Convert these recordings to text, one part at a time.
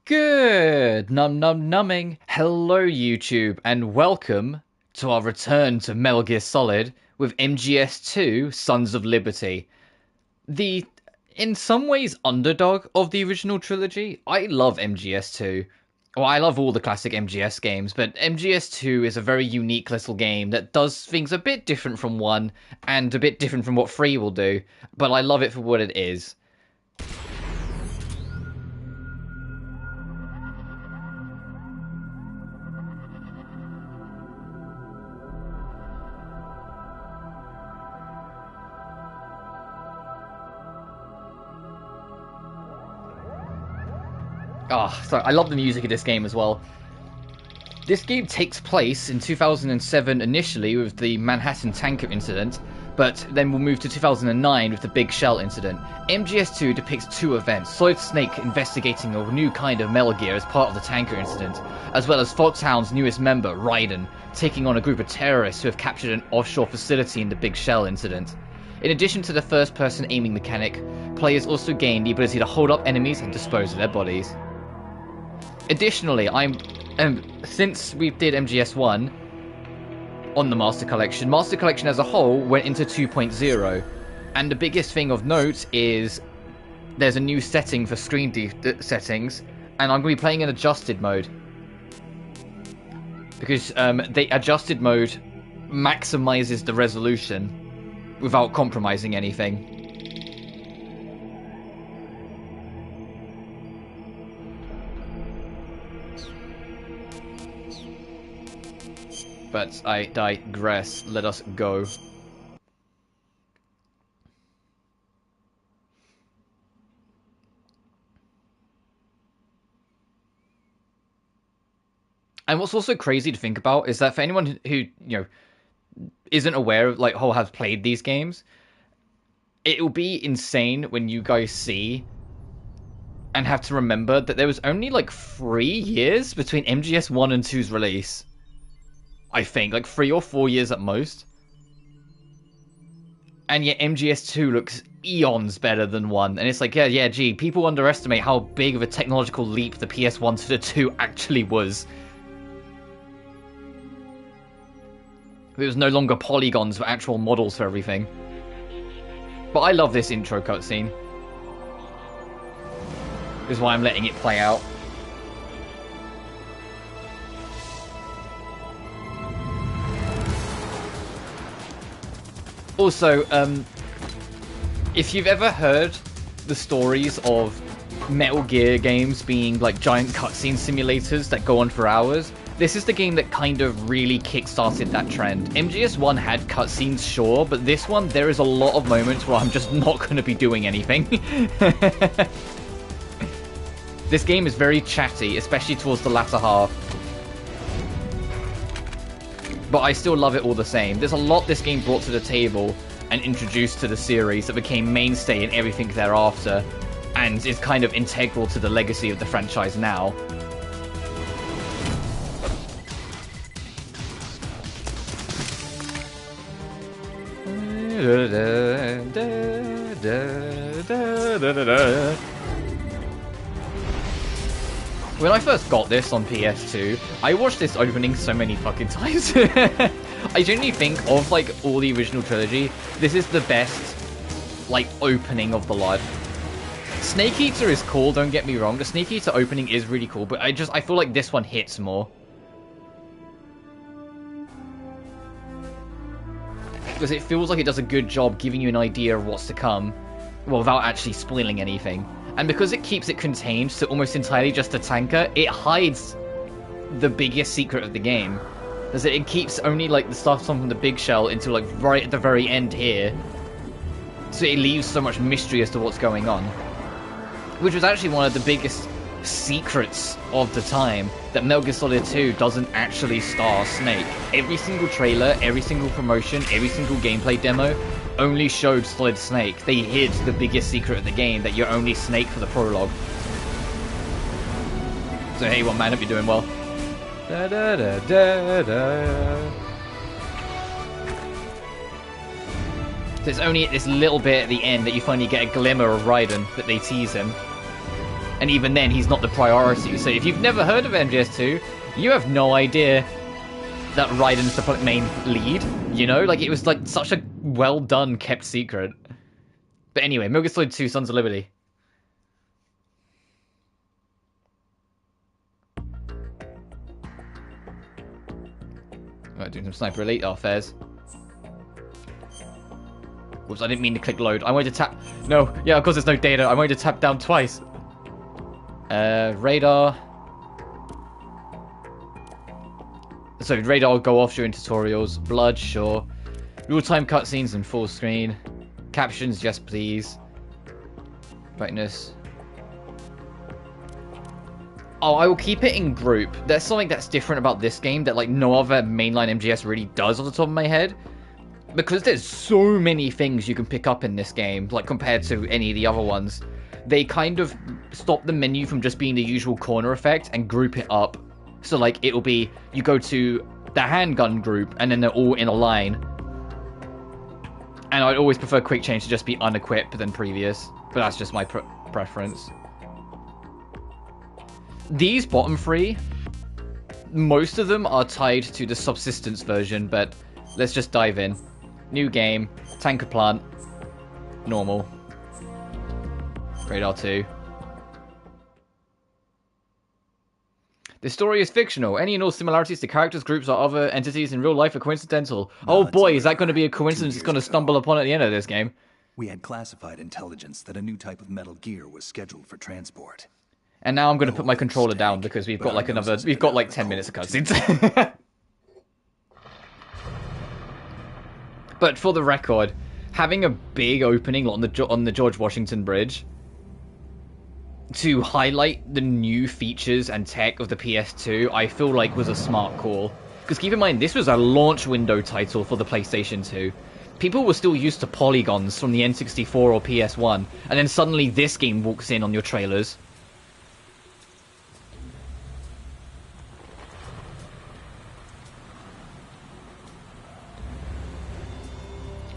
Good numbing. Hello YouTube and welcome to our return to Metal Gear Solid with MGS2 Sons of Liberty. The, in some ways, underdog of the original trilogy. I love MGS2. Well, I love all the classic MGS games, but MGS2 is a very unique little game that does things a bit different from 1 and a bit different from what 3 will do, but I love it for what it is. So I love the music of this game as well. This game takes place in 2007 initially with the Manhattan tanker incident, but then we'll move to 2009 with the Big Shell incident. MGS2 depicts two events: Solid Snake investigating a new kind of Metal Gear as part of the tanker incident, as well as Foxhound's newest member, Raiden, taking on a group of terrorists who have captured an offshore facility in the Big Shell incident. In addition to the first-person aiming mechanic, players also gain the ability to hold up enemies and dispose of their bodies. Additionally, since we did MGS1 on the Master Collection as a whole went into 2.0, and the biggest thing of note is there's a new setting for screen settings, and I'm going to be playing in adjusted mode. Because the adjusted mode maximizes the resolution without compromising anything. But I digress. Let us go. And what's also crazy to think about is that for anyone who, isn't aware of, or has played these games, it will be insane when you guys see and have to remember that there was only 3 years between MGS1 and 2's release. I think, 3 or 4 years at most. And yet MGS2 looks eons better than 1. And it's gee, people underestimate how big of a technological leap the PS1 to the 2 actually was. It was no longer polygons, but actual models for everything. But I love this intro cutscene. This is why I'm letting it play out. Also, if you've ever heard the stories of Metal Gear games being giant cutscene simulators that go on for hours, this is the game that kind of really kickstarted that trend. MGS1 had cutscenes, sure, but this one, there is a lot of moments where I'm just not going to be doing anything. This game is very chatty, especially towards the latter half. But I still love it all the same. There's a lot this game brought to the table and introduced to the series that became mainstay in everything thereafter, and is kind of integral to the legacy of the franchise now. When I first got this on PS2, I watched this opening so many fucking times. I genuinely think of, all the original trilogy, this is the best, opening of the lot. Snake Eater is cool, don't get me wrong. The Snake Eater opening is really cool, but I feel like this one hits more. Because it feels like it does a good job giving you an idea of what's to come, well, without actually spoiling anything. And because it keeps it contained to almost entirely just a tanker, it hides the biggest secret of the game. Because it keeps only, the stuff from the Big Shell until, right at the very end here. So it leaves so much mystery as to what's going on. Which was actually one of the biggest secrets of the time, that Metal Gear Solid 2 doesn't actually star Snake. Every single trailer, every single promotion, every single gameplay demo only showed Solid Snake. They hid the biggest secret of the game, that you're only Snake for the prologue. So hey, man, hope you're doing well. Da, da, da, da, da. So it's only at this little bit at the end that you finally get a glimmer of Raiden, that they tease him. And even then, he's not the priority. So if you've never heard of MGS2, you have no idea that Raiden's the main lead, you know? Like, it was, like, such a well-done, kept secret. But anyway, Metal Gear Solid 2, Sons of Liberty. Alright, doing some Sniper Elite affairs. Whoops, I didn't mean to click load. I wanted to tap... No, yeah, of course there's no data. I wanted to tap down twice. Radar. So radar will go off during tutorials. Blood, sure. Real-time cutscenes in full screen. Captions, yes please. Brightness. Oh, I will keep it in group. There's something that's different about this game that like no other mainline MGS really does off the top of my head. Because there's so many things you can pick up in this game, like compared to any of the other ones. They kind of stop the menu from just being the usual corner effect and group it up. So like it'll be, you go to the handgun group and then they're all in a line. And I'd always prefer quick change to just be unequipped than previous. But that's just my preference. These bottom three, most of them are tied to the subsistence version, but let's just dive in. New game, tanker plant, normal. Radar 2. The story is fictional. Any and all similarities to characters, groups, or other entities in real life are coincidental. Oh boy, is that going to be a coincidence it's going to stumble upon at the end of this game. We had classified intelligence that a new type of Metal Gear was scheduled for transport. And now I'm going to put my controller down because we've got like 10 minutes of cutscenes. But for the record, having a big opening on the George Washington Bridge to highlight the new features and tech of the PS2, I feel like was a smart call. Because keep in mind, this was a launch window title for the PlayStation 2. People were still used to polygons from the N64 or PS1, and then suddenly this game walks in on your trailers.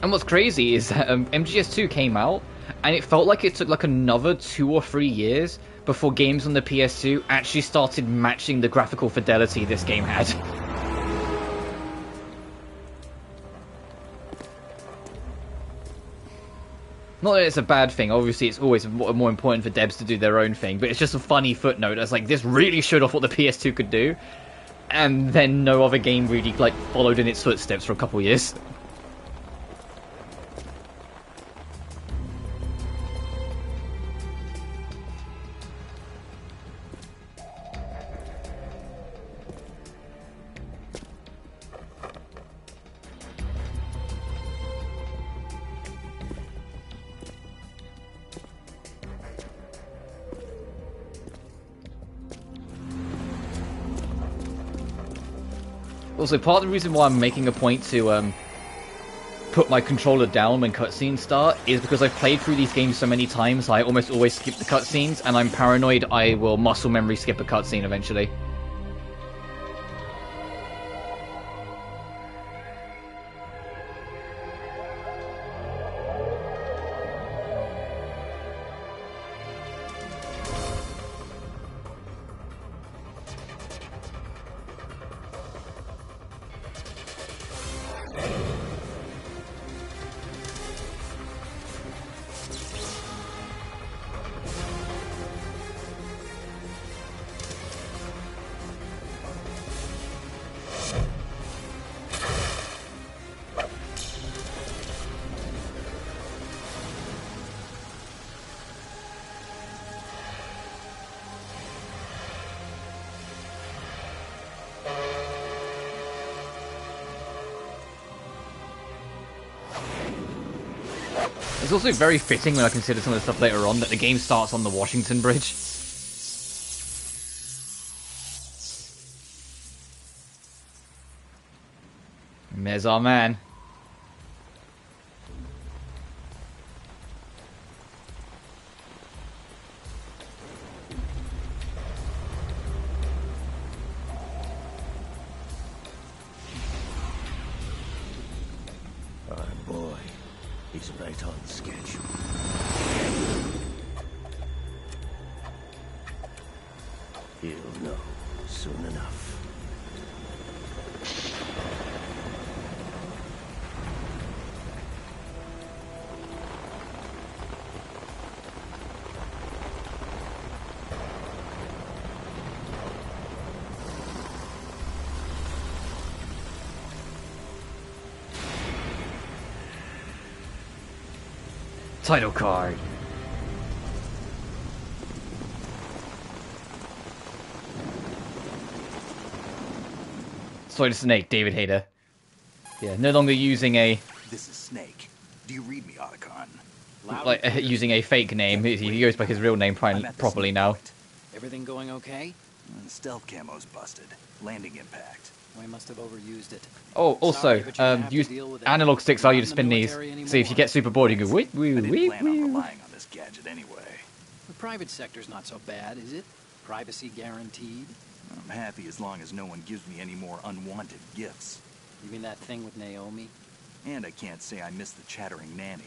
And what's crazy is that MGS2 came out, and it felt like it took like another 2 or 3 years before games on the PS2 actually started matching the graphical fidelity this game had. Not that it's a bad thing, obviously it's always more important for devs to do their own thing, but it's just a funny footnote as like, this really showed off what the PS2 could do, and then no other game really like followed in its footsteps for a couple years. Also, part of the reason why I'm making a point to put my controller down when cutscenes start is because I've played through these games so many times I almost always skip the cutscenes, and I'm paranoid I will muscle memory skip a cutscene eventually. It's also very fitting when I consider some of the stuff later on that the game starts on the Washington Bridge. And there's our man. Soon enough. Title card. Sorry, Snake, David Hayter. Yeah, no longer using a... This is Snake. Do you read me, Otacon? Like, using a fake name. He goes by his real name properly now. Everything going okay? The stealth camo's busted. Landing impact. We must have overused it. Oh, also, use analog sticks allow you to spin these. So if you get super bored, you go wee wee I wee didn't plan on wee. relying on this gadget anyway. The private sector's not so bad, is it? Privacy guaranteed? I'm happy as long as no one gives me any more unwanted gifts. You mean that thing with Naomi? And I can't say I miss the chattering nanny.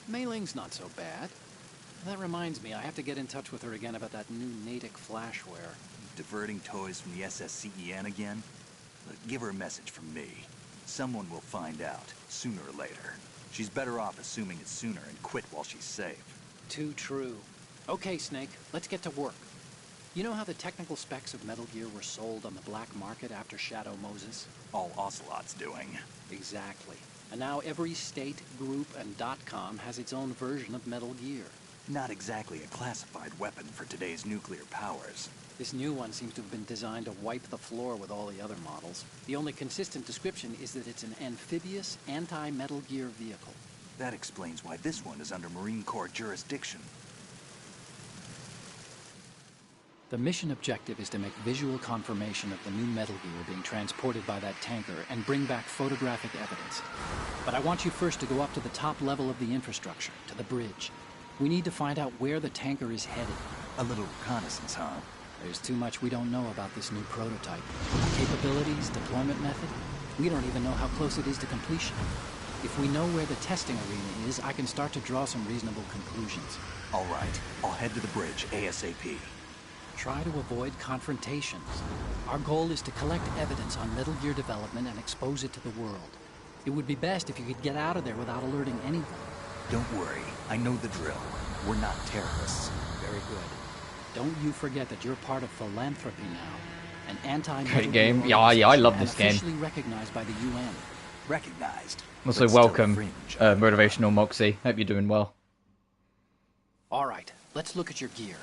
Mei Ling's not so bad. That reminds me, I have to get in touch with her again about that new Natick flashware. Diverting toys from the SSCEN again? Give her a message from me. Someone will find out, sooner or later. She's better off assuming it sooner and quit while she's safe. Too true. Okay, Snake, let's get to work. You know how the technical specs of Metal Gear were sold on the black market after Shadow Moses? All Ocelot's doing. Exactly. And now every state, group, and .com has its own version of Metal Gear. Not exactly a classified weapon for today's nuclear powers. This new one seems to have been designed to wipe the floor with all the other models. The only consistent description is that it's an amphibious, anti-Metal Gear vehicle. That explains why this one is under Marine Corps jurisdiction. The mission objective is to make visual confirmation of the new Metal Gear being transported by that tanker and bring back photographic evidence. But I want you first to go up to the top level of the infrastructure, to the bridge. We need to find out where the tanker is headed. A little reconnaissance, huh? There's too much we don't know about this new prototype. Capabilities, deployment method. We don't even know how close it is to completion. If we know where the testing arena is, I can start to draw some reasonable conclusions. All right, I'll head to the bridge ASAP. Try to avoid confrontations. Our goal is to collect evidence on Metal Gear development and expose it to the world. It would be best if you could get out of there without alerting anyone. Don't worry, I know the drill. We're not terrorists. Very good. Don't you forget that you're part of philanthropy now. An anti-Metal Great game. Gear Yeah, I love and this game. officially recognized by the UN. Recognized. Also, but still welcome, fringe. motivational Moxie. Hope you're doing well. All right, let's look at your gear.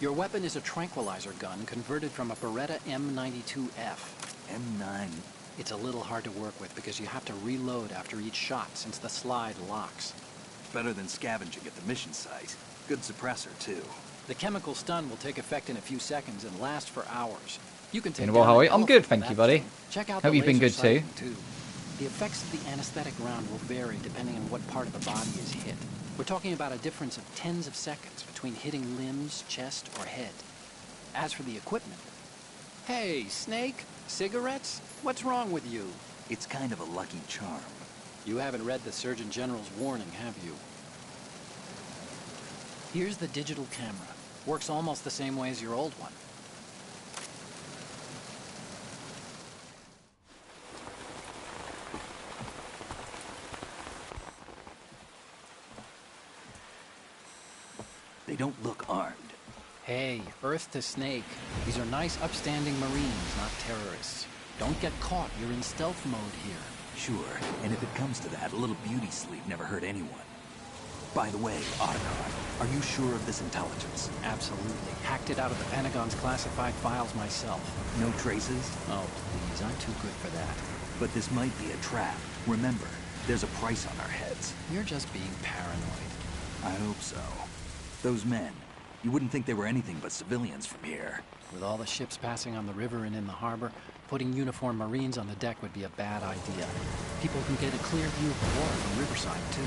Your weapon is a tranquilizer gun converted from a Beretta M92F. M9. It's a little hard to work with because you have to reload after each shot since the slide locks. Better than scavenging at the mission site. Good suppressor, too. The chemical stun will take effect in a few seconds and last for hours. You can take Well, down how are an you? I'm elephant good, with thank that you, buddy. thing. Check out Hope the you've been laser good, too. sighting, The effects of the anesthetic round will vary depending on what part of the body is hit. We're talking about a difference of tens of seconds between hitting limbs, chest, or head. As for the equipment... Hey, Snake, cigarettes? What's wrong with you? It's kind of a lucky charm. You haven't read the Surgeon General's warning, have you? Here's the digital camera. Works almost the same way as your old one. They don't look armed. Hey, Earth to Snake. These are nice, upstanding Marines, not terrorists. Don't get caught. You're in stealth mode here. Sure, and if it comes to that, a little beauty sleep never hurt anyone. By the way, Otacon, are you sure of this intelligence? Absolutely. Hacked it out of the Pentagon's classified files myself. No traces? Oh, please. I'm too good for that. But this might be a trap. Remember, there's a price on our heads. You're just being paranoid. I hope so. Those men, you wouldn't think they were anything but civilians from here. With all the ships passing on the river and in the harbor, putting uniformed Marines on the deck would be a bad idea. People can get a clear view of the water from Riverside, too.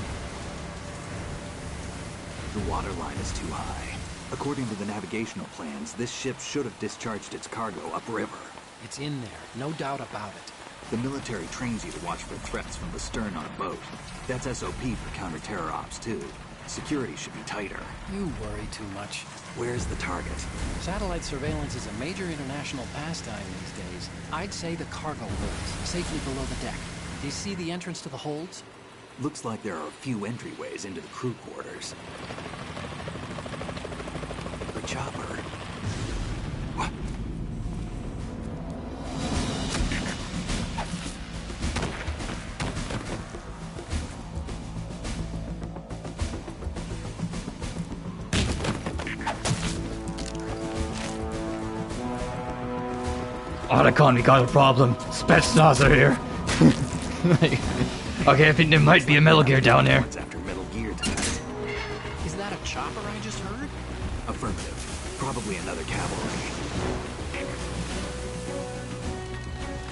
The water line is too high. According to the navigational plans, this ship should have discharged its cargo upriver. It's in there, no doubt about it. The military trains you to watch for threats from the stern on a boat. That's SOP for counter-terror ops, too. Security should be tighter. You worry too much. Where's the target? Satellite surveillance is a major international pastime these days. I'd say the cargo holds, safely below the deck. Do you see the entrance to the holds? Looks like there are a few entryways into the crew quarters. The chopper. What? Otacon, we got a problem. Spetsnaz are here. Okay, I think there might be a Metal Gear down there. What's after Metal Gear tonight? Is that a chopper I just heard? Affirmative. Probably another cavalry.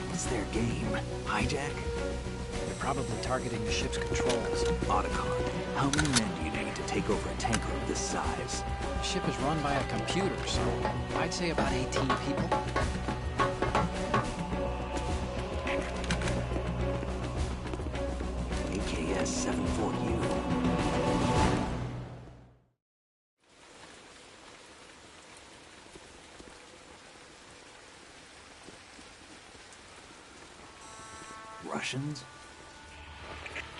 What's their game? Hijack? They're probably targeting the ship's controls. Otacon, how many men do you need to take over a tanker of this size? The ship is run by a computer, so I'd say about 18 people. AKS 74U. Russians?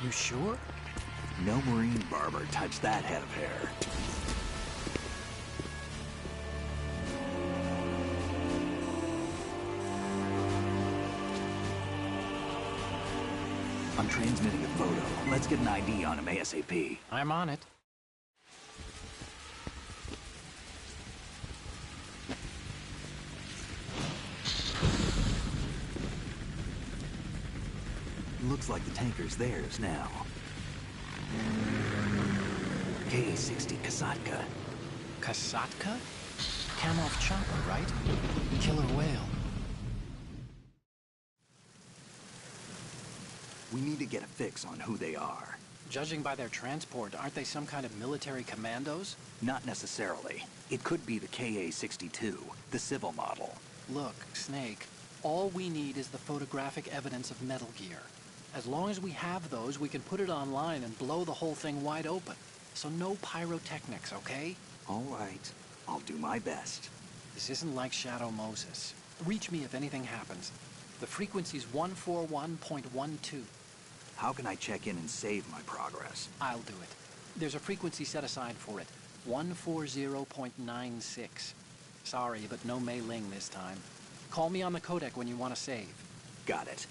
You sure? No Marine barber touched that head of hair. I'm transmitting a photo. Let's get an ID on him ASAP. I'm on it. Looks like the tanker's theirs now. Ka-60 Kasatka. Kasatka? Kamov chopper, right? Killer whale. We need to get a fix on who they are. Judging by their transport, aren't they some kind of military commandos? Not necessarily. It could be the Ka-62, the civil model. Look, Snake, all we need is the photographic evidence of Metal Gear. As long as we have those, we can put it online and blow the whole thing wide open. So no pyrotechnics, okay? All right. I'll do my best. This isn't like Shadow Moses. Reach me if anything happens. The frequency's 141.12. How can I check in and save my progress? I'll do it. There's a frequency set aside for it. 140.96. Sorry, but no Mei Ling this time. Call me on the codec when you want to save. Got it.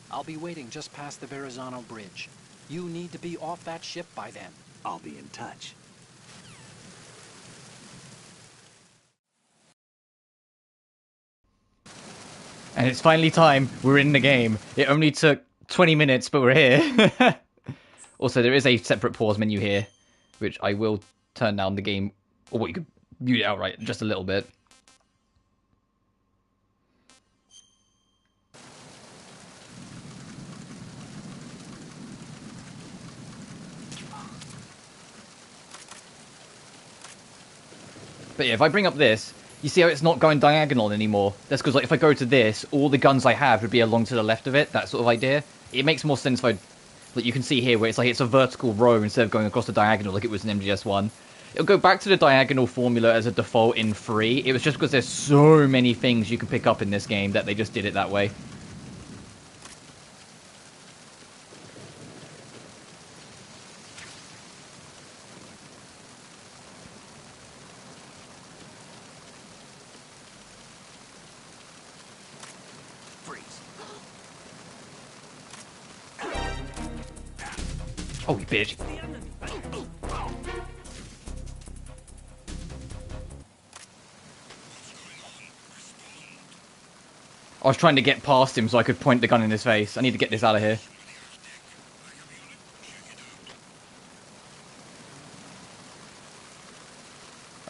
I'll be waiting just past the Verrazano Bridge. You need to be off that ship by then. I'll be in touch. And it's finally time. We're in the game. It only took 20 minutes, but we're here. Also, there is a separate pause menu here, which I will turn down the game, or you could mute it outright just a little bit. But yeah, if I bring up this, you see how it's not going diagonal anymore? That's because, like, if I go to this, all the guns I have would be along to the left of it, that sort of idea. It makes more sense if I... Like, you can see here where it's like it's a vertical row instead of going across the diagonal like it was in MGS1. It'll go back to the diagonal formula as a default in 3. It was just because there's so many things you can pick up in this game that they just did it that way. Oh, you bitch. I was trying to get past him so I could point the gun in his face. I need to get this out of here.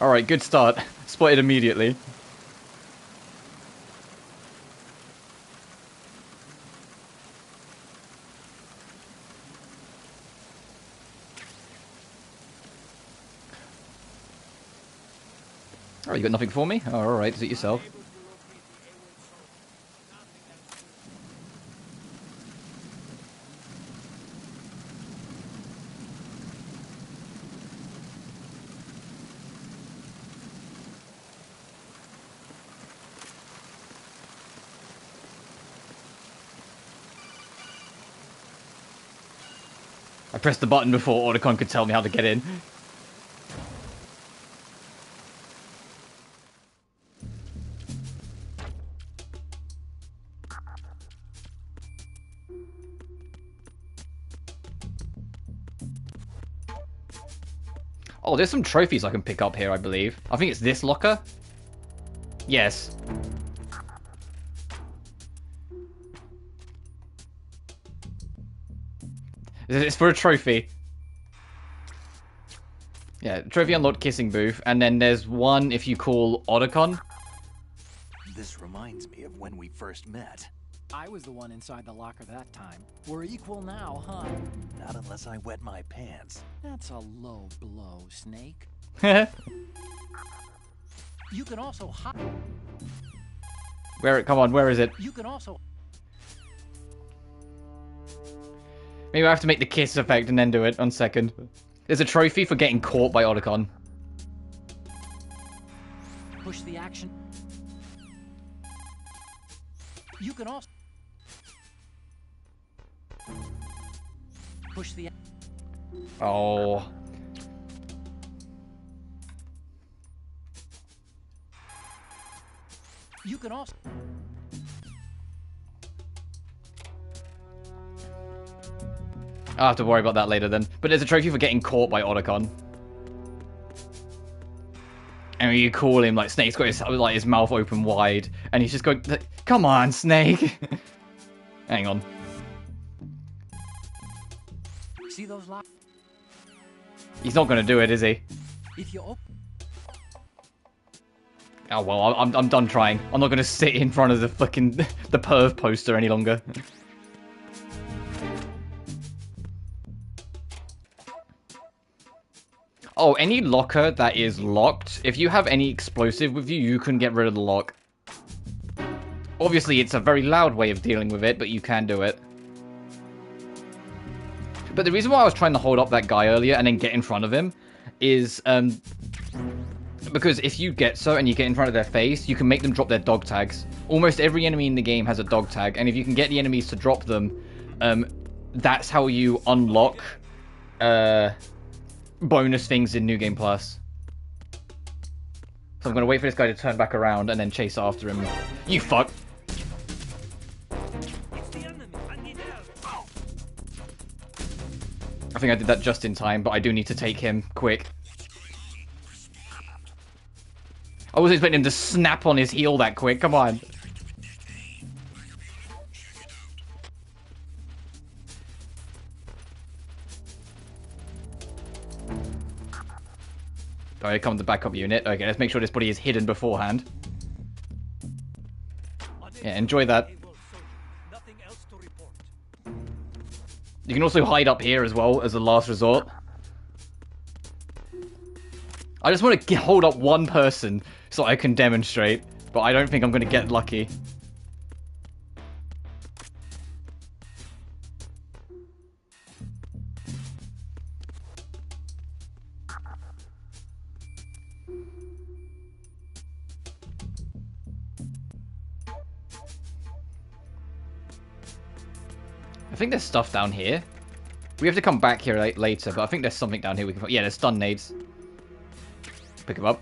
Alright, good start. Spotted immediately. Oh, you got nothing for me? Oh, alright, is it yourself? I pressed the button before Otacon could tell me how to get in. Oh, there's some trophies I can pick up here, I believe. I think it's this locker. Yes. It's for a trophy. Yeah, trophy unlocked kissing booth, and then there's one if you call Otacon. This reminds me of when we first met. I was the one inside the locker that time. We're equal now, huh? Not unless I wet my pants. That's a low blow, Snake. You can also hide. Come on, where is it? You can also. Maybe I have to make the kiss effect and then do it on second. There's a trophy for getting caught by Otacon. Push the action. You can also. Push the. Oh. You can also. I'll have to worry about that later then. But there's a trophy for getting caught by Otacon. And when you call him, like, Snake's got his mouth open wide. And he's just going, come on, Snake. Hang on. See those locks? He's not going to do it, is he? If you open. Oh, well, I'm done trying. I'm not going to sit in front of the fucking the perv poster any longer. Oh, any locker that is locked, if you have any explosive with you, you can get rid of the lock. Obviously, it's a very loud way of dealing with it, but you can do it. But the reason why I was trying to hold up that guy earlier and then get in front of him is because if you get so and you get in front of their face, you can make them drop their dog tags. Almost every enemy in the game has a dog tag, and if you can get the enemies to drop them, that's how you unlock bonus things in New Game Plus. So I'm going to wait for this guy to turn back around and then chase after him. You fuck! I think I did that just in time, but I do need to take him quick. I wasn't expecting him to snap on his heel that quick, come on. Alright, come the backup unit. Okay, let's make sure this body is hidden beforehand. Yeah, enjoy that. You can also hide up here as well as a last resort. I just want to hold up one person so I can demonstrate, but I don't think I'm going to get lucky. I think there's stuff down here. We have to come back here later, but I think there's something down here we can... Yeah, there's stun nades. Pick them up.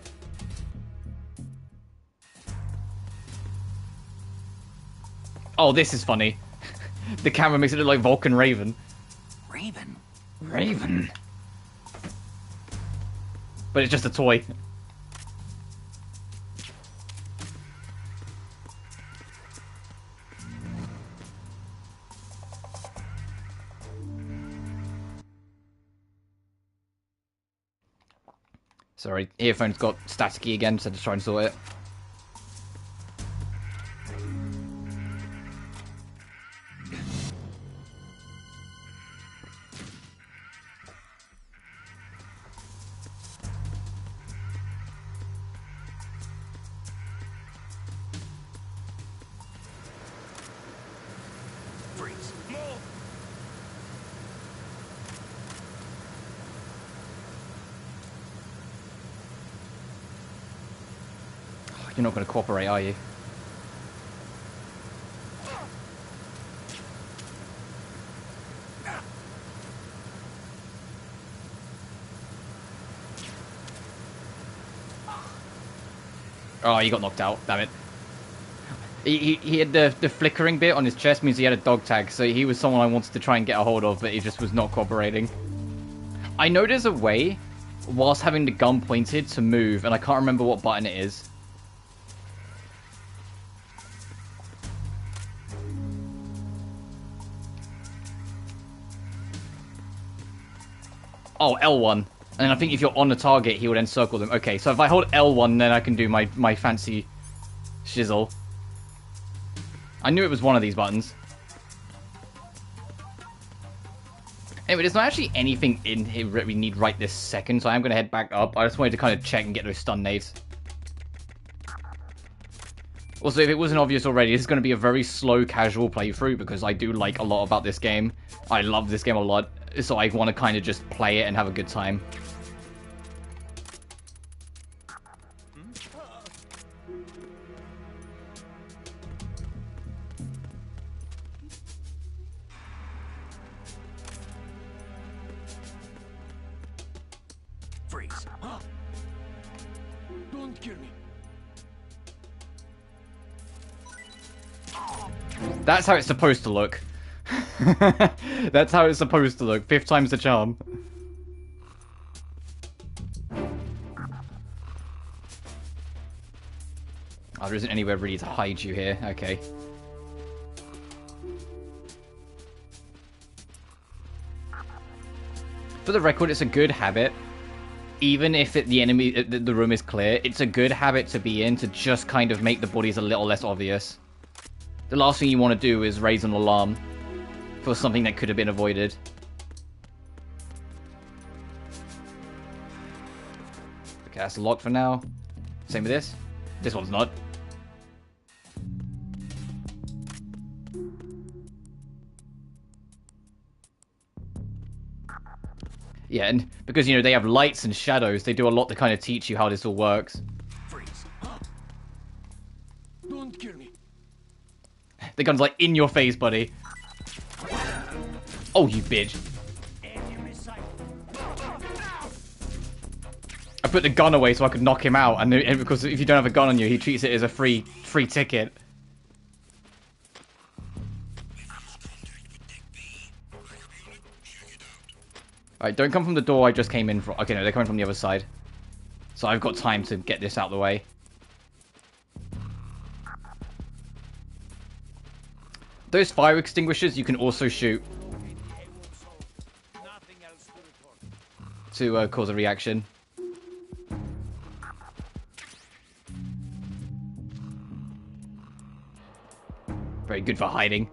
Oh, this is funny. The camera makes it look like Vulcan Raven. Raven? Raven. But it's just a toy. Sorry, earphones got staticky again, so just try and sort it. Freeze. You're not going to cooperate, are you? Oh, he got knocked out. Damn it. He had the flickering bit on his chest means he had a dog tag, so he was someone I wanted to try and get a hold of, but he just was not cooperating. I know there's a way, whilst having the gun pointed, to move, and I can't remember what button it is. Oh, L1. And I think if you're on the target, he will then circle them. Okay, so if I hold L1, then I can do my fancy shizzle. I knew it was one of these buttons. Anyway, there's not actually anything in here that we need right this second, so I am going to head back up. I just wanted to kind of check and get those stun nades. Also, if it wasn't obvious already, this is going to be a very slow, casual playthrough, because I do like a lot about this game. I love this game a lot. So I want to kind of just play it and have a good time. Freeze. Don't kill me. That's how it's supposed to look. That's how it's supposed to look. 5th time's the charm. Oh, there isn't anywhere really to hide you here. Okay. For the record, it's a good habit. Even if the room is clear, it's a good habit to be in to just kind of make the bodies a little less obvious. The last thing you want to do is raise an alarm for something that could have been avoided. Okay, that's locked for now. Same with this. This one's not. Yeah, and because, you know, they have lights and shadows, they do a lot to kind of teach you how this all works. Freeze. Don't kill me. The gun's like in your face, buddy. Oh, you bitch. I put the gun away so I could knock him out, and because if you don't have a gun on you, he treats it as a free ticket. Alright, don't come from the door I just came in from. Okay, no, they're coming from the other side. So I've got time to get this out of the way. Those fire extinguishers you can also shoot to cause a reaction. Very good for hiding.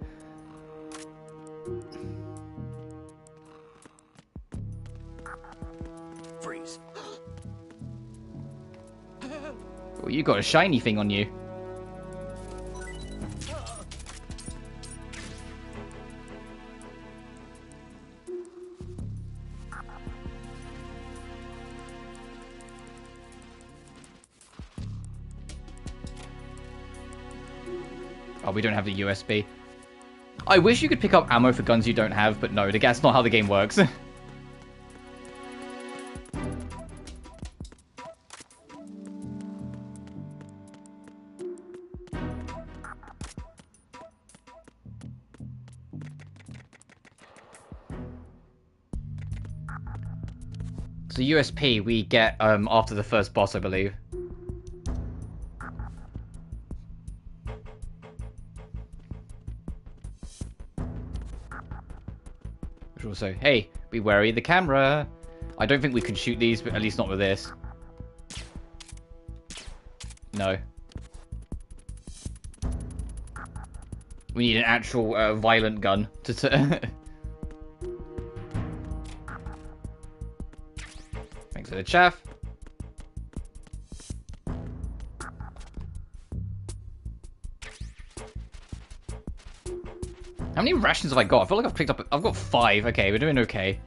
Freeze. Well, you got a shiny thing on you. Oh, we don't have the USB. I wish you could pick up ammo for guns you don't have, but no, that's not how the game works. So USP we get after the first boss, I believe. Also, hey, be wary of the camera. I don't think we can shoot these, but at least not with this. No. We need an actual violent gun to Thanks for the chaff. How many rations have I got? I feel like I've picked up... I've got 5. Okay, we're doing okay.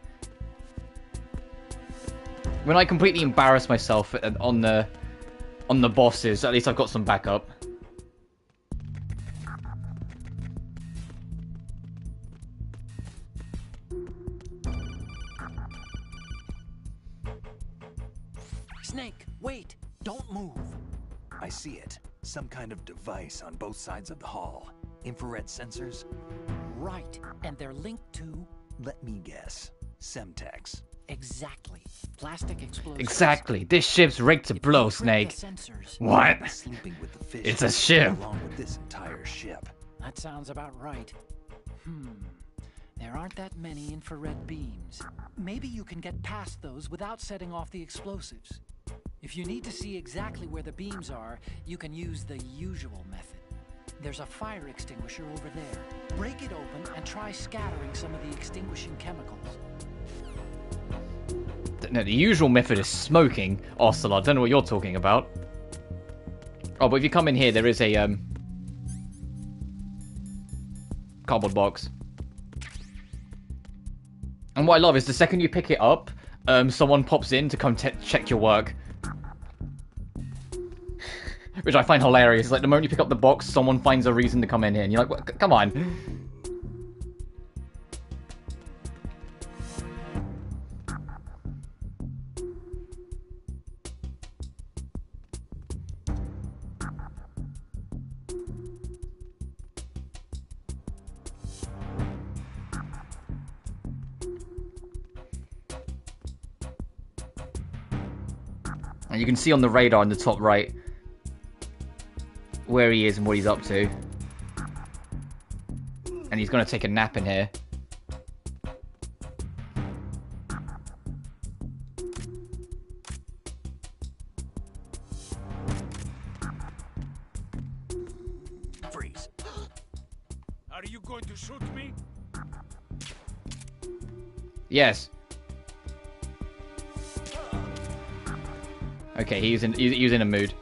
When I completely embarrass myself on the bosses, at least I've got some backup. Snake, wait. Don't move. I see it. Some kind of device on both sides of the hall. Infrared sensors? Right, and they're linked to... Let me guess. Semtex. Exactly. Plastic explosives. Exactly. This ship's rigged to blow, Snake. What? Sleeping with the fish It's a ship. along with this entire ship. That sounds about right. There aren't that many infrared beams. Maybe you can get past those without setting off the explosives. If you need to see exactly where the beams are, you can use the usual method. There's a fire extinguisher over there. Break it open and try scattering some of the extinguishing chemicals. No, the usual method is smoking, Ocelot. I don't know what you're talking about. Oh, but if you come in here, there is a cardboard box. And what I love is the second you pick it up, someone pops in to come check your work. Which I find hilarious. Like, the moment you pick up the box, someone finds a reason to come in here. And you're like, what? Come on. And you can see on the radar in the top right where he is and what he's up to. And he's going to take a nap in here. Freeze. Are you going to shoot me? Yes. Okay, he's in a mood.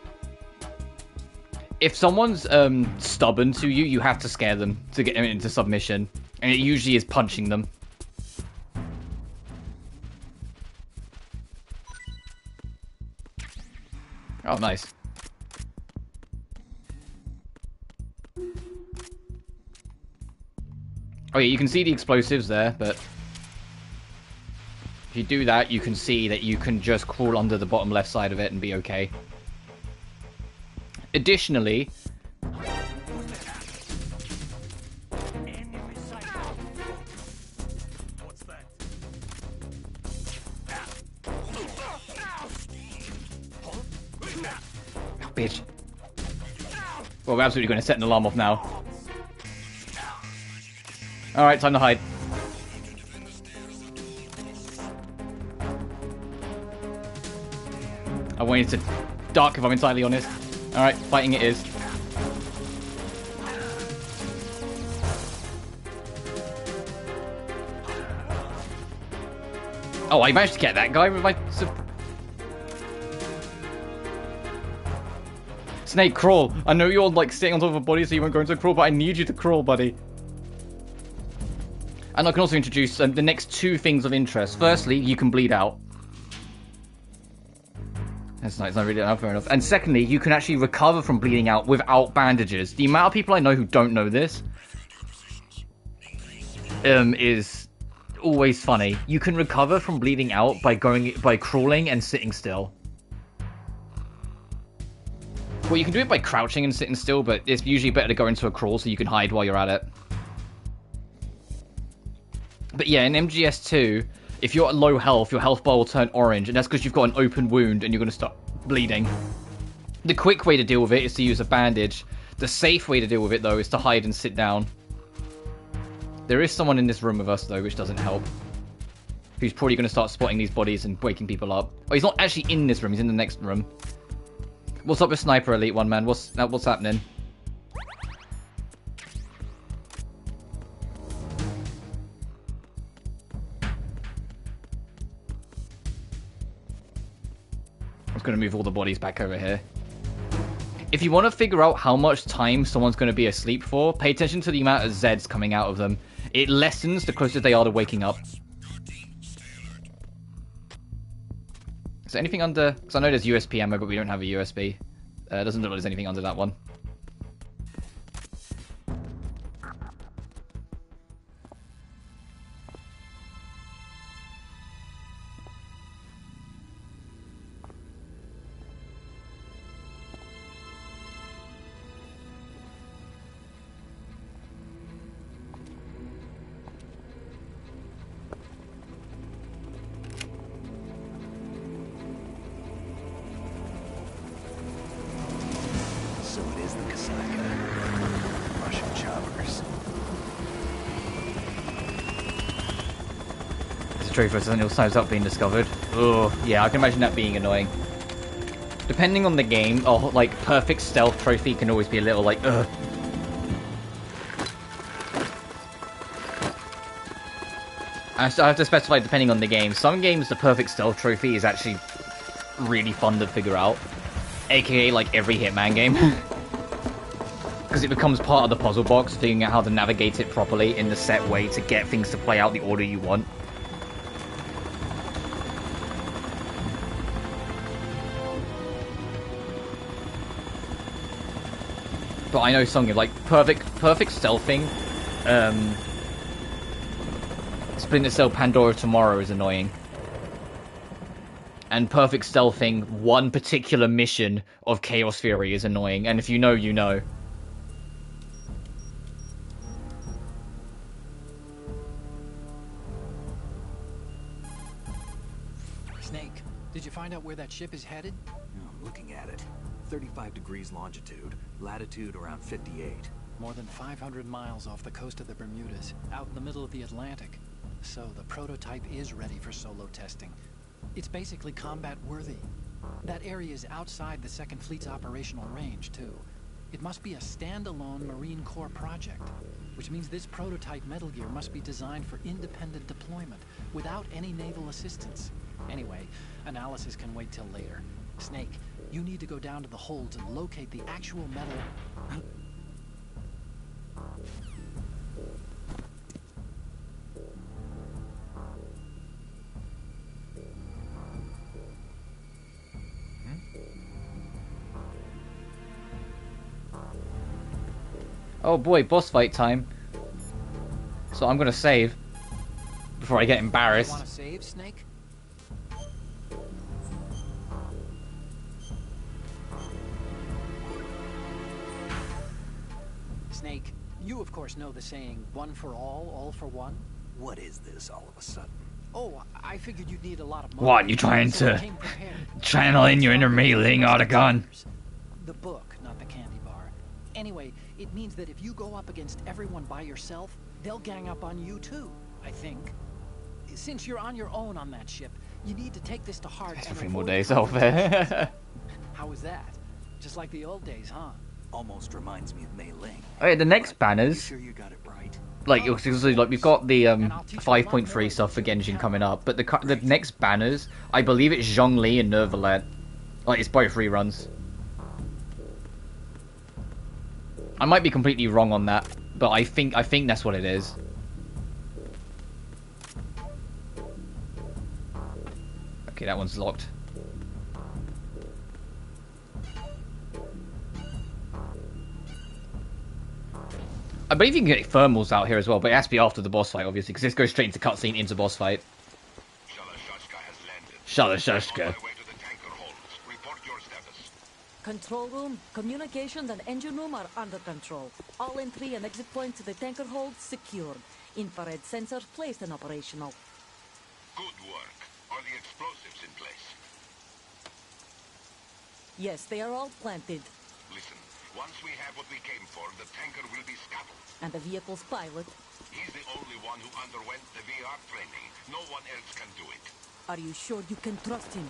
If someone's stubborn to you, you have to scare them to get them into submission. And it usually is punching them. Oh, nice. Oh yeah, you can see the explosives there, but if you do that, you can see that you can just crawl under the bottom left side of it and be okay. Additionally, oh, bitch. Well, we're absolutely going to set an alarm off now. Alright, time to hide. I wanted to duck, if I'm entirely honest. Alright, fighting it is. Oh, I managed to get that guy with my... Snake, crawl. I know you're like sitting on top of a body so you won't go into a crawl, but I need you to crawl, buddy. And I can also introduce the next two things of interest. Firstly, you can bleed out. That's not really fair enough. And secondly, you can actually recover from bleeding out without bandages. The amount of people I know who don't know this is always funny. You can recover from bleeding out by crawling and sitting still. Well, you can do it by crouching and sitting still, but it's usually better to go into a crawl so you can hide while you're at it. But yeah, in MGS2, if you're at low health, your health bar will turn orange, and that's because you've got an open wound and you're going to start bleeding. The quick way to deal with it is to use a bandage. The safe way to deal with it, though, is to hide and sit down. There is someone in this room with us, though, which doesn't help. Who's probably going to start spotting these bodies and waking people up. Oh, he's not actually in this room, he's in the next room. What's up with Sniper Elite 1, man? What's happening? I'm just going to move all the bodies back over here. If you want to figure out how much time someone's going to be asleep for, pay attention to the amount of Zeds coming out of them. It lessens the closer they are to waking up. Is there anything under... Because I know there's USP ammo, but we don't have a USB. Doesn't look like there's anything under that one. trophy for something else times up being discovered. Oh, yeah, I can imagine that being annoying. Depending on the game, like, perfect stealth trophy can always be a little like, ugh. I have to specify depending on the game. Some games, the perfect stealth trophy is actually really fun to figure out. AKA, like, every Hitman game. Because it becomes part of the puzzle box, figuring out how to navigate it properly in the set way to get things to play out the order you want. But I know something like perfect stealthing. Splinter Cell Pandora Tomorrow is annoying. And perfect stealthing one particular mission of Chaos Fury is annoying. And if you know, you know. Snake, did you find out where that ship is headed? I'm looking at it. 35 degrees longitude, latitude around 58. More than 500 miles off the coast of the Bermudas, out in the middle of the Atlantic. So the prototype is ready for solo testing. It's basically combat worthy. That area is outside the Second Fleet's operational range, too. It must be a standalone Marine Corps project, which means this prototype Metal Gear must be designed for independent deployment, without any naval assistance. Anyway, analysis can wait till later. Snake, you need to go down to the holds and locate the actual metal... Oh boy, boss fight time. So I'm gonna save before I get embarrassed. You wanna save, Snake? Snake, you of course know the saying, one for all for one? What is this all of a sudden? Oh, I figured you'd need a lot of money. What, you trying so to channel in your inner meleeing Otacon? The book, not the candy bar. Anyway, it means that if you go up against everyone by yourself, they'll gang up on you too, I think. Since you're on your own on that ship, you need to take this to heart. That's and 3 more avoid days off there. How was that? Just like the old days, huh? Almost reminds me of Mei Ling. Oh yeah, the next You banners, sure you got it right? like we've got the 5.3 stuff for Genshin coming up, but the next banners, I believe it's Zhongli and Nervalet. Like, it's both reruns. I might be completely wrong on that, but I think that's what it is. Okay, that one's locked. I believe you can get thermals out here as well, but it has to be after the boss fight, obviously, because this goes straight into cutscene into boss fight. Shalashashka. Control room, communications and engine room are under control. All entry and exit points to the tanker hold secured. Infrared sensors placed and operational. Good work. Are the explosives in place? Yes, they are all planted. Listen, once we have what we came for, the tanker will be scuttled. And the vehicle's pilot. He's the only one who underwent the VR training. No one else can do it. Are you sure you can trust him?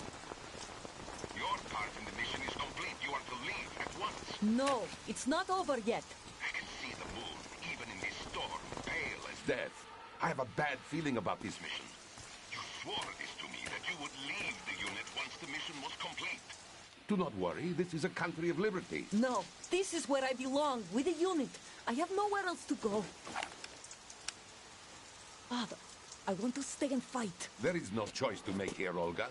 Your part in the mission is complete. You are to leave at once. No, it's not over yet. I can see the moon, even in this storm, pale as death. I have a bad feeling about this mission. You swore this to me, that you would leave the unit once the mission was complete. Do not worry, this is a country of liberty. No, this is where I belong, with the unit. I have nowhere else to go. Father, I want to stay and fight. There is no choice to make here, Olga.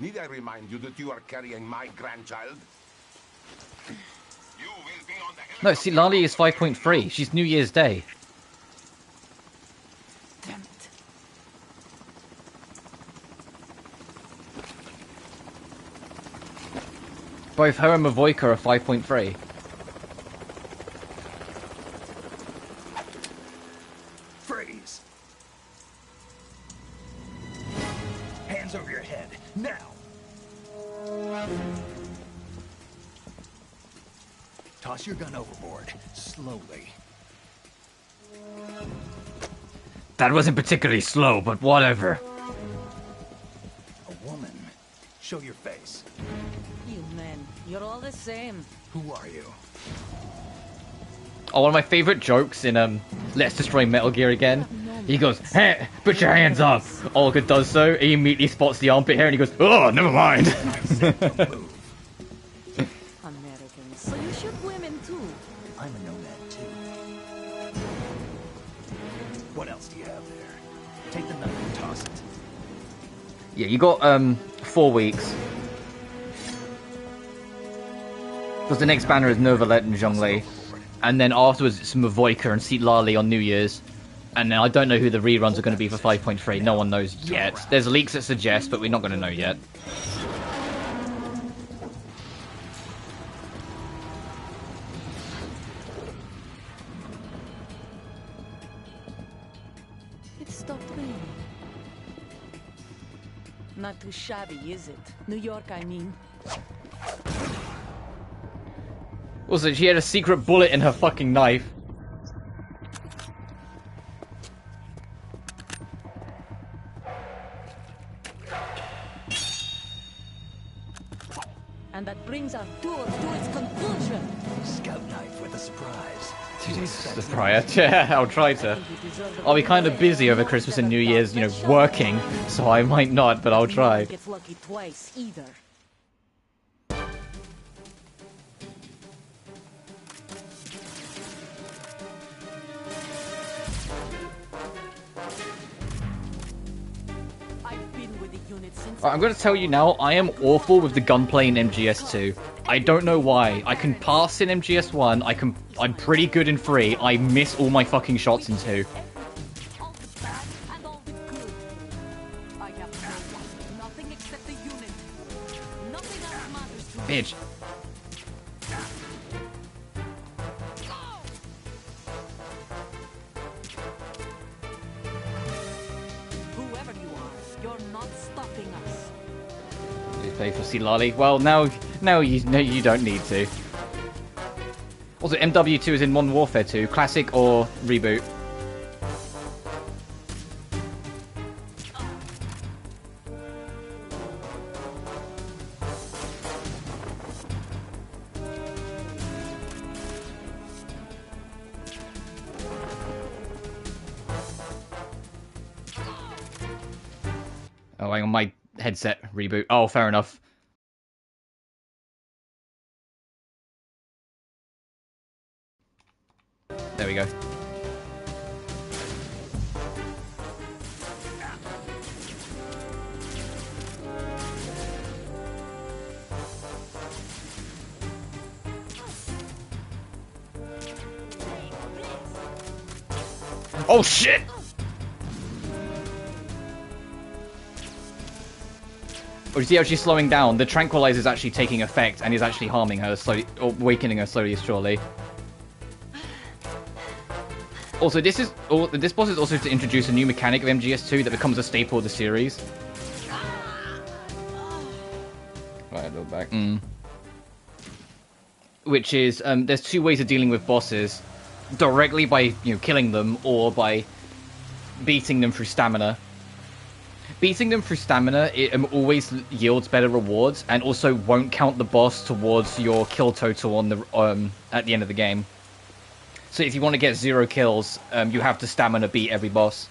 Need I remind you that you are carrying my grandchild? You will be on the helicopter. No, see, Lali is 5.3. She's New Year's Day. Damn it. Both her and Mavoika are 5.3. Freeze! Hands over your head, now! Toss your gun overboard, slowly. That wasn't particularly slow, but whatever. Show your face. You men, you're all the same. Who are you? Oh, one of my favorite jokes in Let's Destroy Metal Gear again. He goes, "Hey, put your hands up." Olga does so. He immediately spots the armpit hair and he goes, "Oh, never mind." Americans, so you shoot women too. I'm a nomad too. What else do you have there? Take the knife and toss it. Yeah, you got 4 weeks. Because the next banner is Novalet and Zhongli. And then afterwards it's Mavoika and Sitlali on New Year's. And then I don't know who the reruns are going to be for 5.3. No one knows yet. There's leaks that suggest, but we're not going to know yet. It stopped raining. Not too shabby, is it? New York, I mean. Also, she had a secret bullet in her fucking knife. And that brings our tour to its conclusion. Scout knife with a surprise. Surprise. Yeah, I'll try to. I'll be kind of busy over Christmas and New Year's, you know, working, so I might not, but I'll try. Gets lucky twice either. I'm going to tell you now, I am awful with the gunplay in MGS2. I don't know why. I can pass in MGS1, I'm pretty good in 3, I miss all my fucking shots in 2. All the bad and all the good. I have nothing except the unit. Nothing else matters to me. Bitch. Whoever you are, you're not stopping us. Pay for Sitlali. Well, now you don't need to. Also, MW2 is in Modern Warfare 2, classic or reboot. Oh, hang on, my headset reboot. Oh, fair enough. There we go. Oh shit! Oh, you see how she's slowing down? The tranquilizer is actually taking effect and is actually harming her slowly, or weakening her slowly, surely. Also, this boss is also to introduce a new mechanic of MGS2 that becomes a staple of the series. Right, a little back. Which is, there's 2 ways of dealing with bosses. Directly by, killing them, or by beating them through stamina. Beating them through stamina, it always yields better rewards, and also won't count the boss towards your kill total on the at the end of the game. So if you want to get 0 kills, you have to stamina beat every boss.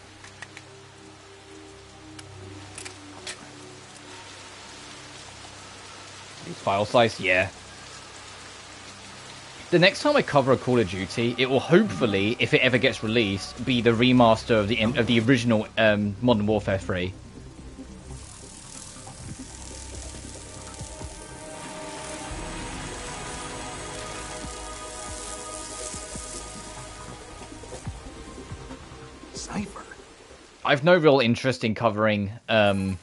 File size, yeah. The next time I cover a Call of Duty, it will hopefully, if it ever gets released, be the remaster of the original Modern Warfare 3. Sniper. I've no real interest in covering the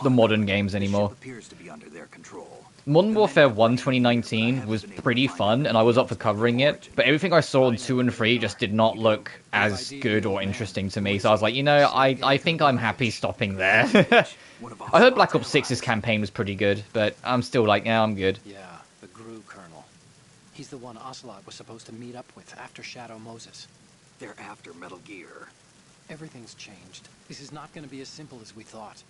modern games anymore. Appears to be under their control. Modern Warfare 1 2019 was pretty fun, and I was up for covering it, but everything I saw on 2 and 3 just did not look as good or interesting to me, so I was like, I think I'm happy stopping there. I heard Black Ops 6's campaign was pretty good, but I'm still like, yeah, I'm good. Yeah, the Gru Colonel. He's the one Ocelot was supposed to meet up with after Shadow Moses. They're after Metal Gear. Everything's changed. This is not going to be as simple as we thought.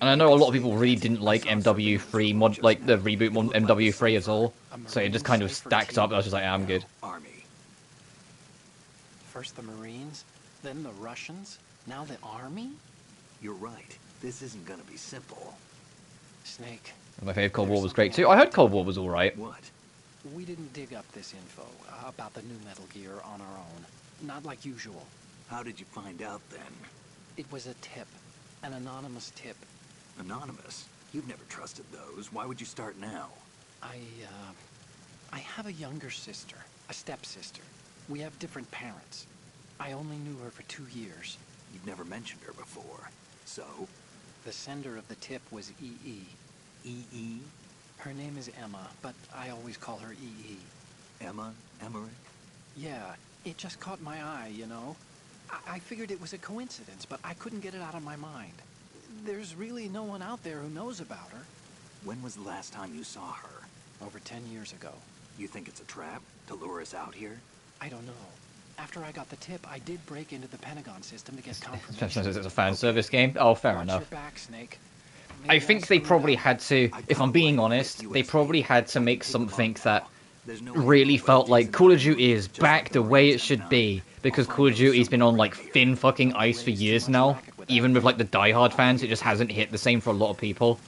And I know a lot of people really didn't like MW3 mod, like the reboot mod MW3 at all. So it just kind of stacked up. I was just like, I'm good. Army. First the Marines, then the Russians, now the Army? You're right. This isn't gonna be simple. Snake. My favorite Cold War was great too. I heard Cold War was alright. What? We didn't dig up this info about the new Metal Gear on our own. Not like usual. How did you find out then? It was a tip. An anonymous tip. Anonymous? You've never trusted those. Why would you start now? I have a younger sister, a stepsister. We have different parents. I only knew her for 2 years. You've never mentioned her before. So? The sender of the tip was EE. EE? Her name is Emma, but I always call her EE. Emma? Emmerich? Yeah, it just caught my eye, you know? I figured it was a coincidence, but I couldn't get it out of my mind. There's really no one out there who knows about her. When was the last time you saw her? Over 10 years ago. You think it's a trap? To lure us out here? I don't know. After I got the tip, I did break into the Pentagon system to get confirmation. It's a fan service game. Oh, fair enough. Watch your back, Snake. I think they probably had to, if I'm being honest, they probably had to make something that really felt like Call of Duty is back the way it should be, because Call of Duty's been on like thin fucking ice for years now. Even with like the diehard fans, it just hasn't hit the same for a lot of people.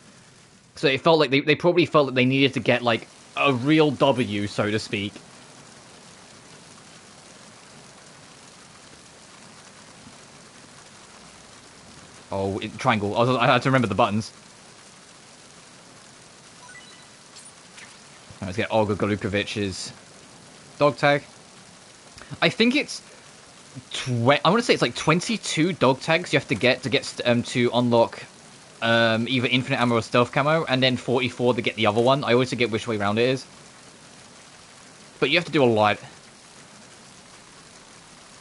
So it felt like they probably felt that they needed to get like a real W, so to speak. Oh, triangle. I had to remember the buttons. Let's get Olga Golukovic's dog tag. I think it's I want to say it's like 22 dog tags you have to get to unlock either infinite ammo or stealth camo, and then 44 to get the other one. I always forget which way around it is. But you have to do a lot.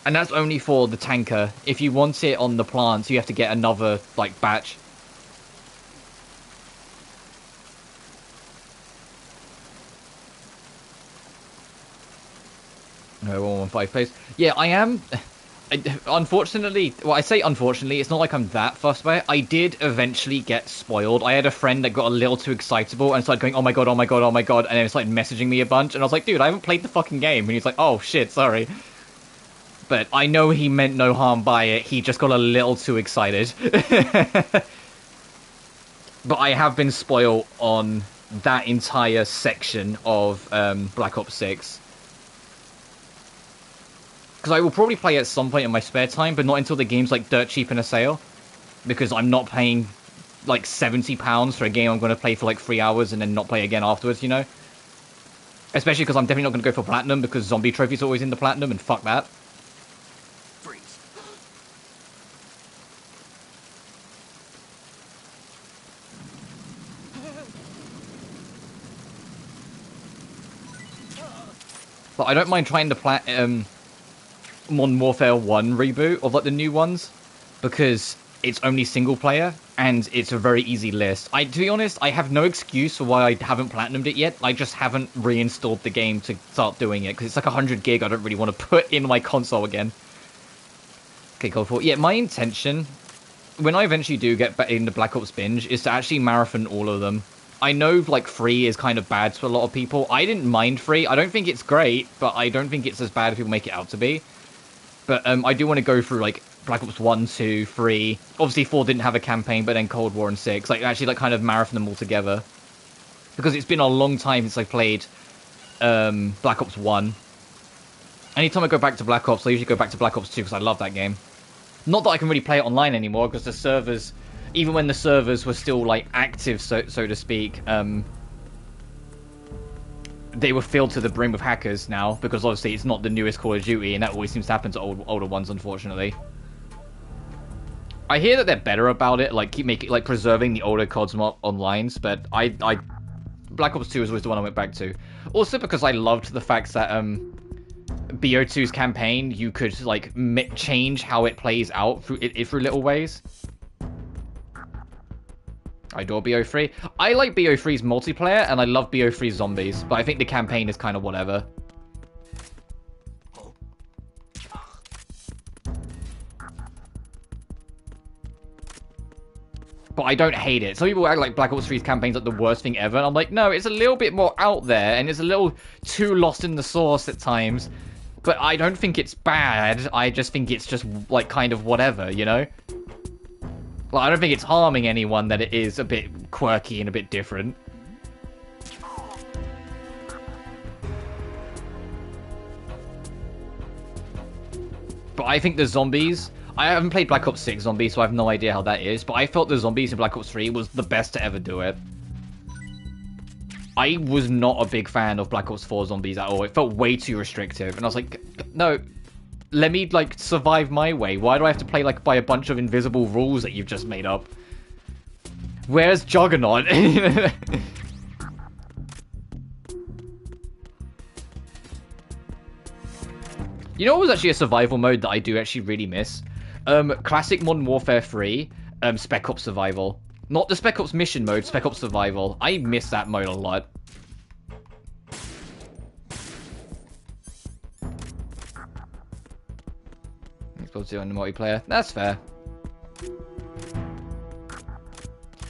And that's only for the tanker. If you want it on the plants, you have to get another like batch. No, 115 place. Yeah, I am. Unfortunately, well, I say unfortunately, it's not like I'm that fussed by it. I did eventually get spoiled. I had a friend that got a little too excitable and started going, oh my god, oh my god, oh my god, and then started messaging me a bunch, and I was like, dude, I haven't played the fucking game. And he's like, oh shit, sorry. But I know he meant no harm by it, he just got a little too excited. But I have been spoiled on that entire section of Black Ops 6. Because I will probably play at some point in my spare time, but not until the game's like dirt cheap in a sale. Because I'm not paying like £70 for a game I'm going to play for like 3 hours and then not play again afterwards, you know? Especially because I'm definitely not going to go for Platinum, because Zombie Trophy's always in the Platinum, and fuck that. Freeze. But I don't mind trying the Modern Warfare 1 reboot of like the new ones, because it's only single player and it's a very easy list. To be honest, I have no excuse for why I haven't platinumed it yet. I just haven't reinstalled the game to start doing it, because it's like 100 gig I don't really want to put in my console again. Okay, Cold War. Yeah, my intention, when I eventually do get back into Black Ops Binge, is to actually marathon all of them. I know, like, 3 is kind of bad for a lot of people. I didn't mind 3. I don't think it's great, but I don't think it's as bad as people make it out to be. But I do want to go through, like, Black Ops 1, 2, 3. Obviously, 4 didn't have a campaign, but then Cold War and 6. Like, actually, like, kind of marathon them all together. Because it's been a long time since I played Black Ops 1. Anytime I go back to Black Ops, I usually go back to Black Ops 2, because I love that game. Not that I can really play it online anymore, because the servers, even when the servers were still, like, active, so to speak, they were filled to the brim with hackers now, because obviously it's not the newest Call of Duty, and that always seems to happen to older ones, unfortunately. I hear that they're better about it, like preserving the older CODs online, but Black Ops 2 is always the one I went back to. Also because I loved the fact that BO2's campaign, you could like change how it plays out through little ways. I adore BO3. I like BO3's multiplayer, and I love BO3's zombies, but I think the campaign is kind of whatever. but I don't hate it. Some people act like Black Ops 3's campaign's like the worst thing ever, and I'm like, no, it's a little bit more out there, and it's a little too lost in the sauce at times. But I don't think it's bad. I just think it's just, like, kind of whatever, you know? Like, I don't think it's harming anyone that it is a bit quirky and a bit different. But I think the zombies... I haven't played Black Ops 6 Zombies, so I have no idea how that is. But I felt the zombies in Black Ops 3 was the best to ever do it. I was not a big fan of Black Ops 4 Zombies at all. It felt way too restrictive. And I was like, no, let me, like, survive my way. Why do I have to play, like, by a bunch of invisible rules that you've just made up? Where's Juggernaut? You know what was actually a survival mode that I do actually really miss? Classic Modern Warfare 3, Spec Ops Survival. Not the Spec Ops mission mode, Spec Ops Survival. I miss that mode a lot. You're supposed to do on the multiplayer. That's fair.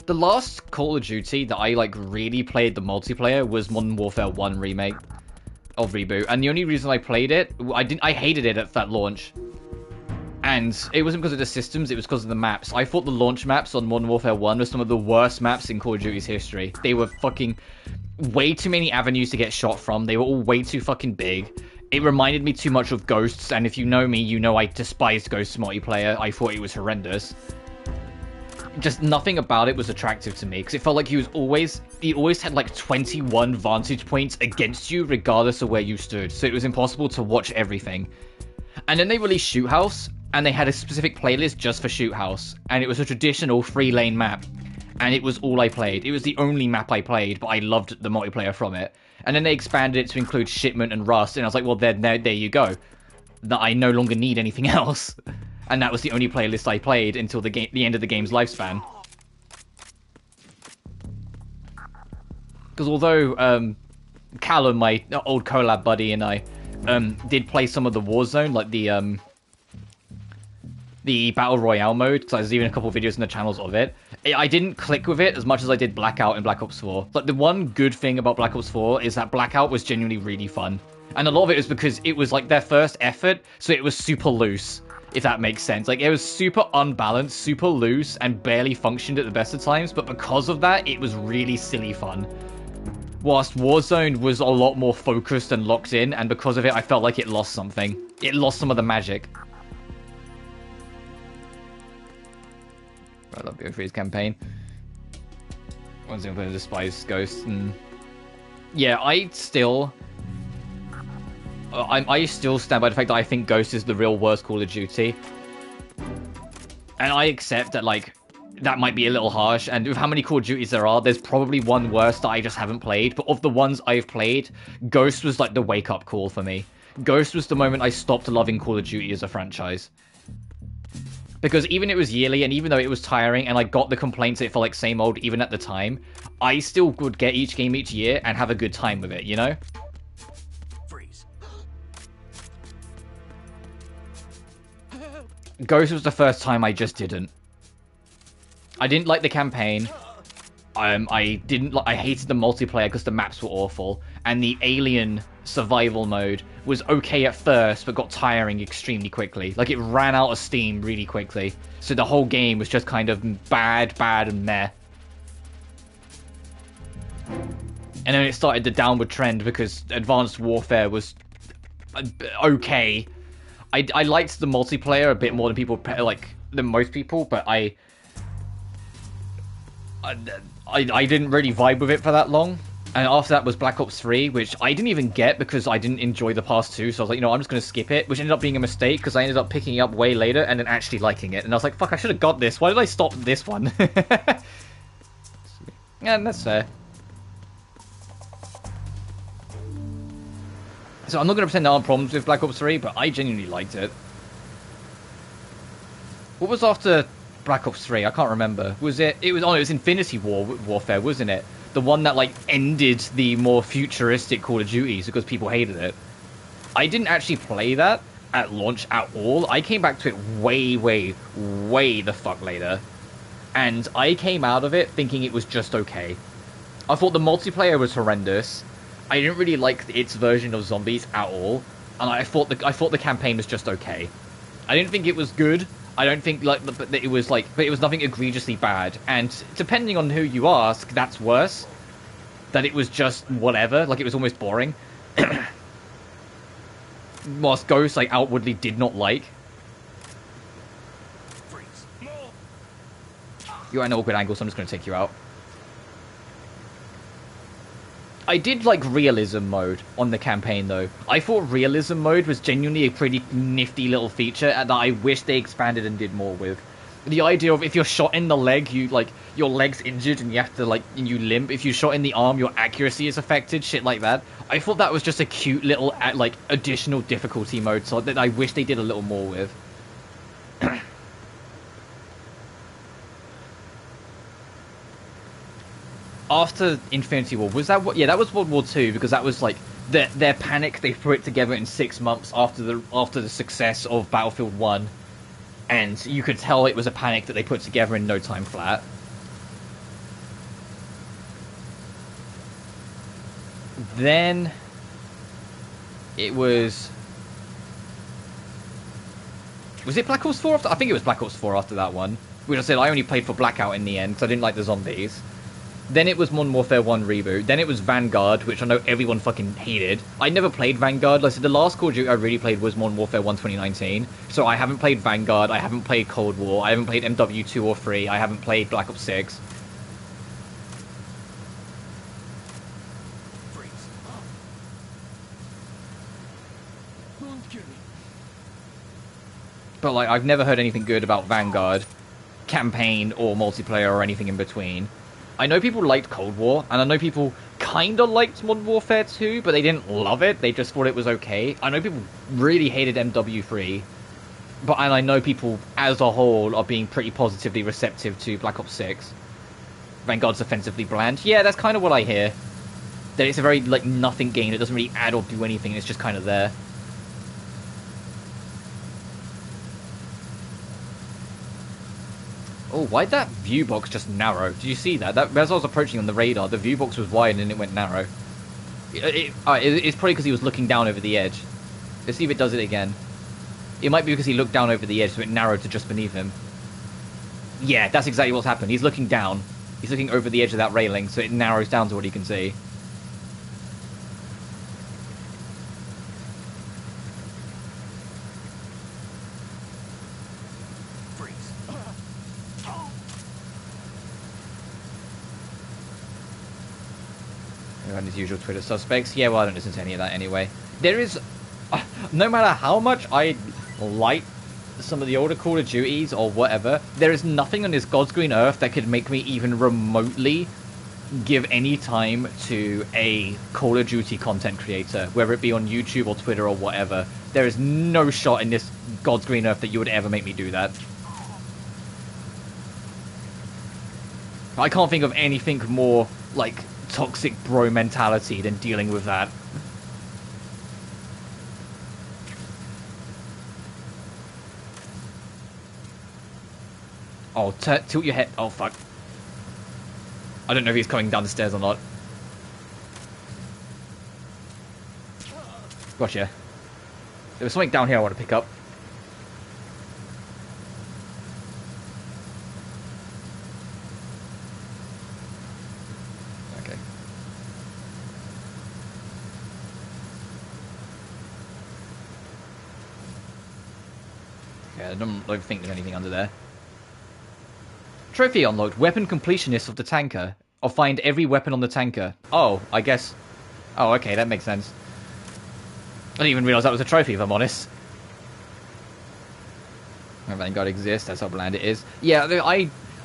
The last Call of Duty that I, like, really played the multiplayer was Modern Warfare 1 remake. Of Reboot. And the only reason I played it, I hated it at that launch. And it wasn't because of the systems, it was because of the maps. I thought the launch maps on Modern Warfare 1 were some of the worst maps in Call of Duty's history. They were fucking way too many avenues to get shot from. They were all way too fucking big. It reminded me too much of Ghosts, and if you know me, you know I despised Ghosts multiplayer. I thought it was horrendous. Just nothing about it was attractive to me, because it felt like he always had like 21 vantage points against you, regardless of where you stood. So it was impossible to watch everything. And then they released Shoot House, and they had a specific playlist just for Shoot House, and it was a traditional 3-lane map, and it was all I played. It was the only map I played, but I loved the multiplayer from it. And then they expanded it to include Shipment and Rust, and I was like, well, there you go. That I no longer need anything else. And that was the only playlist I played until the end of the game's lifespan. Because although Callum, my old collab buddy, and I did play some of the Warzone, like the Battle Royale mode, because there's even a couple of videos in the channels of it, I didn't click with it as much as I did Blackout and Black Ops 4. Like, the one good thing about Black Ops 4 is that Blackout was genuinely really fun. And a lot of it was because it was, like, their first effort, so it was super loose, if that makes sense. Like, it was super unbalanced, super loose, and barely functioned at the best of times, but because of that, it was really silly fun. Whilst Warzone was a lot more focused and locked in, and because of it, I felt like it lost something. It lost some of the magic. I love BO3's campaign. One's gonna play Despise Ghost, and yeah, I still stand by the fact that I think Ghost is the real worst Call of Duty, and I accept that, like, that might be a little harsh, and with how many Call of Duties there are, there's probably one worse that I just haven't played, but of the ones I've played, Ghost was like the wake-up call for me. Ghost was the moment I stopped loving Call of Duty as a franchise. Because even it was yearly, and even though it was tiring, and I got the complaints that it felt like same old even at the time, I still would get each game each year and have a good time with it, you know? Freeze. Ghost was the first time I just didn't. I didn't like the campaign. I hated the multiplayer because the maps were awful, and the alien survival mode was okay at first, but got tiring extremely quickly. Like, it ran out of steam really quickly, so the whole game was just kind of bad, and meh. And then it started the downward trend because Advanced Warfare was okay. I liked the multiplayer a bit more than most people, but I didn't really vibe with it for that long. And after that was Black Ops 3, which I didn't even get because I didn't enjoy the past two. So I was like, you know, I'm just going to skip it, which ended up being a mistake because I ended up picking it up way later and then actually liking it. And I was like, fuck, I should have got this. Why did I stop this one? Yeah, that's fair. So I'm not going to pretend there aren't problems with Black Ops 3, but I genuinely liked it. What was after Black Ops 3? I can't remember. Was it? It was Infinity Warfare, wasn't it? The one that, like, ended the more futuristic Call of Duties because people hated it. I didn't actually play that at launch at all. I came back to it way the fuck later. and I came out of it thinking it was just okay. I thought the multiplayer was horrendous. I didn't really like its version of zombies at all, and I thought the campaign was just okay. I didn't think it was good. I don't think but it was nothing egregiously bad. And depending on who you ask, that's worse. That it was just whatever, like it was almost boring. Whilst Ghost I outwardly did not like. You're at an awkward angle, so I'm just going to take you out. I did like realism mode on the campaign, though. I thought realism mode was genuinely a pretty nifty little feature that I wish they expanded and did more with. The idea of if you're shot in the leg, your leg's injured and you have to, and you limp. If you're shot in the arm, your accuracy is affected, shit like that. I thought that was just a cute little, additional difficulty mode, so that I wish they did a little more with. After Infinity War, was that what? Yeah, that was World War II, because that was their panic. They threw it together in 6 months after the success of Battlefield 1, and you could tell it was a panic that they put together in no time flat. Then it was it Black Ops 4 after? I think it was Black Ops 4 after that one. Which I said I only played for Blackout in the end because I didn't like the zombies. Then it was Modern Warfare 1 reboot. Then it was Vanguard, which I know everyone fucking hated. I never played Vanguard. Like I said, the last Call of Duty I really played was Modern Warfare 1 2019. So I haven't played Vanguard, I haven't played Cold War, I haven't played MW2 or 3, I haven't played Black Ops 6. But I've never heard anything good about Vanguard, campaign, or multiplayer, or anything in between. I know people liked Cold War, and I know people kind of liked Modern Warfare 2, but they didn't love it. They just thought it was okay. I know people really hated MW3, and I know people, as a whole, are being pretty positively receptive to Black Ops 6. Vanguard's offensively bland. Yeah, that's kind of what I hear. That it's a very, nothing game. It doesn't really add or do anything. It's just kind of there. Oh, why'd that view box just narrow? Did you see that? As I was approaching on the radar, the view box was wide and it went narrow. It's probably because he was looking down over the edge. Let's see if it does it again. It might be because he looked down over the edge, so it narrowed to just beneath him. Yeah, that's exactly what's happened. He's looking down. He's looking over the edge of that railing, so it narrows down to what he can see. And his usual Twitter suspects. Yeah, well, I don't listen to any of that anyway. There is, no matter how much I like some of the older Call of Duties or whatever, there is nothing on this God's green earth that could make me even remotely give any time to a Call of Duty content creator, whether it be on YouTube or Twitter or whatever. There is no shot in this God's green earth that you would ever make me do that. I can't think of anything more, toxic bro mentality than dealing with that. Oh, tilt your head. Oh, fuck. I don't know if he's coming down the stairs or not. Gotcha. There was something down here I want to pick up. I don't think there's anything under there. Trophy unlocked. Weapon completionist of the tanker. Or find every weapon on the tanker. Oh, I guess. Oh, okay, that makes sense. I didn't even realise that was a trophy, if I'm honest. Vanguard exists, that's how bland it is. Yeah,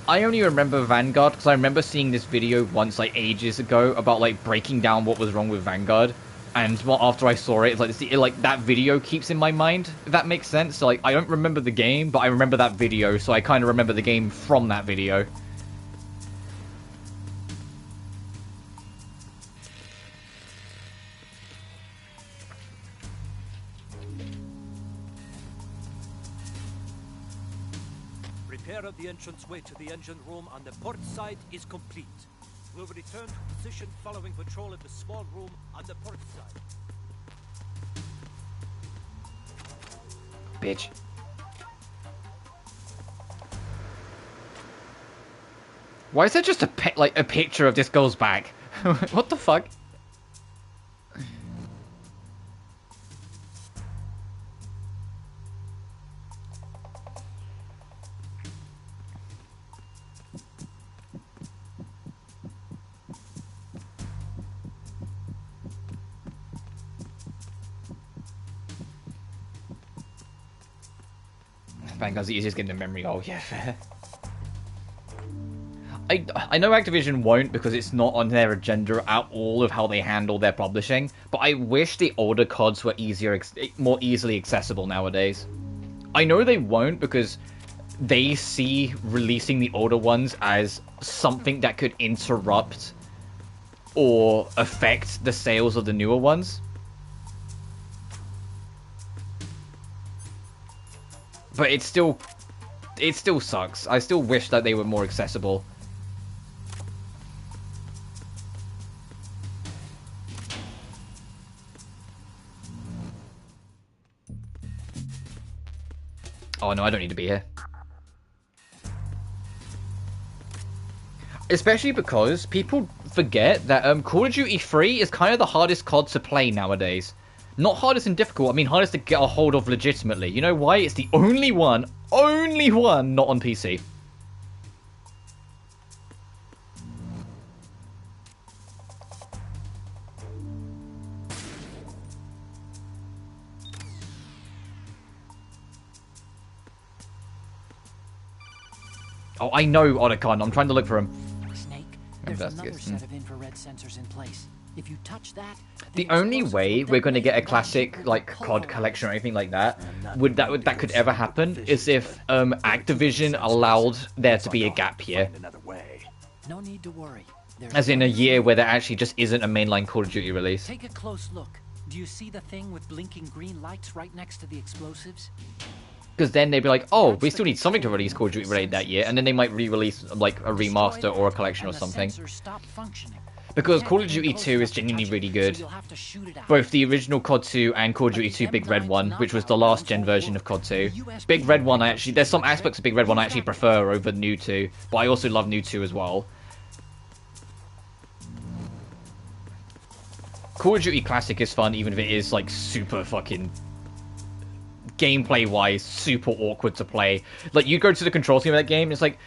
I only remember Vanguard because I remember seeing this video once, ages ago, about, breaking down what was wrong with Vanguard. And after I saw it, it's that video keeps in my mind, if that makes sense. So, I don't remember the game, but I remember that video, so I kind of remember the game from that video. Repair of the entranceway to the engine room on the port side is complete. We'll return to position following patrol of the small room on the port side. Bitch. Why is there just a picture of this girl's back? What the fuck? Thank God, the easiest getting the memory. Oh yeah, fair. I know Activision won't because it's not on their agenda at all of how they handle their publishing, but I wish the older CODs were more easily accessible nowadays. I know they won't because they see releasing the older ones as something that could interrupt or affect the sales of the newer ones. But it still sucks. I still wish that they were more accessible. Oh no, I don't need to be here. Especially because people forget that Call of Duty 3 is kind of the hardest COD to play nowadays. Not hardest and difficult, I mean hardest to get a hold of legitimately. You know why? It's the only one not on PC. Oh, I know Otacon. I'm trying to look for him. Snake, there's another set of infrared sensors in place. If you touch that, the only way we're going to get a classic like COD collection or anything like that that could ever happen is if Activision allowed there to be a gap here. No need to worry. As in a year where there actually just isn't a mainline Call of Duty release. Take a close look. Do you see the thing with blinking green lights right next to the explosives? Because then they'd be like, oh, we still need something to release Call of Duty related that year, and then they might re-release like a remaster or a collection or something. Because Call of Duty 2 is genuinely really good. Both the original COD 2 and Call of Duty 2 Big Red 1, which was the last gen version of COD 2. Big Red 1, there's some aspects of Big Red 1 I actually prefer over New 2, but I also love New 2 as well. Call of Duty Classic is fun, even if it is like super fucking gameplay-wise, super awkward to play. Like, you go to the control scheme of that game, and it's like,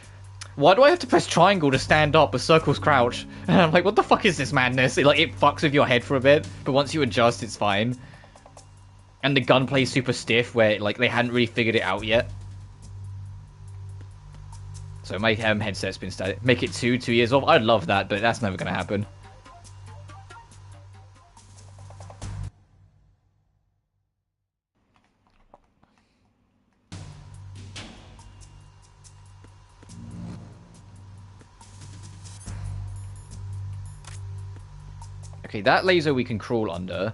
why do I have to press triangle to stand up, but circles crouch? And I'm like, what the fuck is this madness? It fucks with your head for a bit, but once you adjust, it's fine. And the gunplay is super stiff, where like they hadn't really figured it out yet. So my headset's been static. Make it 2 years old. I'd love that, but that's never gonna happen. Okay, that laser we can crawl under.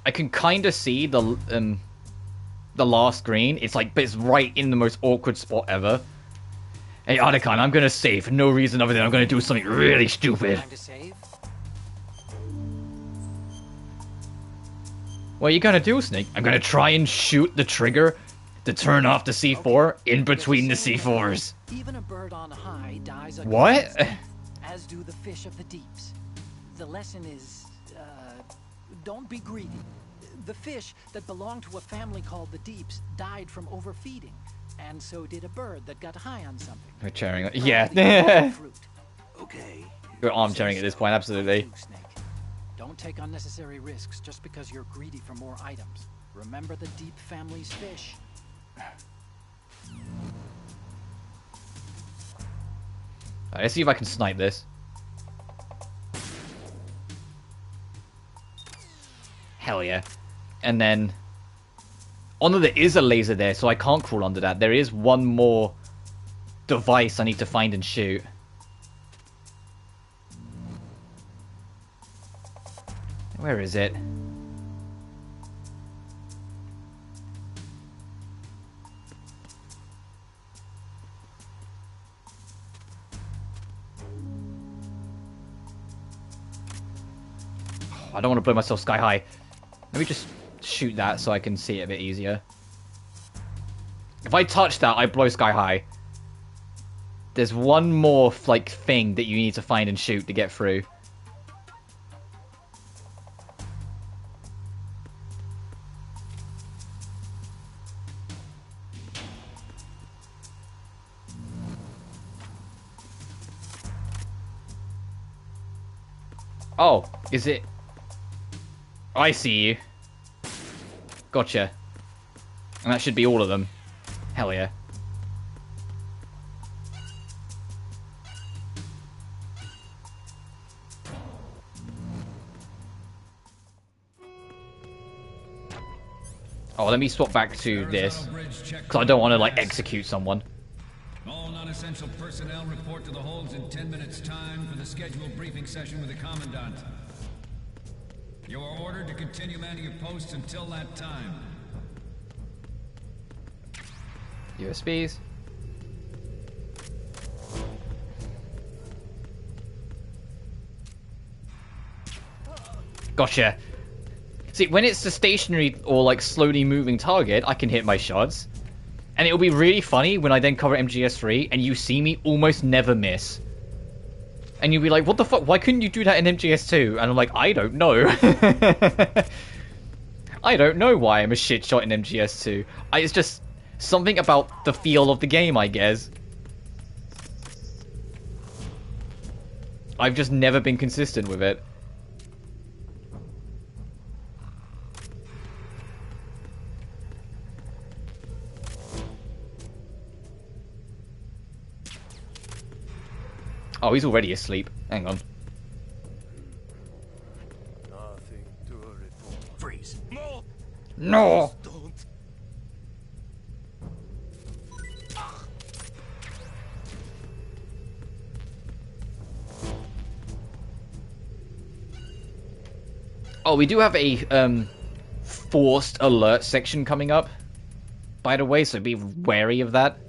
I can kind of see the last screen. It's like, but it's right in the most awkward spot ever. Hey, Otacon, I'm gonna save for no reason other than I'm gonna do something really stupid. Time to save? What are you gonna do, Snake? I'm gonna try and shoot the trigger to turn off the C4 in between the C4s. Even a bird on high dies what? As do the fish of the deeps. The lesson is, don't be greedy. The fish that belonged to a family called the Deeps died from overfeeding, and so did a bird that got high on something. We're cheering. Yeah. Okay. We're arm-chairing at this point, absolutely. Don't take unnecessary risks just because you're greedy for more items. Remember the Deep family's fish. Right, let's see if I can snipe this. Hell yeah. And then... oh no, there is a laser there, so I can't crawl under that. There is one more device I need to find and shoot. Where is it? don't want to blow myself sky high. Let me just shoot that so I can see it a bit easier. If I touch that, I blow sky high. There's one more, like, thing that you need to find and shoot to get through. Oh, is it? I see you. Gotcha. And that should be all of them. Hell yeah. Oh, let me swap back to this. Because I don't want to, like, execute someone. All non-essential personnel report to the holds in 10 minutes' time for the scheduled briefing session with the Commandant. You are ordered to continue manning your posts until that time. USBs. Gotcha. See, when it's a stationary or like slowly moving target, I can hit my shots. And it'll be really funny when I then cover MGS3 and you see me almost never miss. And you'll be like, what the fuck? Why couldn't you do that in MGS2? And I'm like, I don't know. I don't know why I'm a shit shot in MGS2. It's just something about the feel of the game, I guess. I've just never been consistent with it. Oh, he's already asleep. Hang on. Nothing to report. Freeze. No! No! Don't. Oh, we do have a forced alert section coming up, by the way, so be wary of that.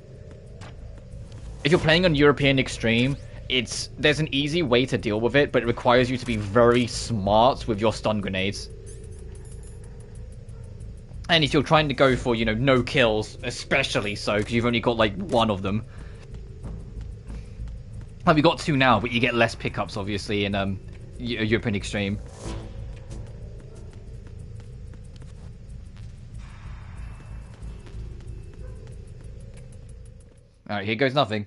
If you're playing on European Extreme, there's an easy way to deal with it, but it requires you to be very smart with your stun grenades. And if you're trying to go for, you know, no kills, especially so, because you've only got, like, one of them. Like, we got two now, but you get less pickups, obviously, in European Extreme. Alright, here goes nothing.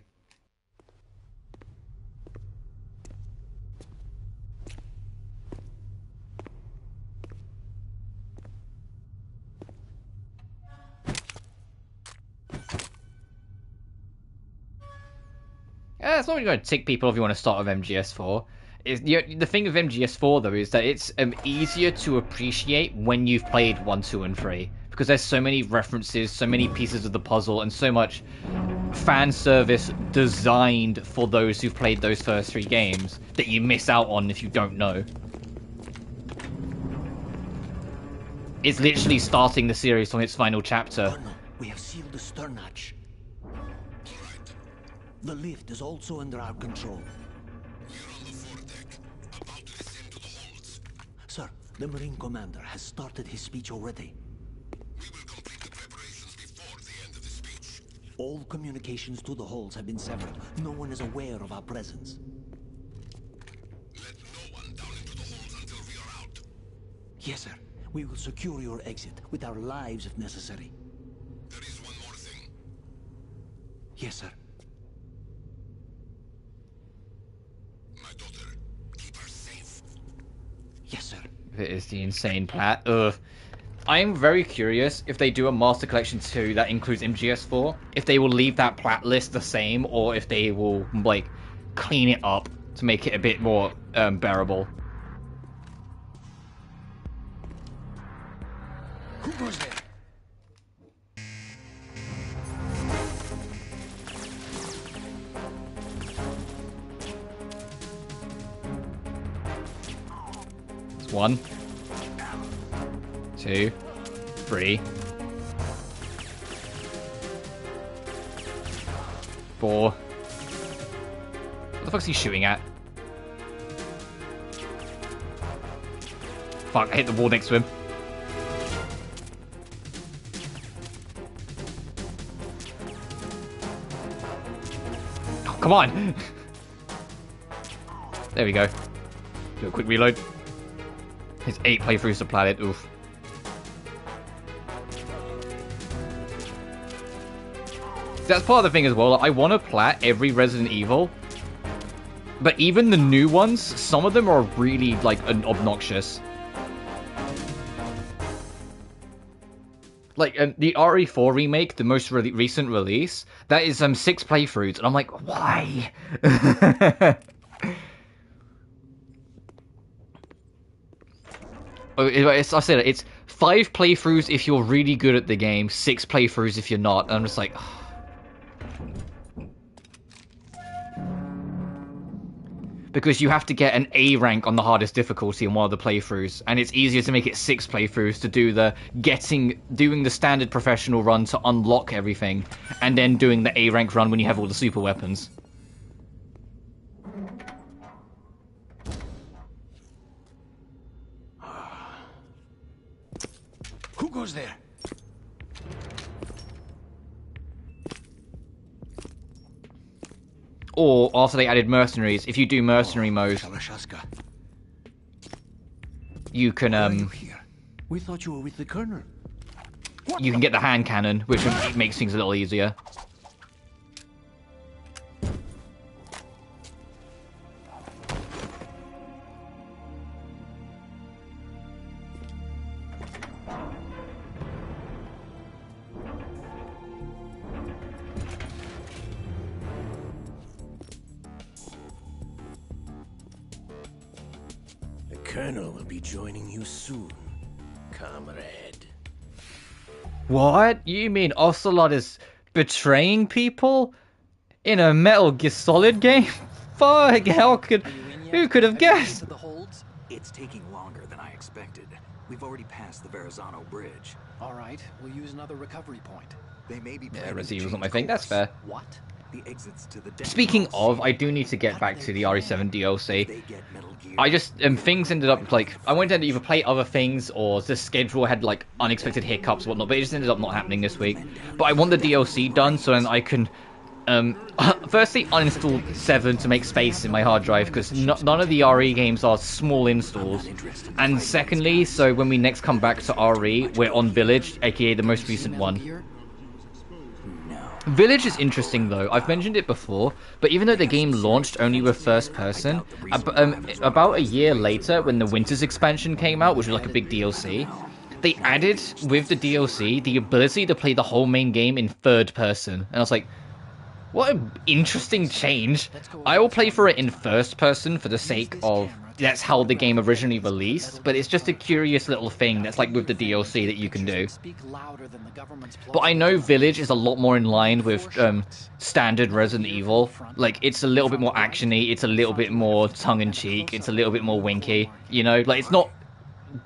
Yeah, it's not really going to tick people if you want to start with MGS4. The thing with MGS4, though, is that it's easier to appreciate when you've played 1, 2, and 3. Because there's so many references, so many pieces of the puzzle, and so much fan service designed for those who've played those first 3 games that you miss out on if you don't know. It's literally starting the series on its final chapter. Oh no, we have sealed the stern hatch. The lift is also under our control. We're on the foredeck, about to descend to the holds. Sir, the Marine Commander has started his speech already. We will complete the preparations before the end of the speech. All communications to the holds have been severed. No one is aware of our presence. Let no one down into the holds until we are out. Yes, sir. We will secure your exit with our lives if necessary. There is one more thing. Yes, sir. My daughter, keep her safe. Yes, sir. It is the insane plat. Ugh. I'm very curious if they do a Master Collection 2 that includes MGS4, if they will leave that plat list the same, or if they will, like, clean it up to make it a bit more bearable. Who goes there? It's 1, 2, 3, 4. What the fuck's he shooting at? Fuck, I hit the wall next to him. Oh, come on! There we go. Do a quick reload. It's 8 playthroughs to Planet, oof. That's part of the thing as well. I want to plat every Resident Evil, but even the new ones, some of them are really like obnoxious. Like the RE4 remake, the most recent release, that is 6 playthroughs, and I'm like, why? I said it. It's 5 playthroughs if you're really good at the game, 6 playthroughs if you're not. And I'm just like. Because you have to get an A rank on the hardest difficulty in one of the playthroughs, and it's easier to make it 6 playthroughs to do doing the standard professional run to unlock everything, and then doing the A rank run when you have all the super weapons. Who goes there? Or after they added mercenaries, if you do mercenary mode, you can We thought you were with the Colonel. you can get the hand cannon, which makes things a little easier. Colonel will be joining you soon, comrade. What? You mean Ocelot is betraying people in a Metal Gear Solid game? Fuck! Who could have guessed? It's taking longer than I expected. We've already passed the Verrazano Bridge. All right, we'll use another recovery point. They may be. Yeah, Resident Evil's not my thing. That's fair. What? The exits to the Speaking of, I do need to get back to the RE7 DLC. I just things ended up like I wanted to either play other things or the schedule had like unexpected hiccups or whatnot, but it just ended up not happening this week. But I want the DLC done so then I can firstly uninstall 7 to make space in my hard drive because none of the RE games are small installs, and secondly, so when we next come back to RE, we're on Village, aka the most recent one. Village is interesting though. I've mentioned it before, but even though the game launched only with first person, about a year later when the Winters expansion came out, which was like a big DLC, they added with the DLC the ability to play the whole main game in third person. And I was like, what an interesting change. I will play for it in first person for the sake of that's how the game originally released, but it's just a curious little thing that's like with the DLC that you can do. But I know Village is a lot more in line with standard Resident Evil. Like, it's a little bit more actiony, it's a little bit more tongue-in-cheek, it's a little bit more winky, you know? Like, it's not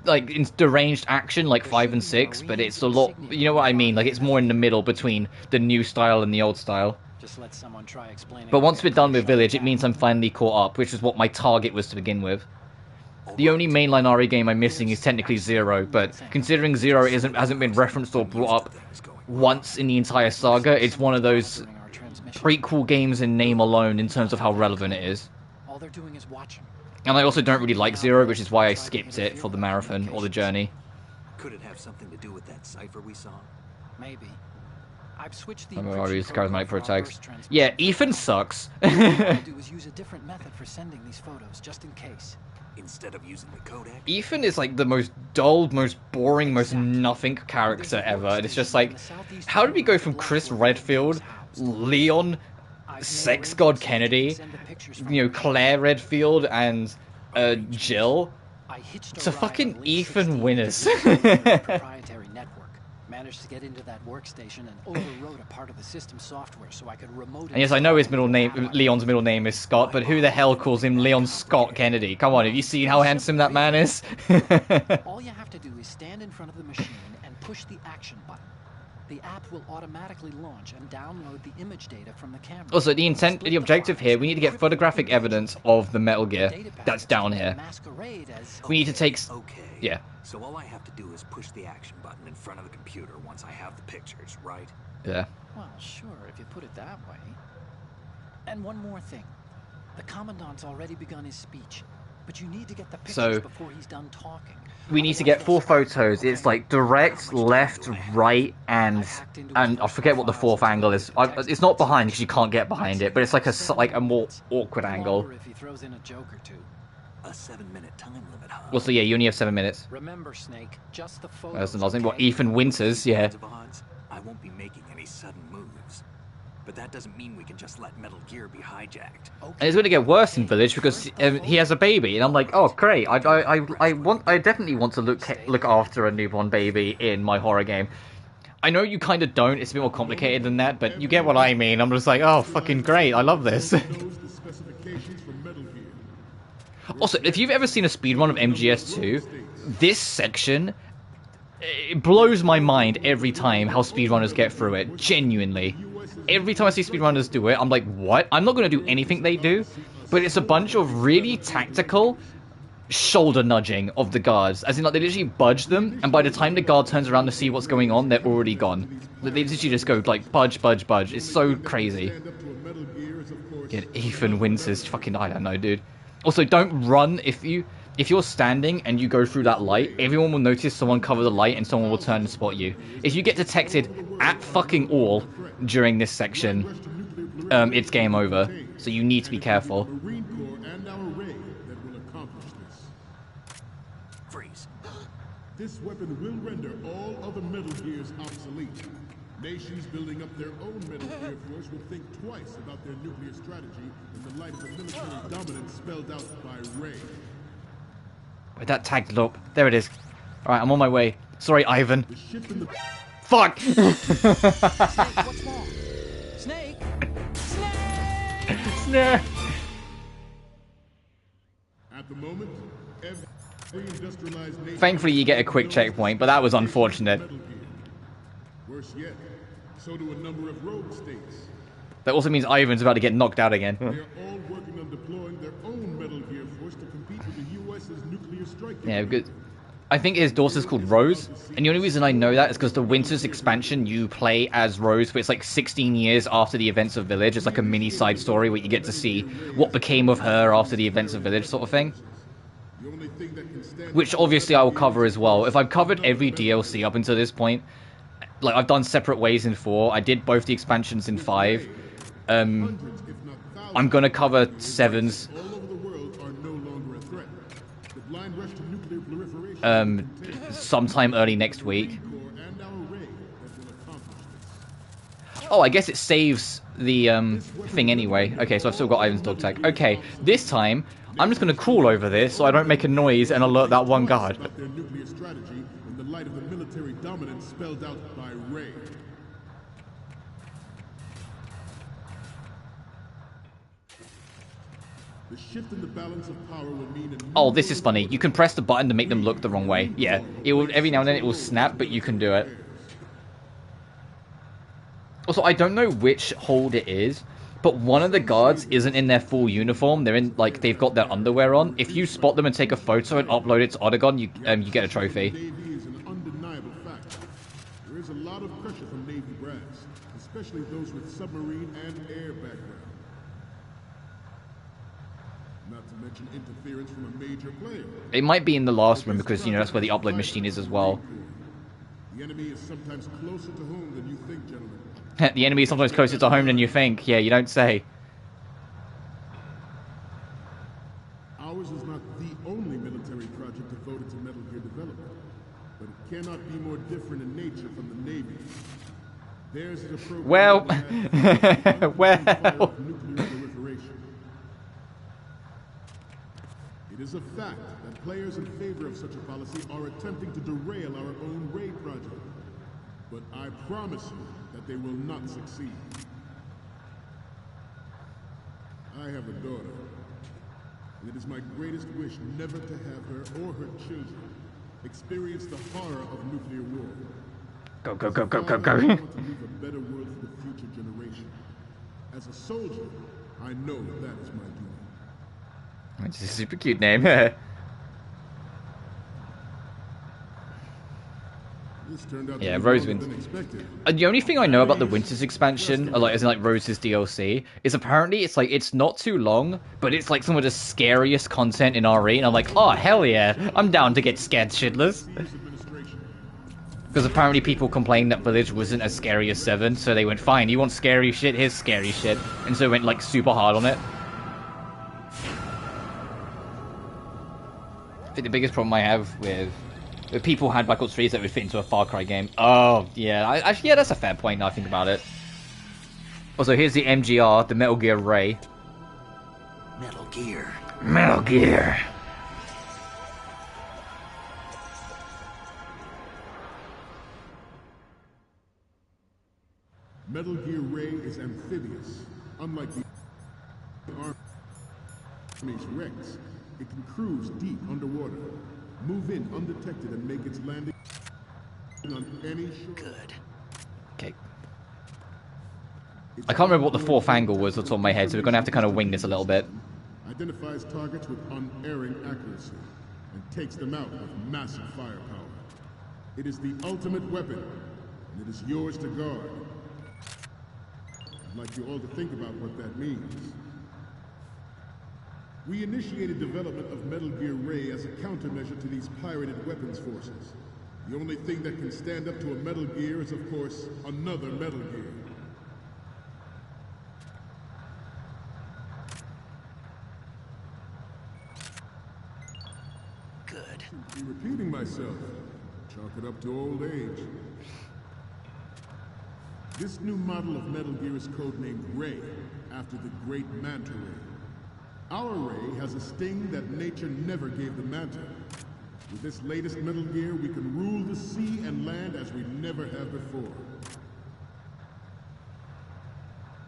like it's deranged action like 5 and 6, but it's a lot, you know what I mean? Like, it's more in the middle between the new style and the old style. Just let someone try explaining. But once we're done with Village, it means I'm finally caught up, which is what my target was to begin with. The only mainline RE game I'm missing is technically Zero, but considering Zero hasn't been referenced or brought up once in the entire saga, it's one of those prequel games in name alone in terms of how relevant it is. All they're doing is watching. And I also don't really like Zero, which is why I skipped it for the marathon or the journey. Could it have something to do with that cipher we saw? Maybe. I've switched the charismatic protags. Yeah, Ethan sucks. All I'll do is use a different method for sending these photos, just in case. Instead of using the codec? Ethan is like the most dull, most boring, most nothing character ever. And it's just like, how did we go from Chris Redfield, Leon, Sex God Kennedy, you know, Claire Redfield, and Jill, to fucking Ethan Winners? Proprietary network. Managed to get into that workstation and overrode a part of the system software so I could remote. And yes, I know his Leon's middle name is Scott, but who the hell calls him Leon Scott Kennedy? Come on, have you seen how handsome that man is? All you have to do is stand in front of the machine and push the action button. The app will automatically launch and download the image data from the camera. Also, the objective here, we need to get photographic evidence of the Metal Gear that's down here. We need to take... Okay. Yeah. So all I have to do is push the action button in front of the computer once I have the pictures, right? Yeah. Well, sure, if you put it that way. And one more thing. The Commandant's already begun his speech, but you need to get the pictures before he's done talking. We need to get 4 photos. It's like direct, left, right, and I forget what the 4th angle is. It's not behind because you can't get behind it, but it's like a more awkward angle. If he throws in a joke or two. A 7-minute time limit, huh? Well, so yeah, you only have 7 minutes. Remember, Snake, just the photos. That's another thing. What, Ethan Winters? Yeah. I won't be making any sudden moves. But that doesn't mean we can just let Metal Gear be hijacked. And it's going to get worse in Village because he has a baby, and I'm like, oh great! I definitely want to look after a newborn baby in my horror game. I know you kind of don't. It's a bit more complicated than that, but you get what I mean. I'm just like, oh fucking great! I love this. Also, if you've ever seen a speedrun of MGS2, this section, it blows my mind every time how speedrunners get through it. Genuinely. Every time I see speedrunners do it, I'm like, what? I'm not going to do anything they do, but it's a bunch of really tactical shoulder nudging of the guards. As in, like, they literally budge them, and by the time the guard turns around to see what's going on, they're already gone. They literally just go, like, budge, budge, budge. It's so crazy. Get Ethan Winters. Fucking, I don't know, dude. Also, don't run if you're standing and you go through that light, everyone will notice someone cover the light and someone will turn and spot you. If you get detected at fucking all during this section, it's game over. So you need to be careful. Freeze. This weapon will render all other Metal Gears obsolete. Nations building up their own Metal Gear force will think twice about their nuclear strategy in the light of the military dominance spelled out by Ray. Wait, that tagged up. There it is. Alright, I'm on my way. Sorry, Ivan. Fuck! Snake, what's wrong? Snake! Snake! Snake! At the moment, every industrialized nation... Thankfully, you get a quick checkpoint, but that was unfortunate. Worse yet, so do a number of rogue states. That also means Ivan's about to get knocked out again. They're all working on deploying their own Metal Gear force to compete with the U.S.'s nuclear strike. Yeah, because I think his daughter's called Rose, and the only reason I know that is because the Winters expansion, you play as Rose, but it's like 16 years after the events of Village. It's like a mini side story where you get to see what became of her after the events of Village, sort of thing. Which obviously I will cover as well. If I've covered every DLC up until this point, like I've done separate ways in 4, I did both the expansions in 5. I'm gonna cover 7's. Sometime early next week. Oh, I guess it saves the thing anyway. Okay, so I've still got Ivan's dog tag. Okay, this time I'm just gonna crawl over this so I don't make a noise and alert that one guard. Their nuclear strategy in the light of the military dominance spelled out by Ray. The shift in the balance of power will mean oh, this is funny. You can press the button to make them look the wrong way. Yeah, it will every now and then it will snap, but you can do it. Also, I don't know which hold it is, but one of the guards isn't in their full uniform. They're in, like, they've got their underwear on. If you spot them and take a photo and upload it to Otagon, you get a trophy. Navy is an undeniable fact. There is a lot of pressure from Navy brass, especially those with submarine and air background. Not to mention interference from a major player. It might be in the last room because, you know, that's where the upload machine is as well. The enemy is sometimes closer to home than you think, gentlemen. The enemy is sometimes closer to home than you think. Yeah, you don't say. Ours is not the only military project devoted to Metal Gear development, but it cannot be more different in nature from the Navy. Theirs is a program well, well. Nuclear proliferation. It is a fact that players in favor of such a policy are attempting to derail our own Ray project. But I promise you that they will not succeed. I have a daughter, and it is my greatest wish never to have her or her children experience the horror of nuclear war. Go, go, go, go, go, I go. want to leave a better world for the future generation. As a soldier, I know that is my duty. Which is a super cute name. This turned out Yeah, to be Rose longer wins. than expected. And the only thing I know about the Winters expansion, like as in like Rose's DLC, is apparently it's like it's not too long, but it's like some of the scariest content in RE, and I'm like, oh hell yeah, I'm down to get scared shitless. Because apparently people complained that Village wasn't as scary as 7, so they went, fine, you want scary shit, here's scary shit, and so went like super hard on it. I think the biggest problem I have with people had Black Ops 3s that would fit into a Far Cry game. Oh, yeah. Yeah, that's a fair point now I think about it. Also, here's the MGR, the Metal Gear Ray. Metal Gear. Metal Gear. Metal Gear Ray is amphibious. Unlike the Army's Rex, it can cruise deep underwater, move in undetected, and make its landing on any shore. Good. Okay. I can't remember what the fourth angle was off the top of my head, so we're going to have to kind of wing this a little bit. Identifies targets with unerring accuracy and takes them out with massive firepower. It is the ultimate weapon, and it is yours to guard. I'd like you all to think about what that means. We initiated development of Metal Gear Ray as a countermeasure to these pirated weapons forces. The only thing that can stand up to a Metal Gear is, of course, another Metal Gear. Good. Be repeating myself. Chalk it up to old age. This new model of Metal Gear is codenamed Ray, after the great Manta Ray. Our Ray has a sting that nature never gave the Manta. With this latest Metal Gear, we can rule the sea and land as we never have before.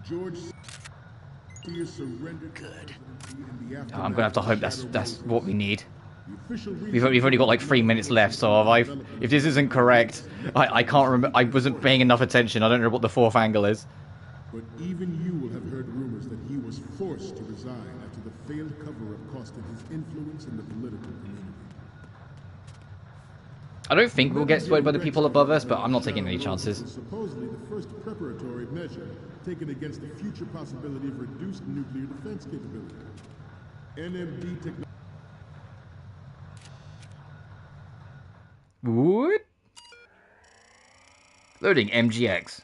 George surrendered. Good. I'm going to have to hope that's what we need. We've only got like 3 minutes left, so if this isn't correct, I can't remember. I wasn't paying enough attention. I don't know what the fourth angle is. But even you will have heard rumors that he was forced to resign after the failed cover-up costed his influence in the political community. I don't think we'll get swayed by the people above us, but I'm not taking any chances. Supposedly the first preparatory measure taken against the future possibility of reduced nuclear defense capability. NMD technology. What? Loading MGX.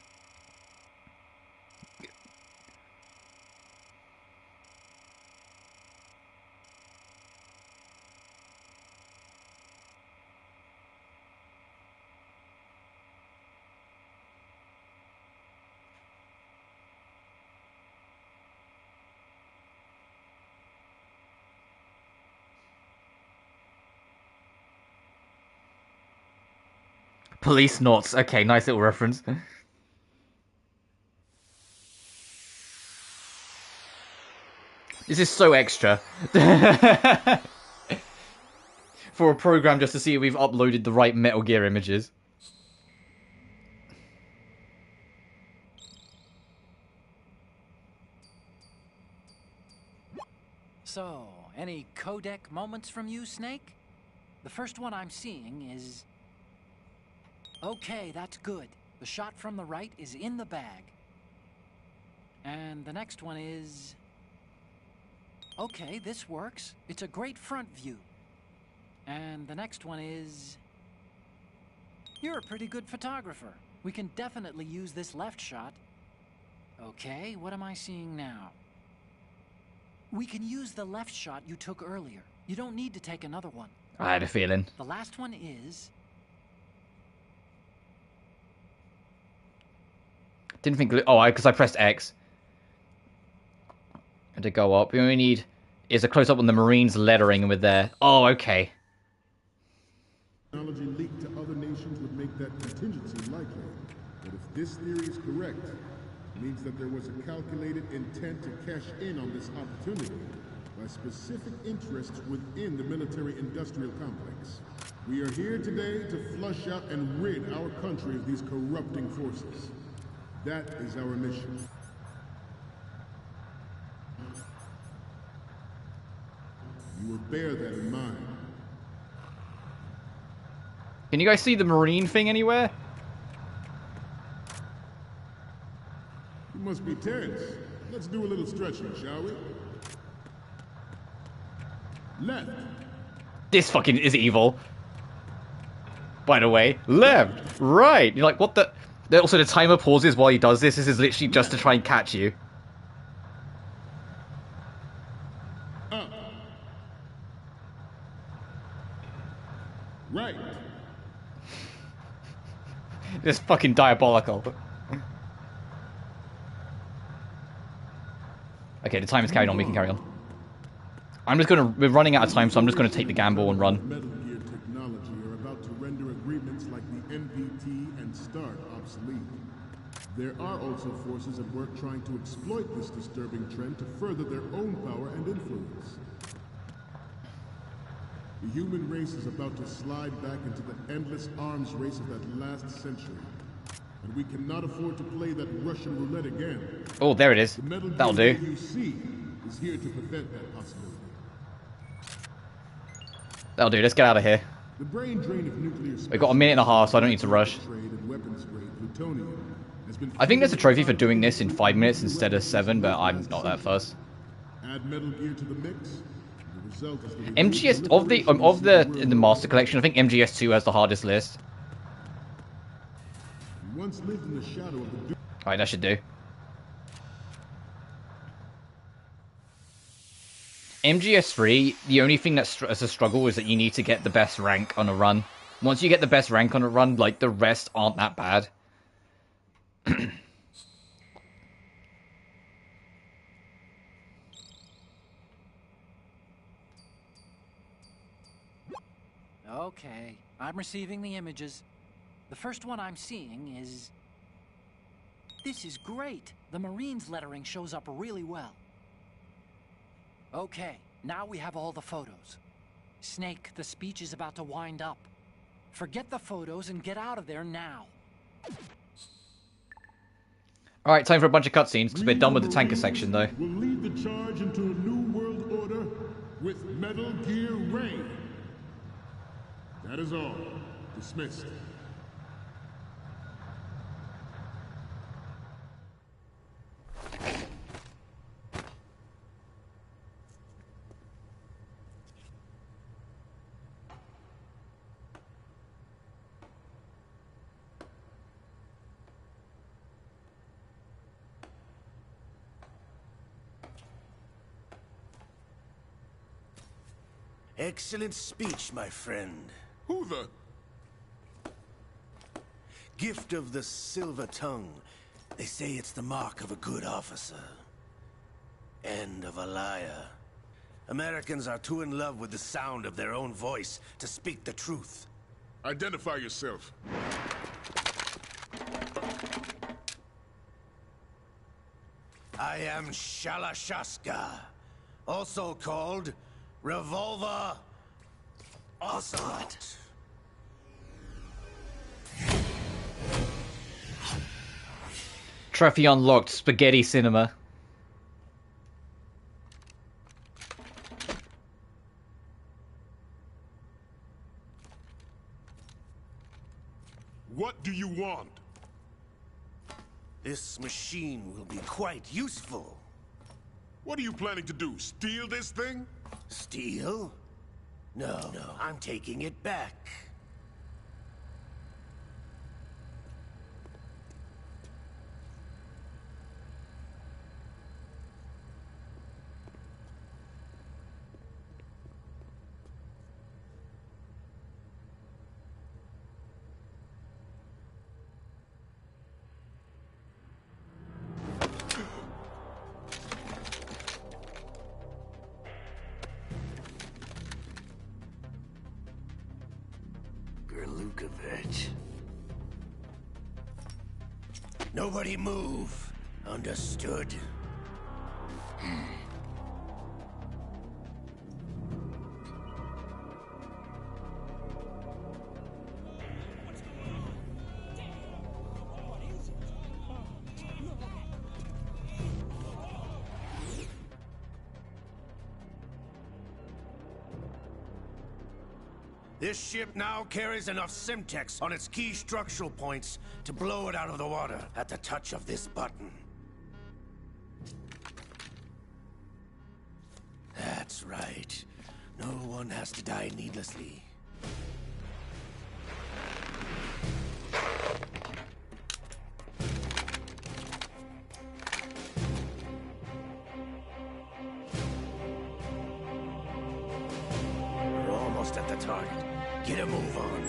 Police knots. Okay, nice little reference. This is so extra. For a program just to see if we've uploaded the right Metal Gear images. So, any codec moments from you, Snake? The first one I'm seeing is... Okay, that's good. The shot from the right is in the bag. And the next one is... Okay, this works. It's a great front view. And the next one is... You're a pretty good photographer. We can definitely use this left shot. Okay, what am I seeing now? We can use the left shot you took earlier. You don't need to take another one. I had a feeling. The last one is... Didn't think... Oh, because I pressed X. And to go up. We only need... Is a close-up on the Marines lettering and we're there. Oh, okay. Technology leaked to other nations would make that contingency likely. But if this theory is correct, it means that there was a calculated intent to cash in on this opportunity by specific interests within the military-industrial complex. We are here today to flush out and rid our country of these corrupting forces. That is our mission. You will bear that in mind. Can you guys see the marine thing anywhere? You must be tense. Let's do a little stretching, shall we? Left. This fucking is evil. By the way, left, right. You're like, what the? Also, the timer pauses while he does this. This is literally just to try and catch you. Up. Right. It's fucking diabolical. Okay, the time is carried on. We can carry on. We're running out of time, so I'm just gonna take the gamble and run. Metal Gear technology are about to render agreements like the NPT and START obsolete. There are also forces at work trying to exploit this disturbing trend to further their own power and influence. The human race is about to slide back into the endless arms race of that last century. And we cannot afford to play that Russian roulette again. Oh, there it is. The Metal That'll Gear do. you see is here to prevent that possibility. That'll do. Let's get out of here. The brain drain of nuclear We've got a minute and a half, so I don't need to rush. I think there's a trophy for doing this in 5 minutes instead of 7, but I'm not that fussed. Add Metal Gear to the mix. The result is the MGS in the Master Collection, I think MGS2 has the hardest list. Once lived in the shadow of the Alright, that should do. MGS3, the only thing that's a struggle is that you need to get the best rank on a run. Once you get the best rank on a run, like, the rest aren't that bad. Okay, I'm receiving the images. The first one I'm seeing is... This is great. The Marines lettering shows up really well. Okay, now we have all the photos. Snake, the speech is about to wind up. Forget the photos and get out of there now. Alright, time for a bunch of cutscenes, because we're done with the tanker section, though. Will lead the charge into a new world order with Metal Gear Raiden. That is all. Dismissed. Excellent speech, my friend. Who the? Gift of the silver tongue. They say it's the mark of a good officer. End of a liar. Americans are too in love with the sound of their own voice to speak the truth. Identify yourself. I am Shalashaska, also called Revolver Ocelot. Trophy unlocked, Spaghetti Cinema. What do you want? This machine will be quite useful. What are you planning to do? Steal this thing? Steal? No, I'm taking it back. Nobody move. Understood? This ship now carries enough Simtex on its key structural points to blow it out of the water at the touch of this button. That's right. No one has to die needlessly. We're almost at the target. Get a move on.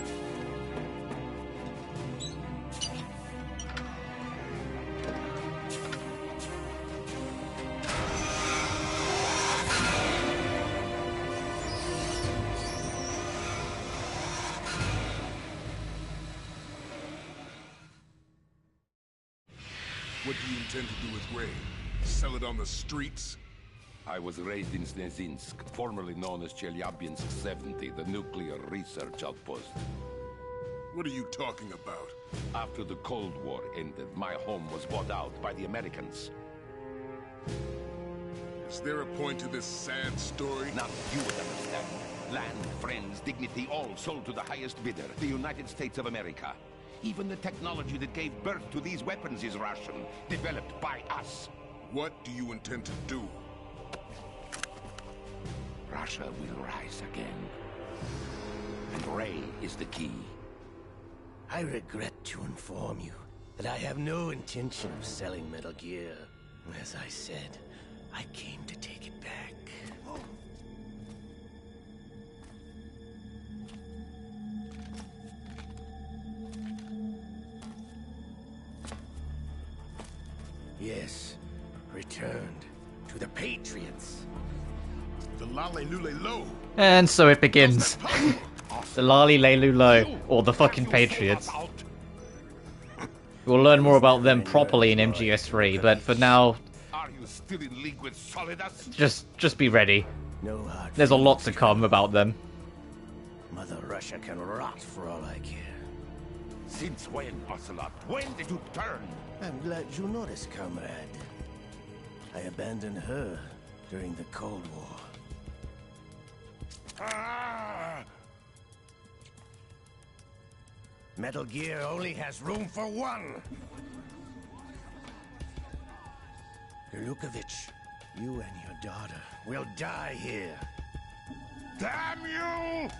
What do you intend to do with Ray? Sell it on the streets? I was raised in Snezinsk, formerly known as Chelyabinsk 70, the nuclear research outpost. What are you talking about? After the Cold War ended, my home was bought out by the Americans. Is there a point to this sad story? Now you would understand. Land, friends, dignity, all sold to the highest bidder, the United States of America. Even the technology that gave birth to these weapons is Russian, developed by us. What do you intend to do? Russia will rise again. And Ray is the key. I regret to inform you that I have no intention of selling Metal Gear. As I said, I came to take it back. Yes, returned to the Patriots. The Lale Lule Lo. And so it begins. The Lali Leilu Lo, or the fucking Patriots. We'll learn more about them properly in MGS3, but for now, Are you still in league with Solidus? just be ready. No hard There's a lot to feelings, come about them. Mother Russia can rot for all I care. Since when, Ocelot? When did you turn? I'm glad you noticed, comrade. I abandoned her during the Cold War. Ah! Metal Gear only has room for one! Lukovich, you and your daughter will die here. Damn you!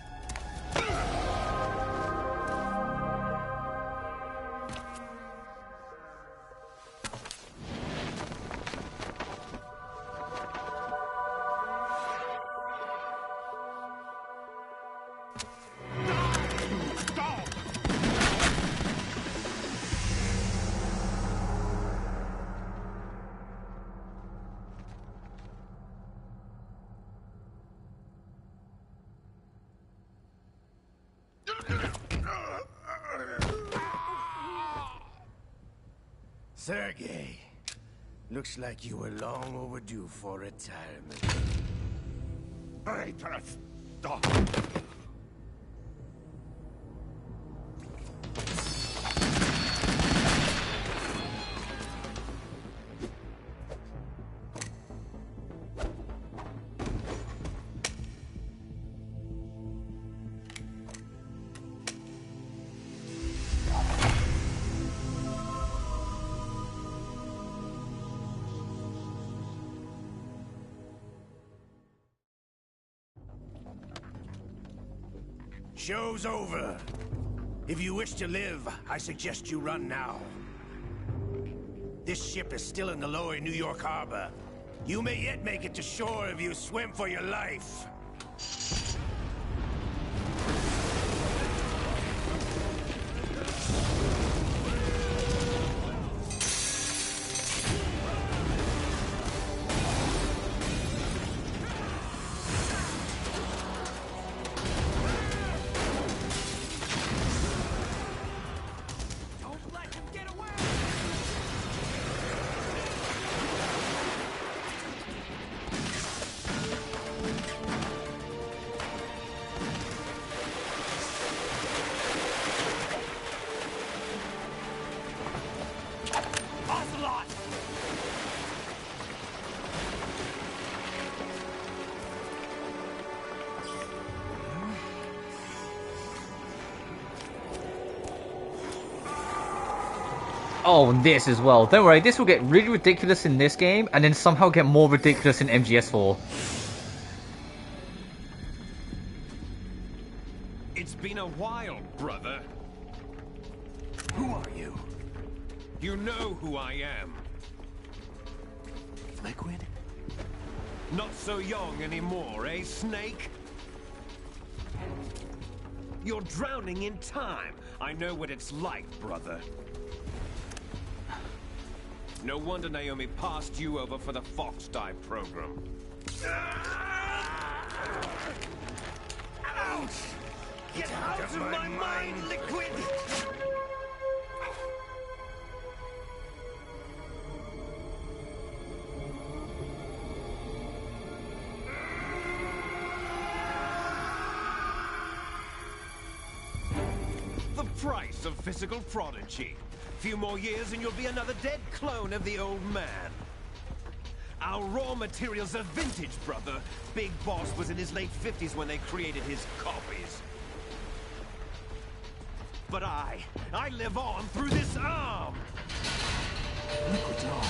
Sergei, looks like you were long overdue for retirement. Traitorous dog! Show's over. If you wish to live, I suggest you run now. This ship is still in the lower New York harbor. You may yet make it to shore if you swim for your life. Oh, and this as well. Don't worry, this will get really ridiculous in this game, and then somehow get more ridiculous in MGS4. It's been a while, brother. Who are you? You know who I am. Liquid? Not so young anymore, eh, Snake? You're drowning in time. I know what it's like, brother. No wonder Naomi passed you over for the Fox Die program. Ouch! Get out of my mind, Liquid! The price of physical prodigy. Few more years and you'll be another dead clone of the old man. Our raw materials are vintage, brother. Big Boss was in his late 50s when they created his copies. But I live on through this arm! Liquid's on.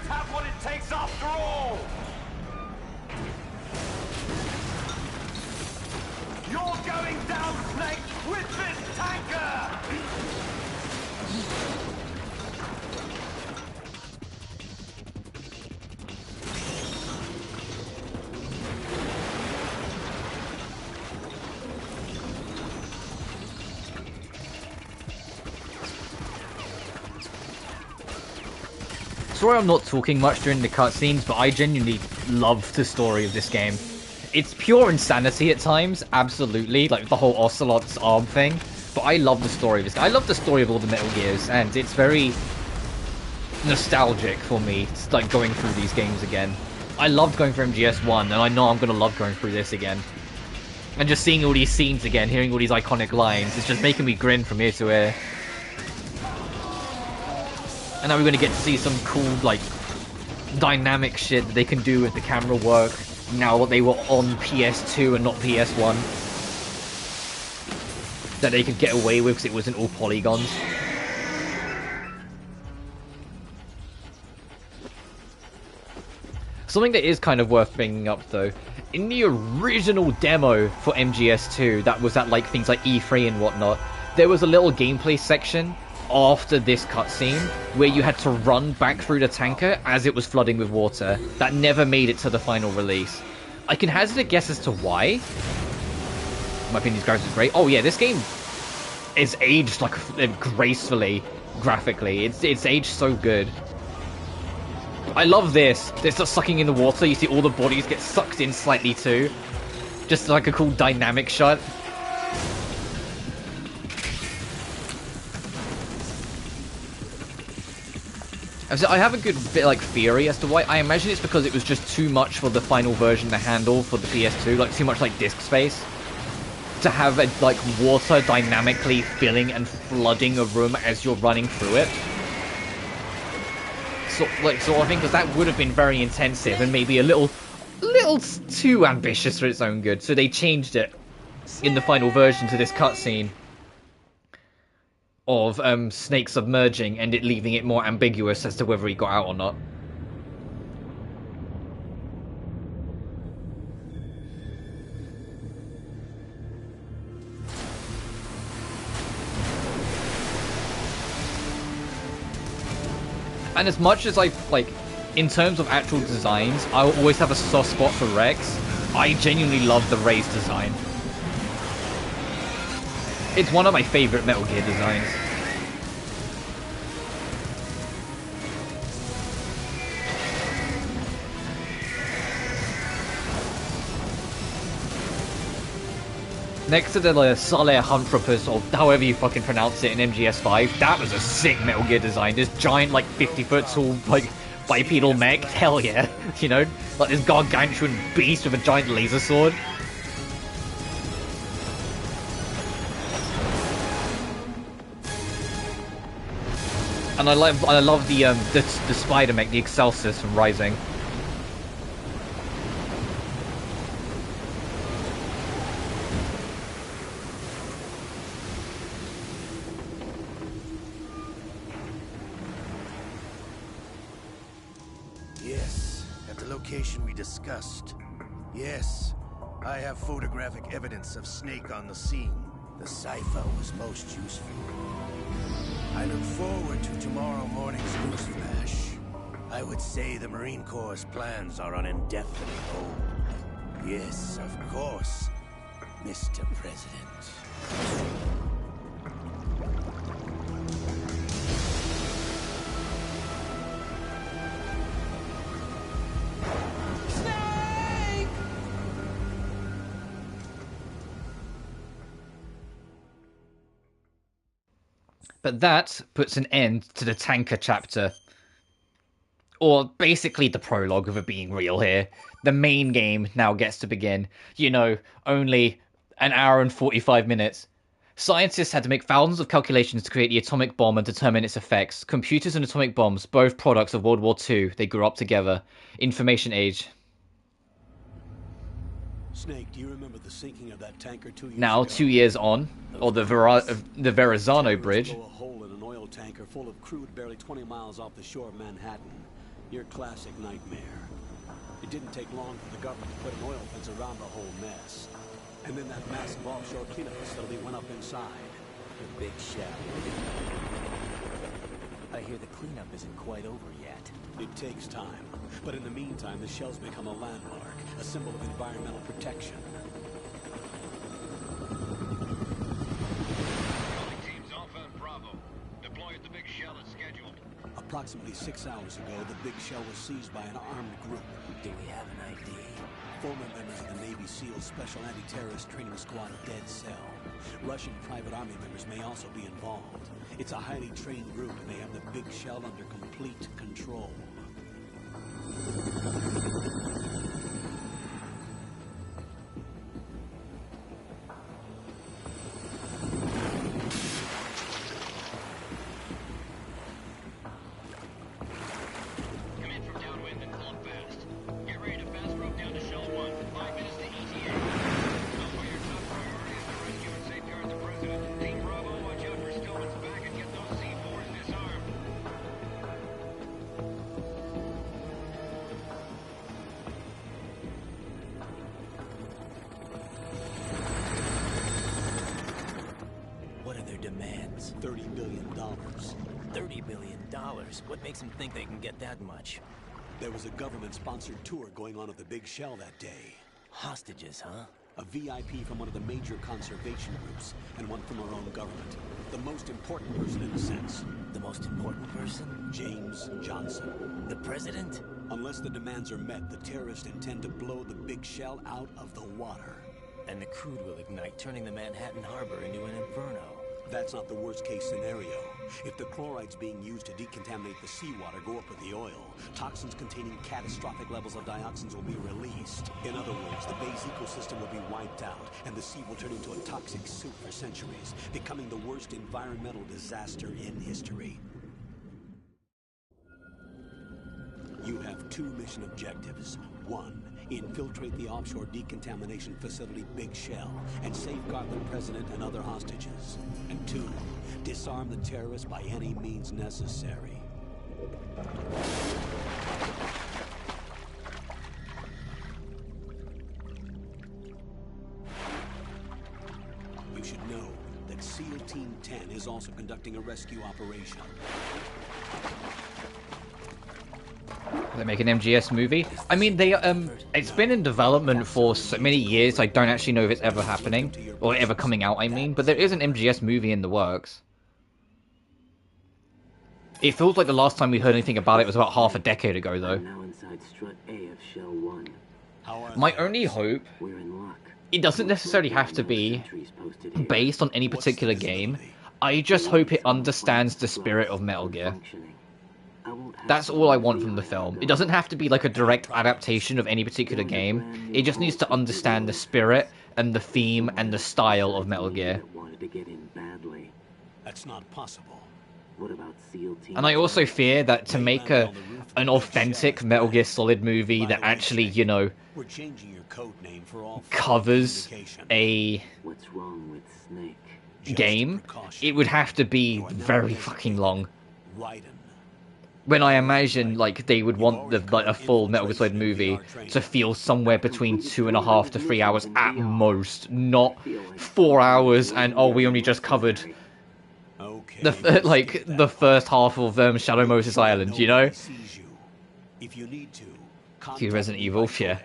Have what it takes after all! You're going down, Snake, with this tanker! Sorry I'm not talking much during the cutscenes, but I genuinely love the story of this game. It's pure insanity at times, absolutely, like the whole Ocelot's arm thing, but I love the story of this. I love the story of all the Metal Gears, and it's very nostalgic for me, it's like going through these games again. I loved going through MGS1, and I know I'm going to love going through this again. And just seeing all these scenes again, hearing all these iconic lines, it's just making me grin from ear to ear. And now we're going to get to see some cool, like, dynamic shit that they can do with the camera work now that they were on PS2 and not PS1. That they could get away with because it wasn't all polygons. Something that is kind of worth bringing up, though. In the original demo for MGS2, that was at, like, things like E3 and whatnot, there was a little gameplay section after this cutscene where you had to run back through the tanker as it was flooding with water. That never made it to the final release. I can hazard a guess as to why. In my opinion, these graphics are great. Oh yeah, this game is aged like gracefully, graphically. It's aged so good. I love this. They're just sucking in the water. You see all the bodies get sucked in slightly too. Just like a cool dynamic shot. I have a good bit like theory as to why. I imagine it's because it was just too much for the final version to handle for the PS2, like too much like disk space to have like water dynamically filling and flooding a room as you're running through it. So I think because that would have been very intensive and maybe a little too ambitious for its own good. So they changed it in the final version to this cutscene. of Snake submerging and it leaving it more ambiguous as to whether he got out or not. And as much as I, like, in terms of actual designs, I always have a soft spot for Rex. I genuinely love the raised design. It's one of my favorite Metal Gear designs. Next to the Saleh Huntropus, or however you fucking pronounce it in MGS5, that was a sick Metal Gear design. This giant, like, 50-foot tall, like, bipedal mech. Hell yeah. You know? Like this gargantuan beast with a giant laser sword. And I love the spider mech, the Excelsis from Rising. Yes, at the location we discussed. Yes, I have photographic evidence of Snake on the scene. The cipher was most useful. I look forward to tomorrow morning's news flash. I would say the Marine Corps' plans are on indefinite hold. Yes, of course, Mr. President. But that puts an end to the tanker chapter. Or basically the prologue, of it being real here. The main game now gets to begin. You know, only an hour and 45 minutes. Scientists had to make thousands of calculations to create the atomic bomb and determine its effects. Computers and atomic bombs, both products of World War II, they grew up together. Information age. Snake, do you remember the sinking of that tanker 2 years now, ago? 2 years on, or the Verrazano Bridge. Blow a hole in an oil tanker full of crude barely 20 miles off the shore of Manhattan. Your classic nightmare. It didn't take long for the government to put an oil fence around the whole mess. And then that massive offshore cleanup facility went up inside. The big shell. I hear the cleanup isn't quite over yet. It takes time. But in the meantime, the shell's become a landmark, a symbol of environmental protection. Teams Alpha and Bravo. Deploy at the big shell as scheduled. Approximately 6 hours ago, the big shell was seized by an armed group. Do we have an ID? Former members of the Navy SEAL Special Anti-Terrorist Training Squad Dead Cell. Russian private army members may also be involved. It's a highly trained group, and they have the big shell under complete control. Demands. $30 billion. $30 billion? What makes them think they can get that much? There was a government-sponsored tour going on at the big shell that day. Hostages, huh? A VIP from one of the major conservation groups, and one from our own government. The most important person in a sense. The most important person? James Johnson. The president? Unless the demands are met, the terrorists intend to blow the big shell out of the water. And the crude will ignite, turning the Manhattan Harbor into an inferno. That's not the worst-case scenario. If the chlorides being used to decontaminate the seawater go up with the oil, toxins containing catastrophic levels of dioxins will be released. In other words, the bay's ecosystem will be wiped out, and the sea will turn into a toxic soup for centuries, becoming the worst environmental disaster in history. You have two mission objectives. One, infiltrate the offshore decontamination facility Big Shell and safeguard the president and other hostages. And two, Disarm the terrorists by any means necessary. You should know that SEAL Team 10 is also conducting a rescue operation. They make an MGS movie. I mean, it's been in development for so many years. I don't actually know if it's ever happening or ever coming out. I mean, but there is an MGS movie in the works. It feels like the last time we heard anything about it was about half a decade ago, though. Now inside strut A of shell 1. My only hope, it doesn't necessarily have to be based on any particular game. I just hope it understands the spirit of Metal Gear. That's all I want from the film. It doesn't have to be like a direct adaptation of any particular game. It just needs to understand the spirit and the theme and the style of Metal Gear. That's not possible. What about SEAL Team? And I also fear that to make an authentic Metal Gear Solid movie that actually, you know, covers a game, it would have to be very fucking long. When I imagine, like, they would want a full Metal Gear Solid movie to feel somewhere between 2.5 to 3 hours at most, not 4 hours and, oh, we only just covered the first half of Shadow Moses Island, you know? If you need to, Resident Evil, yeah.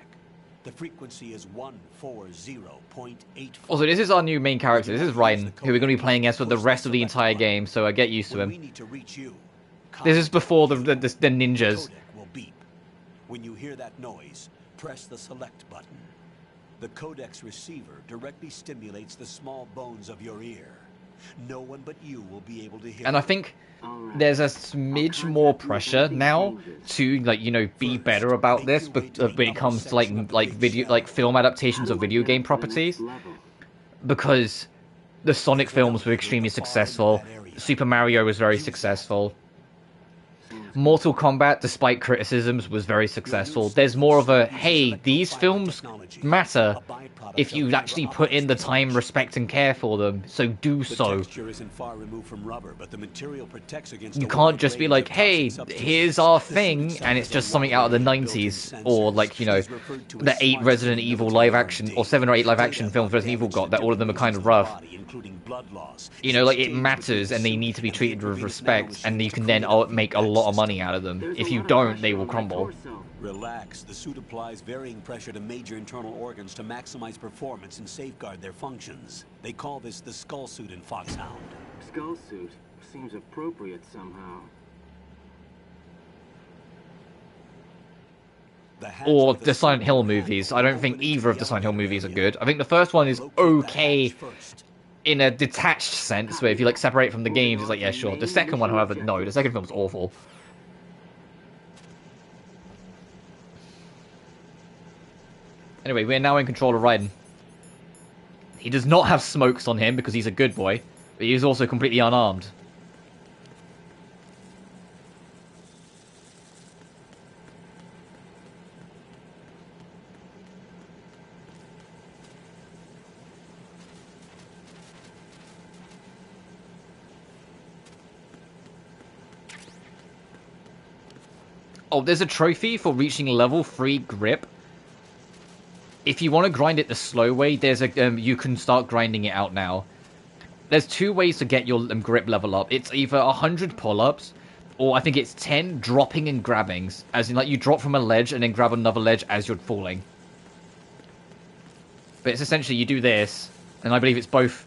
The frequency is 140.84. Also, this is our new main character. This is Raiden, who we're going to be playing as for the rest of the entire game, so get used to him. This is before the ninjas. Will beep. When you hear that noise, press the select button. The codex receiver directly stimulates the small bones of your ear. No one but you will be able to hear. And I think there's a smidge more pressure now to, like, you know, be better about this, but when it comes to like film adaptations of video game properties, because the Sonic films were extremely successful. Super Mario was very successful. Mortal Kombat, despite criticisms, was very successful. There's more of a, hey, these films matter if you actually put in the time, respect, and care for them, so do so. You can't just be like, hey, here's our thing, and it's just something out of the 90s, or like, you know, the 8 Resident Evil live-action, or 7 or 8 live-action films Resident Evil got, that all of them are kind of rough. You know, like, it matters, and they need to be treated with respect, and you can then make a lot of money out of them. If you don't, they will crumble. Relax. The suit applies varying pressure to major internal organs to maximize performance and safeguard their functions. They call this the skull suit in Foxhound. Skull suit seems appropriate somehow. Or the Silent Hill movies. I don't think either of the Silent Hill movies are good. I think the first one is okay in a detached sense, where if you like separate from the games, it's like, yeah, sure. The second one, however, no. The second film's awful. Anyway, we're now in control of Raiden. He does not have smokes on him because he's a good boy, but he is also completely unarmed. Oh, there's a trophy for reaching level 3 grip. If you want to grind it the slow way, there's a you can start grinding it out now. There's 2 ways to get your grip level up. It's either 100 pull-ups, or I think it's 10 dropping and grabbings. As in, like, you drop from a ledge and then grab another ledge as you're falling. But it's essentially, you do this, and I believe it's both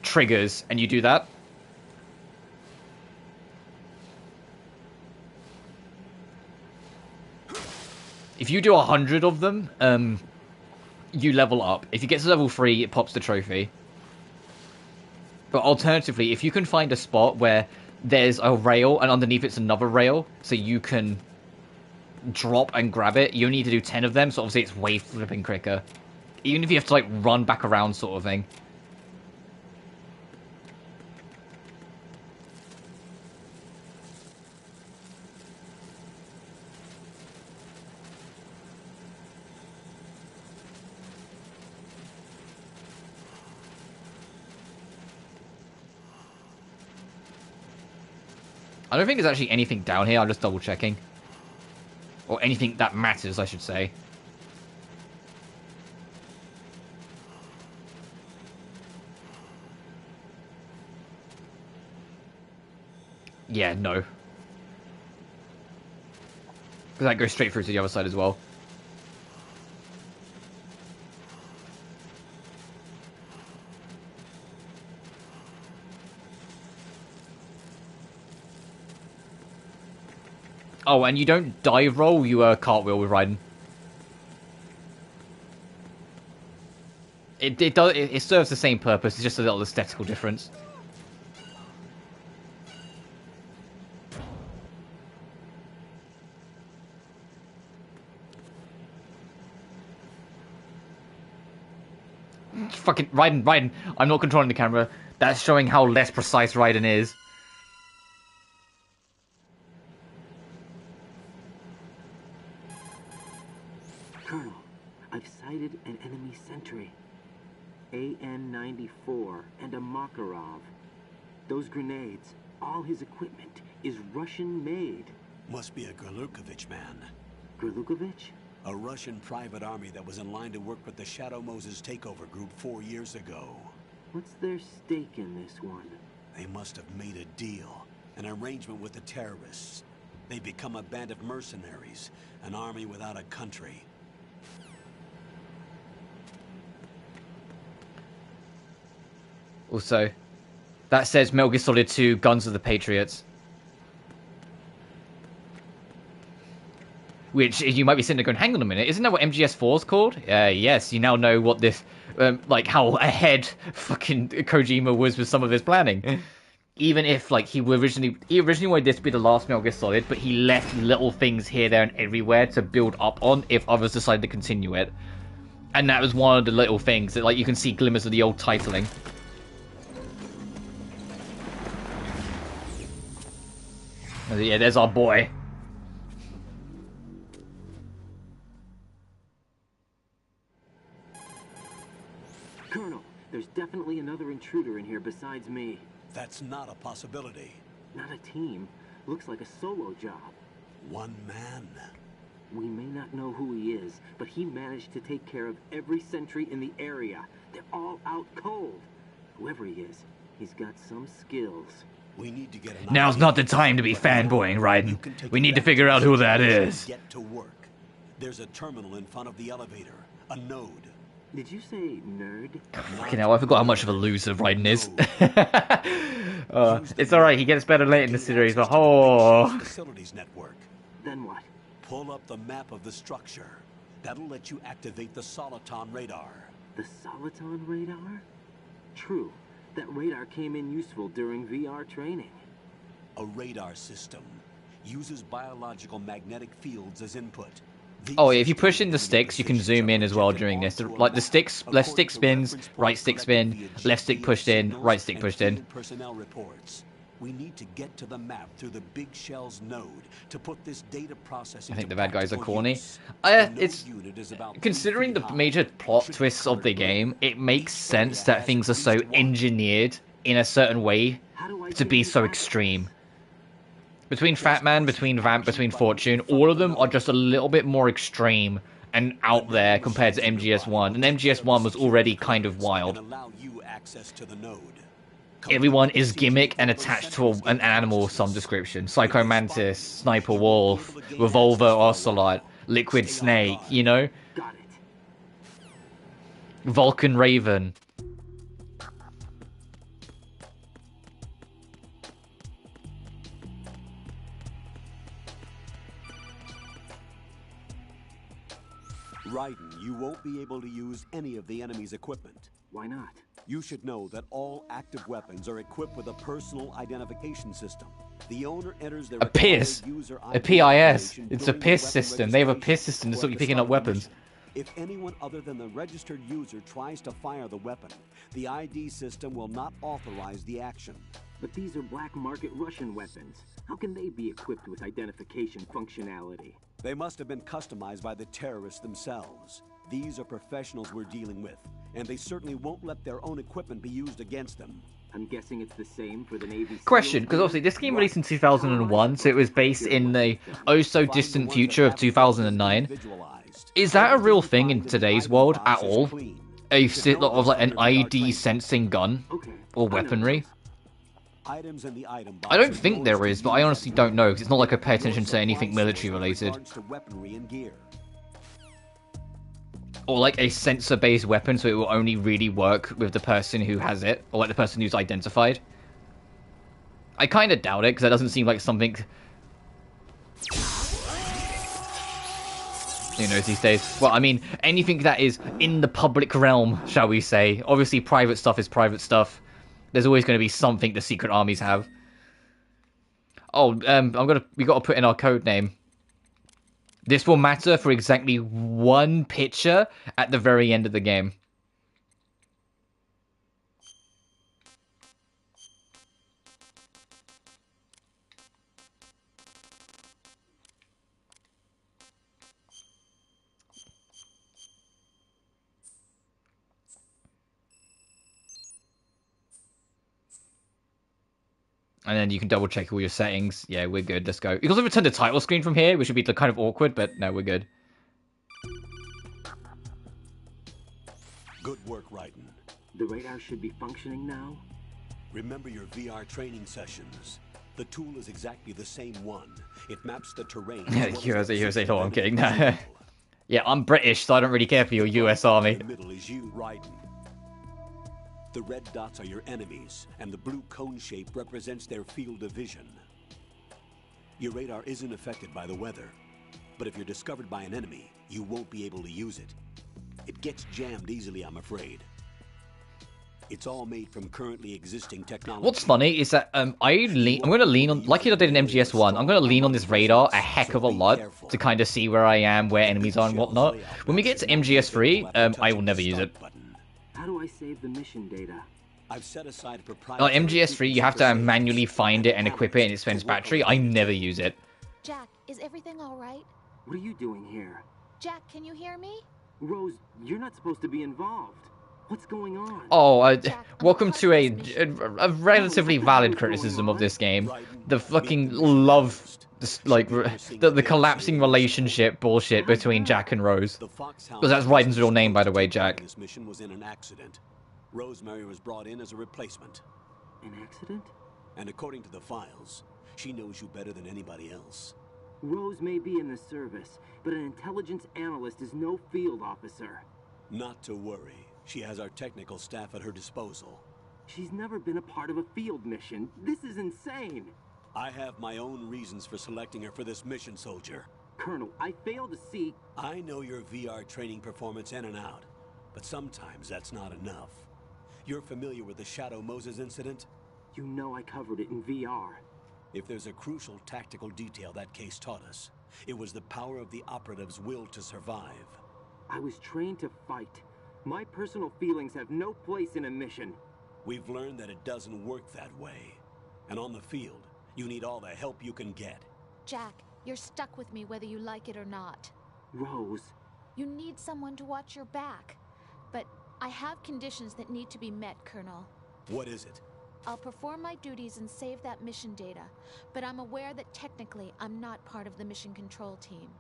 triggers, and you do that. If you do 100 of them, you level up. If you get to level 3, it pops the trophy. But alternatively, if you can find a spot where there's a rail and underneath it's another rail, so you can drop and grab it, you need to do 10 of them, so obviously it's way flipping quicker. Even if you have to, like, run back around sort of thing. I don't think there's actually anything down here. I'm just double checking. Or anything that matters, I should say. Yeah, no. Because that goes straight through to the other side as well. Oh, and you don't dive roll, you cartwheel with Raiden. It serves the same purpose, it's just a little aesthetical difference. Fucking Raiden, I'm not controlling the camera. That's showing how less precise Raiden is. Colonel, I've sighted an enemy sentry. AN-94 and a Makarov. Those grenades, all his equipment, is Russian-made. Must be a Gurlukovich man. Gurlukovich? A Russian private army that was in line to work with the Shadow Moses takeover group 4 years ago. What's their stake in this one? They must have made a deal, an arrangement with the terrorists. They've become a band of mercenaries, an army without a country. Also, that says Metal Gear Solid 2 Guns of the Patriots. Which you might be sitting there going, hang on a minute, isn't that what MGS4 is called? Yes, you now know what this, like how ahead fucking Kojima was with some of his planning. Even if, like, he originally wanted this to be the last Metal Gear Solid, but he left little things here, there, and everywhere to build up on if others decided to continue it. And that was one of the little things that, like, you can see glimmers of the old titling. Yeah, there's our boy. Colonel, there's definitely another intruder in here besides me. That's not a possibility. Not a team. Looks like a solo job. One man. We may not know who he is, but he managed to take care of every sentry in the area. They're all out cold. Whoever he is, he's got some skills. We need to get Now's not the time to be fanboying, Raiden. We need to figure out who that is. Get to work. There's a terminal in front of the elevator. A node. Did you say nerd? Fucking hell, I forgot how much of a loser Raiden is. It's alright, he gets better late in the series, but Facilities network. Then what? Pull up the map of the structure. That'll let you activate the Soliton radar. The Soliton radar? True. That radar came in useful during VR training. A radar system uses biological magnetic fields as input. Oh, yeah, if you push in the sticks, you can zoom in as well during this. Like the sticks, left stick spins, right stick spin, left stick pushed in, right stick pushed in. Personnel reports. We need to get to the map through the Big Shell's node to put this data processing. I think the bad guys are corny. It's considering the major plot twists of the game, it makes sense that things are so engineered in a certain way to be so extreme. Between Fat Man, between Vamp, between Fortune, all of them are just a little bit more extreme and out there compared to MGS1. And MGS1 was already kind of wild. Everyone is gimmick and attached to an animal of some description. Psycho Mantis, Sniper Wolf, Revolver Ocelot, Liquid Snake, you know? Vulcan Raven. Raiden, you won't be able to use any of the enemy's equipment. Why not? You should know that all active weapons are equipped with a personal identification system. The owner enters their PIS. A PIS. It's a PIS system. They have a PIS system to stop you picking up weapons. If anyone other than the registered user tries to fire the weapon, the ID system will not authorize the action. But these are black market Russian weapons. How can they be equipped with identification functionality? They must have been customized by the terrorists themselves. These are professionals we're dealing with, and they certainly won't let their own equipment be used against them. I'm guessing it's the same for the Navy. Question, because obviously this game released in 2001, so it was based in the oh-so-distant future of 2009. Is that a real thing in today's world at all? A sort of like an ID sensing gun or weaponry? I don't think there is, but I honestly don't know, because it's not like I pay attention to anything military related. Or like a sensor-based weapon, so it will only really work with the person who has it, or like the person who's identified. I kind of doubt it, because that doesn't seem like something... Who knows these days? Well, I mean, anything that is in the public realm, shall we say. Obviously, private stuff is private stuff. There's always going to be something the secret armies have. Oh, we got to put in our code name. This will matter for exactly one picture at the very end of the game. And then you can double check all your settings. Yeah, we're good. Let's go. You can also return the title screen from here, which would be kind of awkward, but no, we're good. Good work, Raiden. The radar should be functioning now. Remember your VR training sessions. The tool is exactly the same one. It maps the terrain. USA, no, I'm kidding. Yeah, I'm British, so I don't really care for your US Army. In the middle is you, Raiden. The red dots are your enemies, and the blue cone shape represents their field of vision. Your radar isn't affected by the weather, but if you're discovered by an enemy, you won't be able to use it. It gets jammed easily, I'm afraid. It's all made from currently existing technology. What's funny is that I'm going to lean on, like I did in MGS1, I'm going to lean on this radar a heck of a lot to kind of see where I am, where enemies are and whatnot. When we get to MGS3, I will never use it. How do I save the mission data? I've set aside proprietary MGS3, you have to manually find it and equip it, and it spends battery. I never use it. Jack, is everything all right? What are you doing here? Jack, can you hear me? Rose, you're not supposed to be involved. What's going on? Oh, welcome to a relatively valid criticism of this game. The fucking love, like, the collapsing relationship bullshit between Jack and Rose. Because that's Raiden's real name, by the way, Jack. This mission was in an accident. Rosemary was brought in as a replacement. An accident? And according to the files, she knows you better than anybody else. Rose may be in the service, but an intelligence analyst is no field officer. Not to worry. She has our technical staff at her disposal. She's never been a part of a field mission. This is insane. I have my own reasons for selecting her for this mission, soldier. Colonel, I fail to see... I know your VR training performance in and out, but sometimes that's not enough. You're familiar with the Shadow Moses incident? You know I covered it in VR. If there's a crucial tactical detail that case taught us, it was the power of the operative's will to survive. I was trained to fight. My personal feelings have no place in a mission. We've learned that it doesn't work that way. And on the field, you need all the help you can get. Jack, you're stuck with me whether you like it or not. Rose. You need someone to watch your back. But I have conditions that need to be met, Colonel. What is it? I'll perform my duties and save that mission data, but I'm aware that technically I'm not part of the mission control team.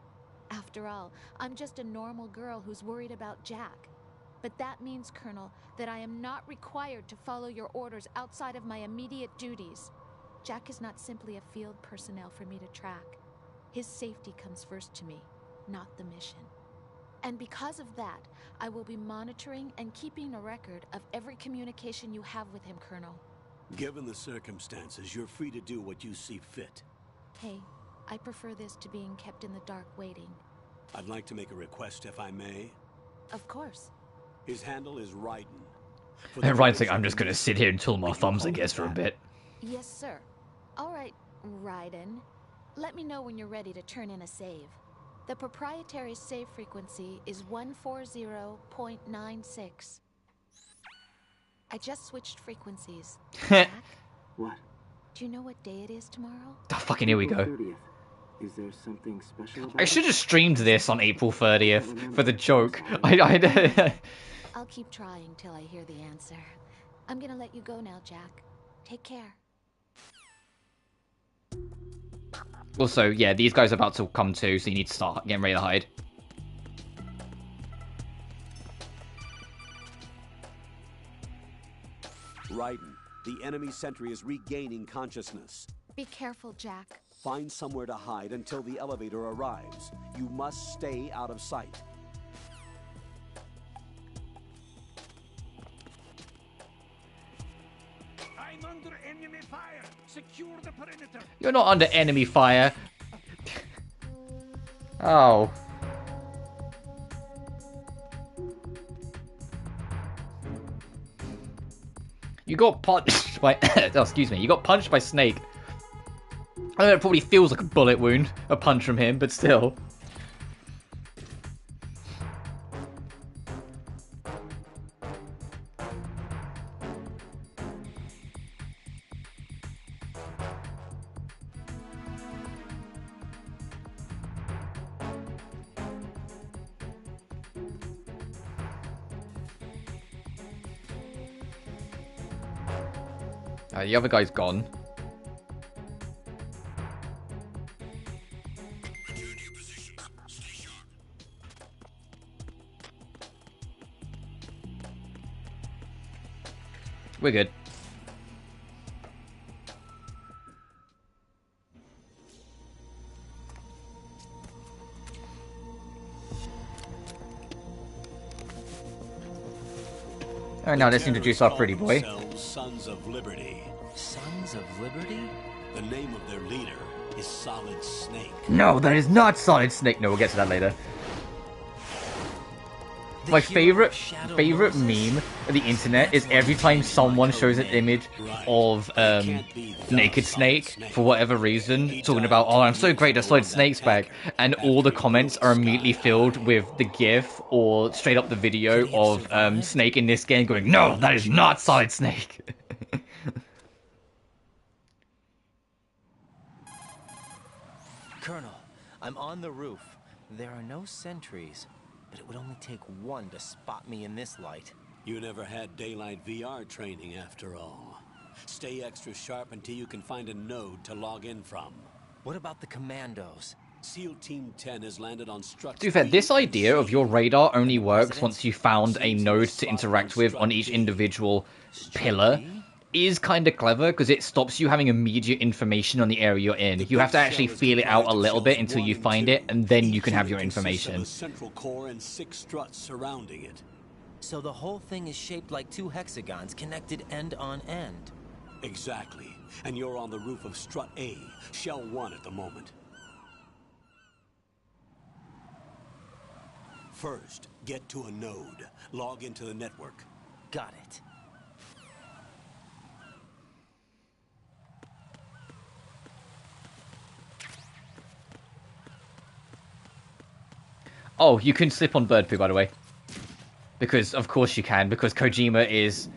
After all, I'm just a normal girl who's worried about Jack. But that means, Colonel, that I am not required to follow your orders outside of my immediate duties. Jack is not simply a field personnel for me to track. His safety comes first to me, not the mission. And because of that, I will be monitoring and keeping a record of every communication you have with him, Colonel. Given the circumstances, you're free to do what you see fit. Hey, I prefer this to being kept in the dark waiting. I'd like to make a request, if I may. Of course. His handle is Raiden. Raiden's like, I'm just gonna sit here and twiddle my thumbs, I guess, for a bit. Yes, sir. All right, Raiden. Let me know when you're ready to turn in a save. The proprietary save frequency is 140.96. I just switched frequencies. Jack? What? Do you know what day it is tomorrow? Oh, fucking here we go. 30th. Is there something special about I should have streamed this on April 30th for the joke. I'll keep trying till I hear the answer. I'm gonna let you go now, Jack. Take care. Also, yeah, these guys are about to come too, so you need to start getting ready to hide. Raiden, the enemy sentry is regaining consciousness. Be careful, Jack. Find somewhere to hide until the elevator arrives. You must stay out of sight. I'm under enemy fire. Secure the perimeter. You're not under enemy fire. Oh. You got punched by... oh, excuse me. You got punched by Snake. I know it probably feels like a bullet wound, a punch from him, but still. The other guy's gone. We're good. Alright, now let's introduce our pretty boy. Sons of Liberty. Sons of Liberty? The name of their leader is Solid Snake. No, that is not Solid Snake. No, we'll get to that later. My favorite meme of the internet is every time someone shows an image of Naked Snake for whatever reason, talking about, oh, I'm so great that Solid Snake's back, and all the comments are immediately filled with the GIF or straight up the video of Snake in this game going, no, that is not Solid Snake. Colonel, I'm on the roof. There are no sentries. But it would only take one to spot me in this light. You never had daylight VR training after all. Stay extra sharp until you can find a node to log in from. What about the commandos? SEAL Team 10 has landed on Strut. To be fair, this idea of your radar only works once you found a node to interact with on each individual pillar is kind of clever, because it stops you having immediate information on the area you're in. You have to actually feel it out a little bit until you find it, and then you can have your information. Central core and 6 struts surrounding it. So the whole thing is shaped like 2 hexagons connected end on end. Exactly. And you're on the roof of Strut A, Shell 1 at the moment. First, get to a node. Log into the network. Got it. Oh, you can slip on bird poo, by the way. Because, of course you can, because Kojima is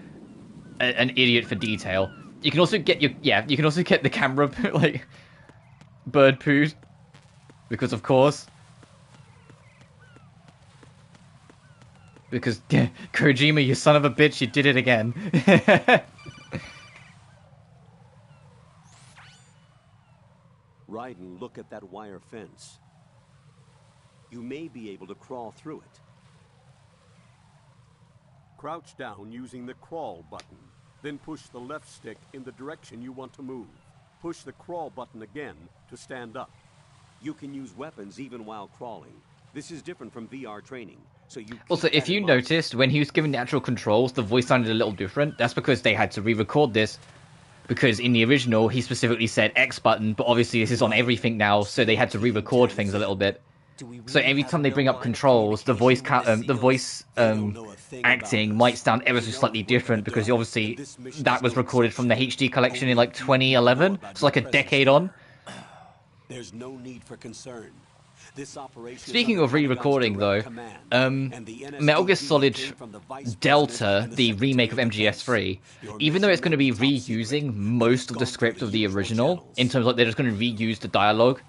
an idiot for detail. You can also get your... Yeah, you can also get the camera, like, bird pooed. Because, of course. Because, Kojima, you son of a bitch, you did it again. Raiden, look at that wire fence. You may be able to crawl through it. Crouch down using the crawl button. Then push the left stick in the direction you want to move. Push the crawl button again to stand up. You can use weapons even while crawling. This is different from VR training, so you... Also, if you noticed, when he was given the actual controls, the voice sounded a little different. That's because they had to re-record this. Because in the original, he specifically said X button, but obviously this is on everything now, so they had to re-record things a little bit. So every time they bring up controls, the voice acting might sound ever so slightly different, because obviously that was recorded from the HD collection in like 2011, so like a decade on. There's no need for concern. This operation Speaking of re-recording though, Metal Gear Solid Delta, the remake of MGS3, even though it's going to be reusing most of the script of the original, in terms of like they're just going to reuse the dialogue,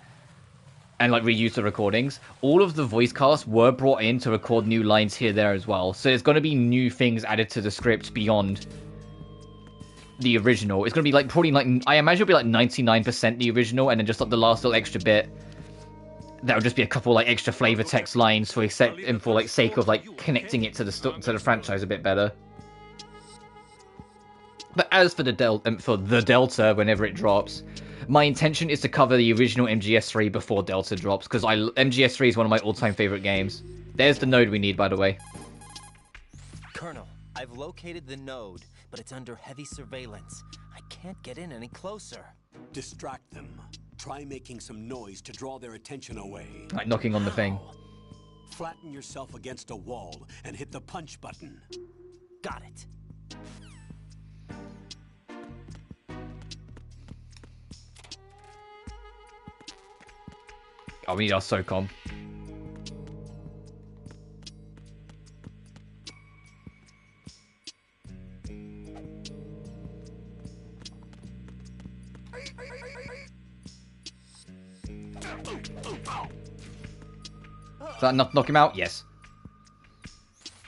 and like reuse the recordings, all of the voice casts were brought in to record new lines here there as well. So there's going to be new things added to the script beyond the original. It's gonna be like probably like I imagine it'll be like 99% the original, and then just like the last little extra bit. That'll just be a couple like extra flavor text lines for like sake of like connecting it to the franchise a bit better. But as for the Delta, whenever it drops, my intention is to cover the original MGS3 before Delta drops, because MGS3 is one of my all-time favorite games. There's the node we need, by the way. Colonel, I've located the node, but it's under heavy surveillance. I can't get in any closer. Distract them. Try making some noise to draw their attention away. Like knocking on the thing. Flatten yourself against a wall and hit the punch button. Got it. Oh, we need our SOCOM. Does that knock him out? Yes.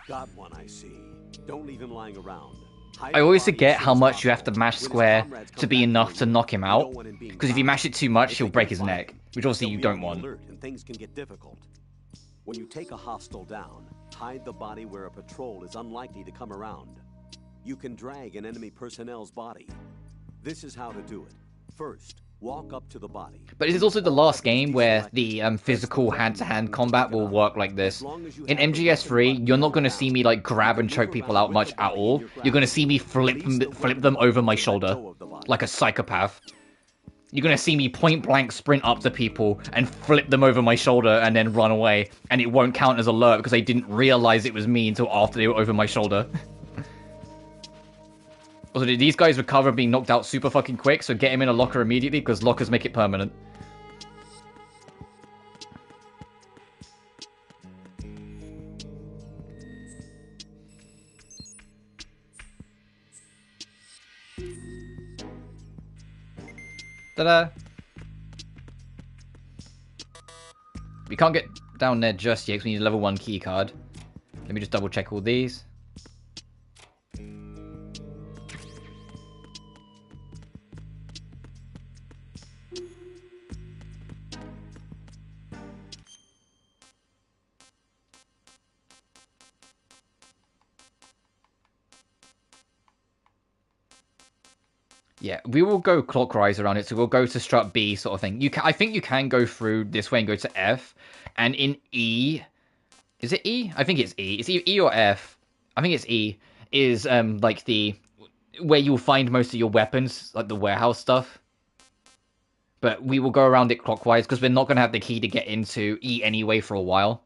Got one, I see. Don't leave him lying around. I always forget how much you have to mash square to be enough to knock him out. Because if you mash it too much, he'll break his neck. Which obviously you don't want. And things can get difficult. When you take a hostile down, hide the body where a patrol is unlikely to come around. You can drag an enemy personnel's body. This is how to do it. First, walk up to the body. But it is also the last game where the physical hand-to-hand combat will work like this. In MGS3, you're not going to see me like grab and choke people out much at all. You're going to see me flip them over my shoulder like a psychopath. You're going to see me point-blank sprint up to people and flip them over my shoulder and then run away. And it won't count as alert because I didn't realize it was me until after they were over my shoulder. Also, did these guys recover being knocked out super fucking quick? So get him in a locker immediately because lockers make it permanent. Ta-da! We can't get down there just yet because we need a level 1 key card. Let me just double check all these. Yeah, we will go clockwise around it, so we'll go to strut B sort of thing. I think you can go through this way and go to F, and in E, is it E? I think it's E. It's E or F. I think it's E. Is like the where you'll find most of your weapons, like the warehouse stuff. But we will go around it clockwise because we're not going to have the key to get into E anyway for a while.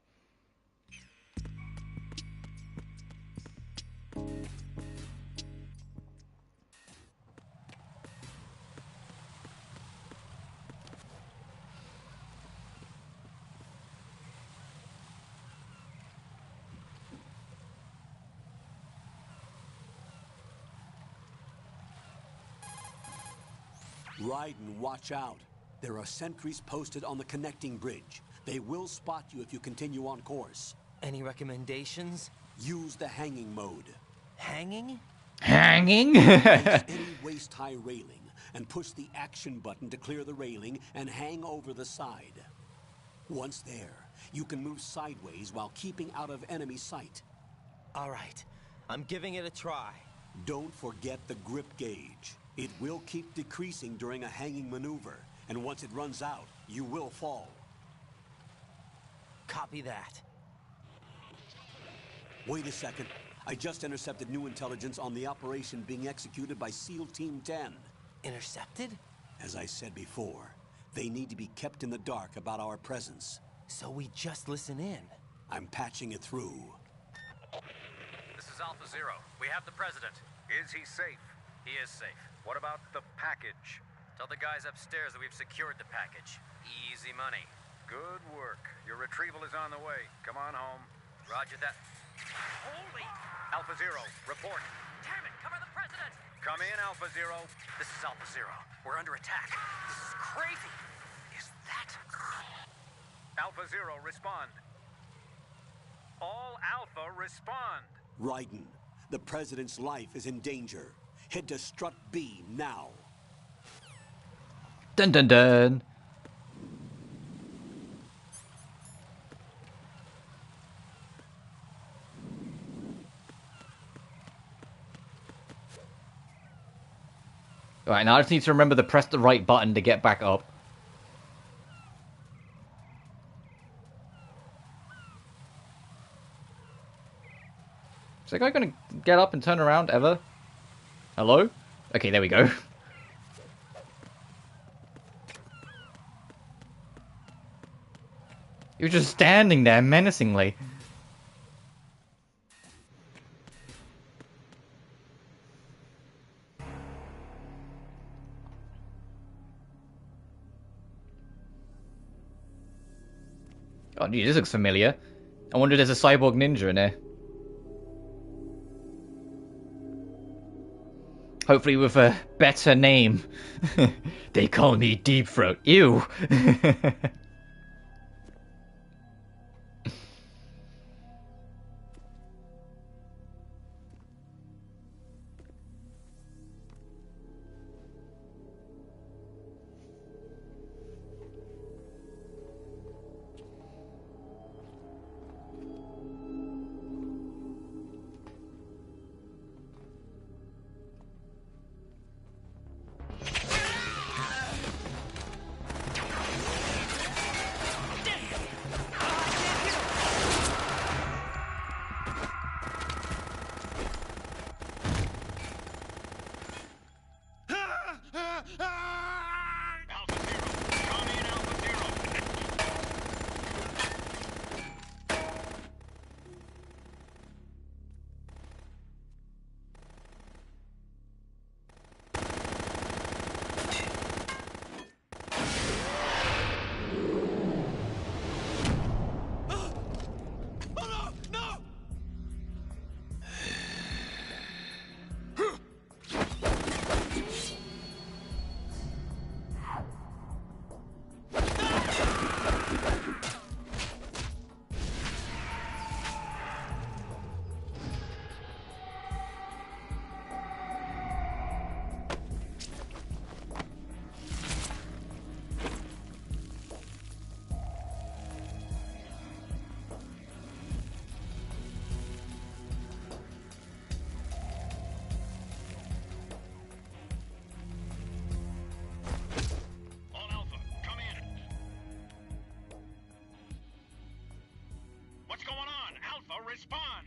Raiden, watch out. There are sentries posted on the connecting bridge. They will spot you if you continue on course. Any recommendations? Use the hanging mode. Hanging? Hanging? Any waist-high railing and push the action button to clear the railing and hang over the side. Once there, you can move sideways while keeping out of enemy sight. All right, I'm giving it a try. Don't forget the grip gauge. It will keep decreasing during a hanging maneuver, and once it runs out, you will fall. Copy that. Wait a second. I just intercepted new intelligence on the operation being executed by SEAL Team 10. Intercepted? As I said before, they need to be kept in the dark about our presence. So we just listen in. I'm patching it through. This is Alpha Zero. We have the president. Is he safe? He is safe. What about the package? Tell the guys upstairs that we've secured the package. Easy money. Good work. Your retrieval is on the way. Come on home. Roger that. Holy! Alpha Zero, report. Damn it, cover the president! Come in, Alpha Zero. This is Alpha Zero. We're under attack. This is crazy. Is that... Alpha Zero, respond. All Alpha, respond. Raiden, the president's life is in danger. Head to Strut B now. Dun dun dun. Right, now I just need to remember to press the right button to get back up. Is that guy gonna get up and turn around ever? Hello? Okay, there we go. You're just standing there menacingly. Oh, gee, this looks familiar. I wonder if there's a cyborg ninja in there. Hopefully with a better name. They call me Deep Throat. Ew. Respond!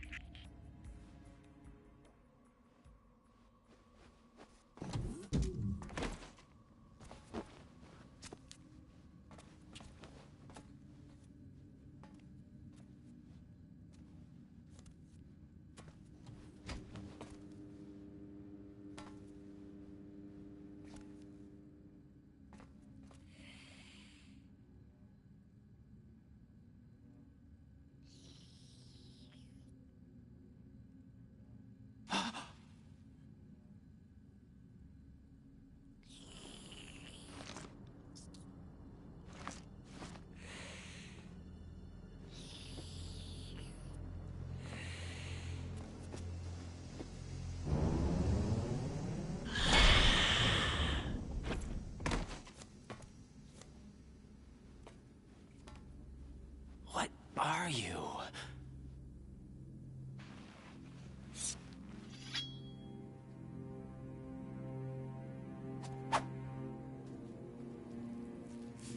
Are you?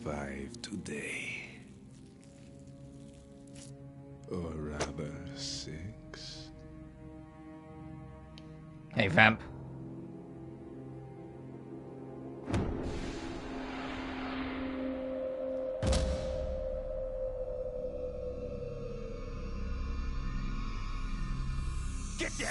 Five today. Or rather, 6. Hey, Vamp. Get down!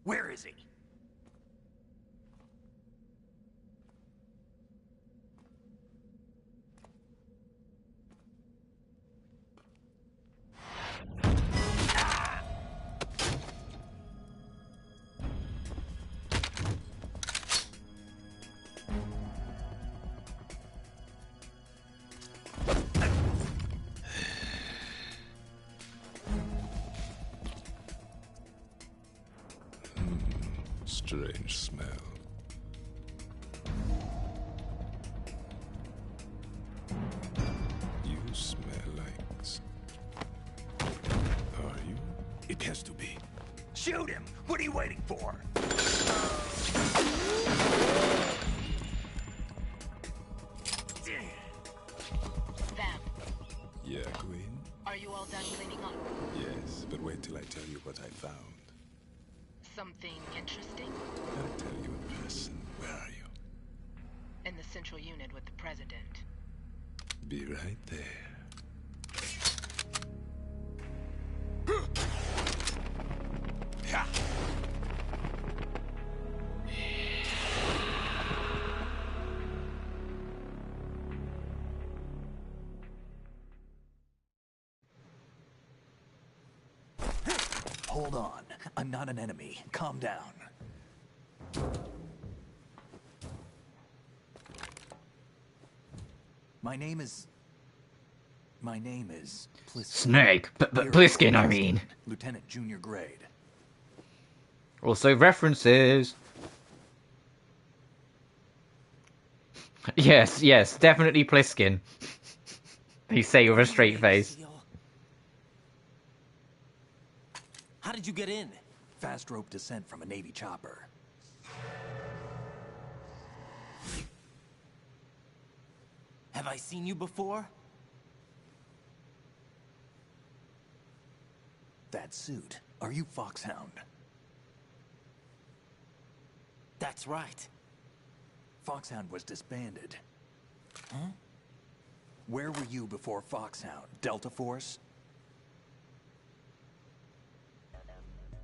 Where is he? strange smell. You smell like... Are you? It has to be. Shoot him! What are you waiting for? Vam, Yeah, Queen? are you all done cleaning up? Yes, but wait till I tell you what I found. Something interesting? I'll tell you in person. Where are you? In the central unit with the president. Be right there. Hold on. I'm not an enemy. Calm down. My name is Pliskin. Snake. Pliskin, I mean. Lieutenant Junior Grade. Also references. Yes, definitely Pliskin. You say with a straight face. How did you get in? Fast rope descent from a Navy chopper. Have I seen you before? That suit. Are you Foxhound? That's right. Foxhound was disbanded. Huh? Where were you before Foxhound? Delta Force?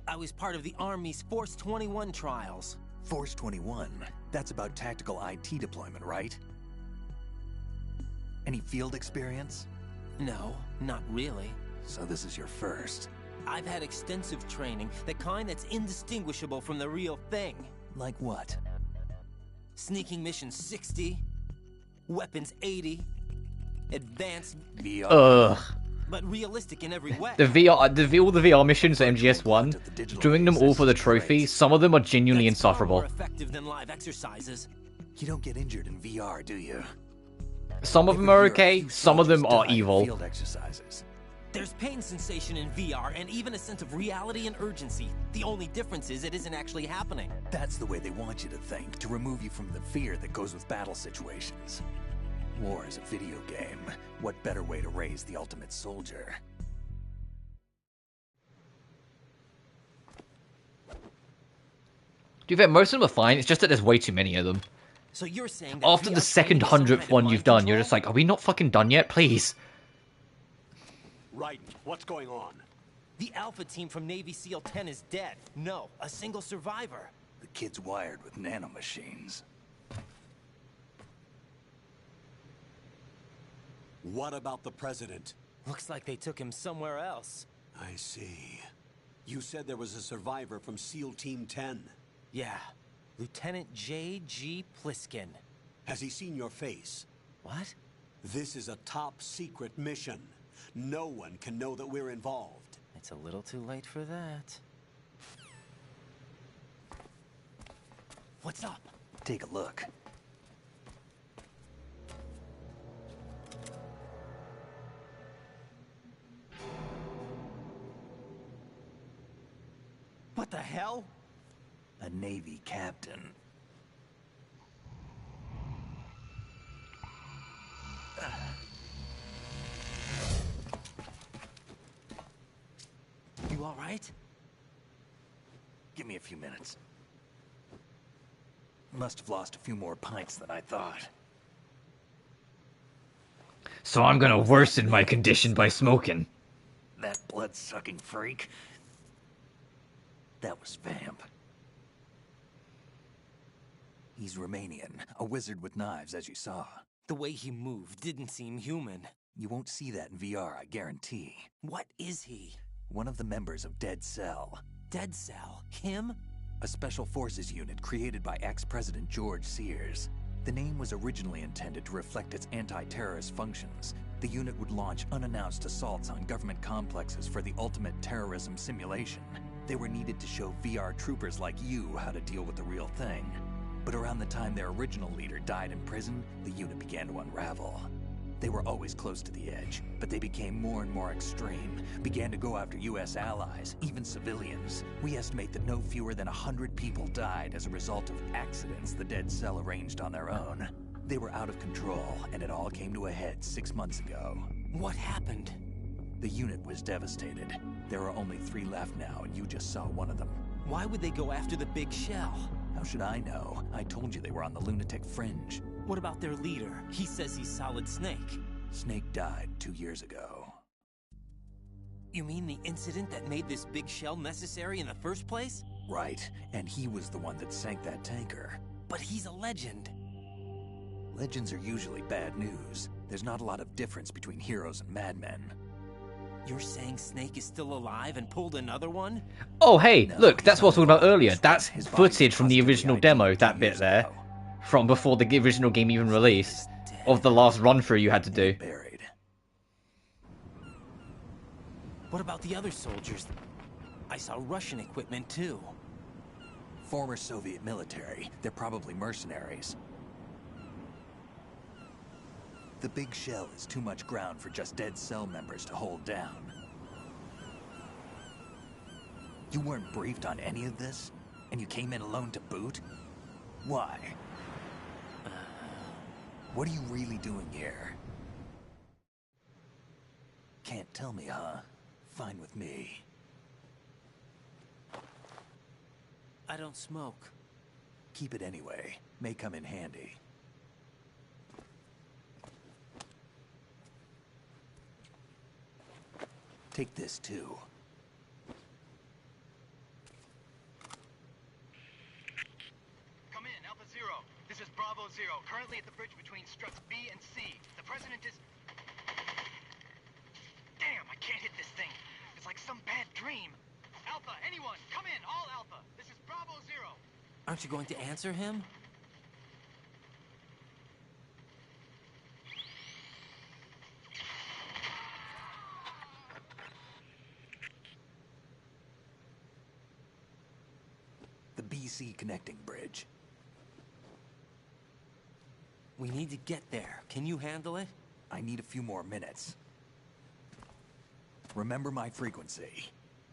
I was part of the Army's Force 21 trials. Force 21? That's about tactical IT deployment, right? Any field experience? No, not really. So this is your first. I've had extensive training, the kind that's indistinguishable from the real thing. Like what? Sneaking mission 60, weapons 80, advanced VR. Ugh. But realistic in every way. All the VR missions at MGS1, doing them all for the trophy, some of them are genuinely insufferable. More effective than live exercises. You don't get injured in VR, do you? Some of them are okay, some of them are evil. Field exercises. There's pain sensation in VR and even a sense of reality and urgency. The only difference is it isn't actually happening. That's the way they want you to think, to remove you from the fear that goes with battle situations. War is a video game. What better way to raise the ultimate soldier? To be fair, most of them are fine, it's just that there's way too many of them. So you're saying that After the second 100th one you've done, you're just like, are we not fucking done yet? Please. Raiden, what's going on? The Alpha team from Navy SEAL 10 is dead. No, a single survivor. The kid's wired with nanomachines. What about the president? Looks like they took him somewhere else. I see. You said there was a survivor from SEAL Team 10. Yeah. Lieutenant J.G. Pliskin. Has he seen your face? What? This is a top secret mission. No one can know that we're involved. It's a little too late for that. What's up? Take a look. What the hell? A Navy captain. You all right? Give me a few minutes. Must have lost a few more pints than I thought. So I'm gonna worsen my condition by smoking. That blood-sucking freak. That was Vamp. He's Romanian, a wizard with knives, as you saw. The way he moved didn't seem human. You won't see that in VR, I guarantee. What is he? One of the members of Dead Cell. Dead Cell? Him? A special forces unit created by ex-President George Sears. The name was originally intended to reflect its anti-terrorist functions. The unit would launch unannounced assaults on government complexes for the ultimate terrorism simulation. They were needed to show VR troopers like you how to deal with the real thing. But around the time their original leader died in prison, the unit began to unravel. They were always close to the edge, but they became more and more extreme, began to go after US allies, even civilians. We estimate that no fewer than 100 people died as a result of accidents the Dead Cell arranged on their own. They were out of control, and it all came to a head 6 months ago. What happened? The unit was devastated. There are only 3 left now, and you just saw one of them. Why would they go after the big shell? How should I know? I told you they were on the lunatic fringe. What about their leader? He says he's Solid Snake. Snake died 2 years ago. You mean the incident that made this big shell necessary in the first place? Right, and he was the one that sank that tanker. But he's a legend. Legends are usually bad news. There's not a lot of difference between heroes and madmen. You're saying Snake is still alive and pulled another one? Oh, hey, look, that's what I was talking about earlier. That's footage from the original demo, that bit there. From before the original game even released. Of the last run-through you had to do. What about the other soldiers? I saw Russian equipment, too. Former Soviet military. They're probably mercenaries. The big shell is too much ground for just Dead Cell members to hold down. You weren't briefed on any of this? And you came in alone to boot? Why? What are you really doing here? Can't tell me, huh? Fine with me. I don't smoke. Keep it anyway. May come in handy. Take this, too. Come in, Alpha Zero. This is Bravo Zero, currently at the bridge between struts B and C. The President is... Damn, I can't hit this thing. It's like some bad dream. Alpha, anyone, come in, all Alpha. This is Bravo Zero. Aren't you going to answer him? BC connecting bridge. We need to get there. Can you handle it? I need a few more minutes. Remember my frequency.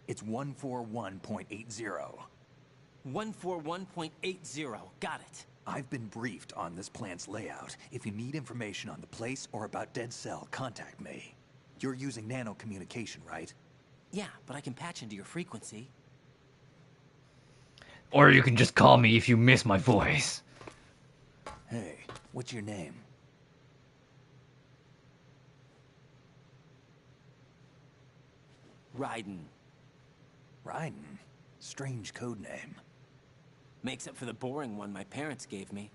It's 141.80. 141.80. Got it. I've been briefed on this plant's layout. If you need information on the place or about Dead Cell, contact me. You're using nano communication, right? Yeah, but I can patch into your frequency. Or you can just call me if you miss my voice. Hey, what's your name? Raiden. Raiden? Strange code name. Makes up for the boring one my parents gave me.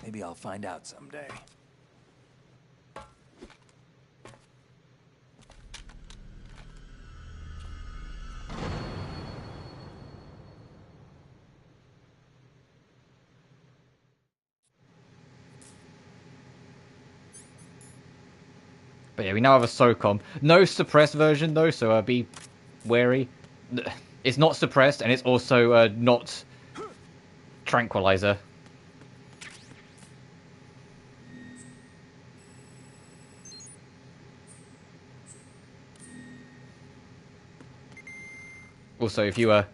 Maybe I'll find out someday. But yeah, we now have a SOCOM. No suppressed version though, so be wary. It's not suppressed, and it's also not tranquilizer. Also, if you I